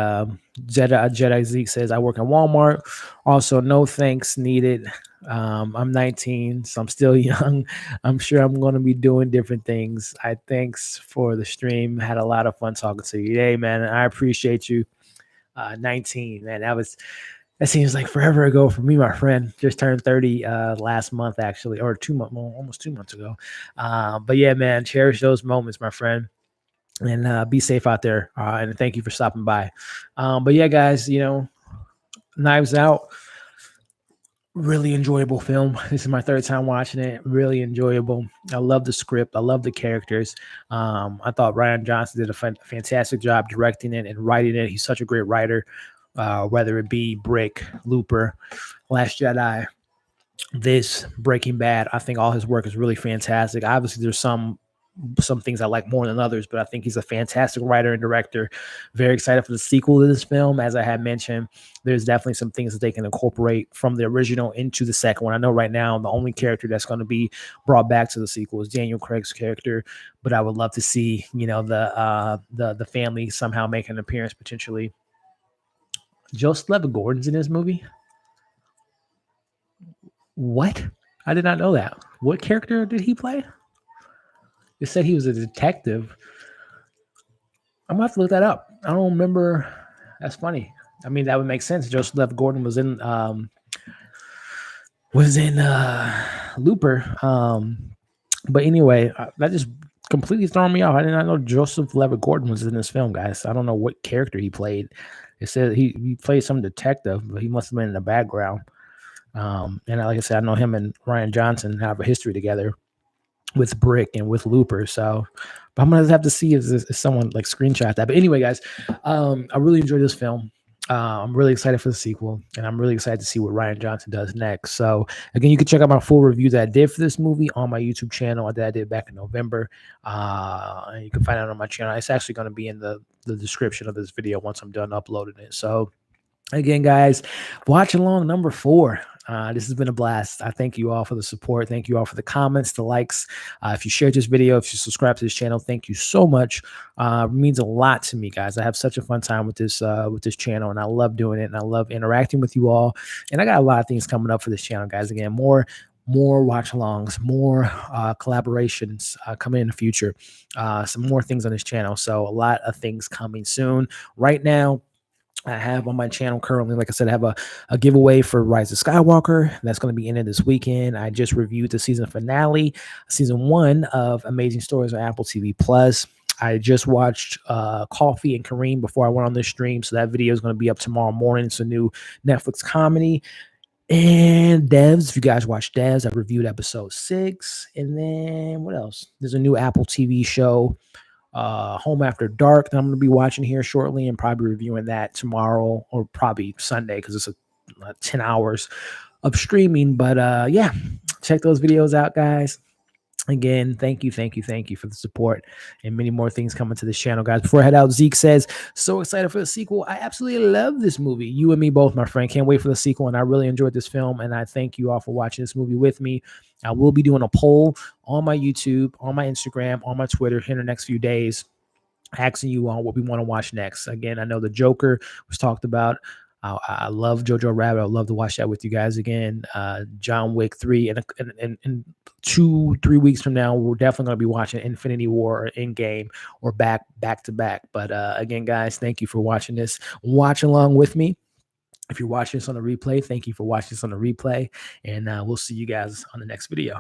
Jedi Zeke says, I work at Walmart. Also, no thanks needed. I'm 19, so I'm still young. I'm sure I'm going to be doing different things. Thanks for the stream. Had a lot of fun talking to you. Hey, man, I appreciate you. 19, man, that seems like forever ago for me, my friend. Just turned 30 last month, actually, or almost 2 months ago. But yeah, man, cherish those moments, my friend. And be safe out there. And thank you for stopping by. But yeah, guys, Knives Out, really enjoyable film. This is my third time watching it. Really enjoyable. I love the script. I love the characters. I thought Rian Johnson did a fantastic job directing it and writing it. He's such a great writer, whether it be Brick, Looper, Last Jedi, this, Breaking Bad. I think all his work is really fantastic. Obviously, there's some things I like more than others, but I think he's a fantastic writer and director. Very excited for the sequel to this film. As I had mentioned, there's definitely some things that they can incorporate from the original into the second one. I know right now the only character that's going to be brought back to the sequel is Daniel Craig's character, but I would love to see, the family somehow make an appearance potentially. Joseph Levitt-Gordon's in this movie? What? I did not know that. What character did he play? It said he was a detective. I'm gonna have to look that up. I don't remember. That's funny. I mean, that would make sense. Joseph Levitt-Gordon was in Looper. But anyway, that just completely thrown me off. I did not know Joseph Levitt-Gordon was in this film, guys. I don't know what character he played. It said he played some detective, but he must have been in the background. And like I said, I know him and Rian Johnson have a history together with Brick and with Looper. So, but I'm gonna have to see if someone like screenshot that. But anyway, guys, I really enjoyed this film. I'm really excited for the sequel, and I'm really excited to see what Rian Johnson does next. So again, you can check out my full review that I did for this movie on my YouTube channel that I did back in November. And you can find it on my channel. It's actually going to be in the description of this video once I'm done uploading it. So again, guys, watch along number 4. This has been a blast. I thank you all for the support. Thank you all for the comments, the likes. If you shared this video, if you subscribe to this channel, thank you so much. It means a lot to me, guys. I have such a fun time with this channel, and I love doing it, and I love interacting with you all. And I got a lot of things coming up for this channel, guys. Again, more watch alongs, more collaborations coming in the future, some more things on this channel. So a lot of things coming soon. Right now, I have on my channel currently, like I said, I have a giveaway for Rise of Skywalker. That's going to be ended this weekend. I just reviewed the season finale, season 1 of Amazing Stories on Apple TV Plus. I just watched Coffee and Kareem before I went on this stream, so that video is going to be up tomorrow morning. It's a new Netflix comedy. And Devs, if you guys watch Devs, I reviewed episode 6. And then what else? There's a new Apple TV show, Home After Dark, that I'm going to be watching here shortly, and probably reviewing that tomorrow or probably Sunday, because it's 10 hours of streaming. But yeah, check those videos out, guys. Again, thank you for the support, and many more things coming to this channel, guys. Before I head out, Zeke says, so excited for the sequel. I absolutely love this movie. You and me both, my friend. Can't wait for the sequel, and I really enjoyed this film, and I thank you all for watching this movie with me. I will be doing a poll on my YouTube, on my Instagram, on my Twitter in the next few days, asking you all what we want to watch next. Again, I know the Joker was talked about. I love Jojo Rabbit. I'd love to watch that with you guys again. John Wick 3, and 2-3 weeks from now, we're definitely going to be watching Infinity War or Endgame or back to back. But again, guys, thank you for watching this. Watch along with me. If you're watching this on a replay, thank you for watching this on a replay. And we'll see you guys on the next video.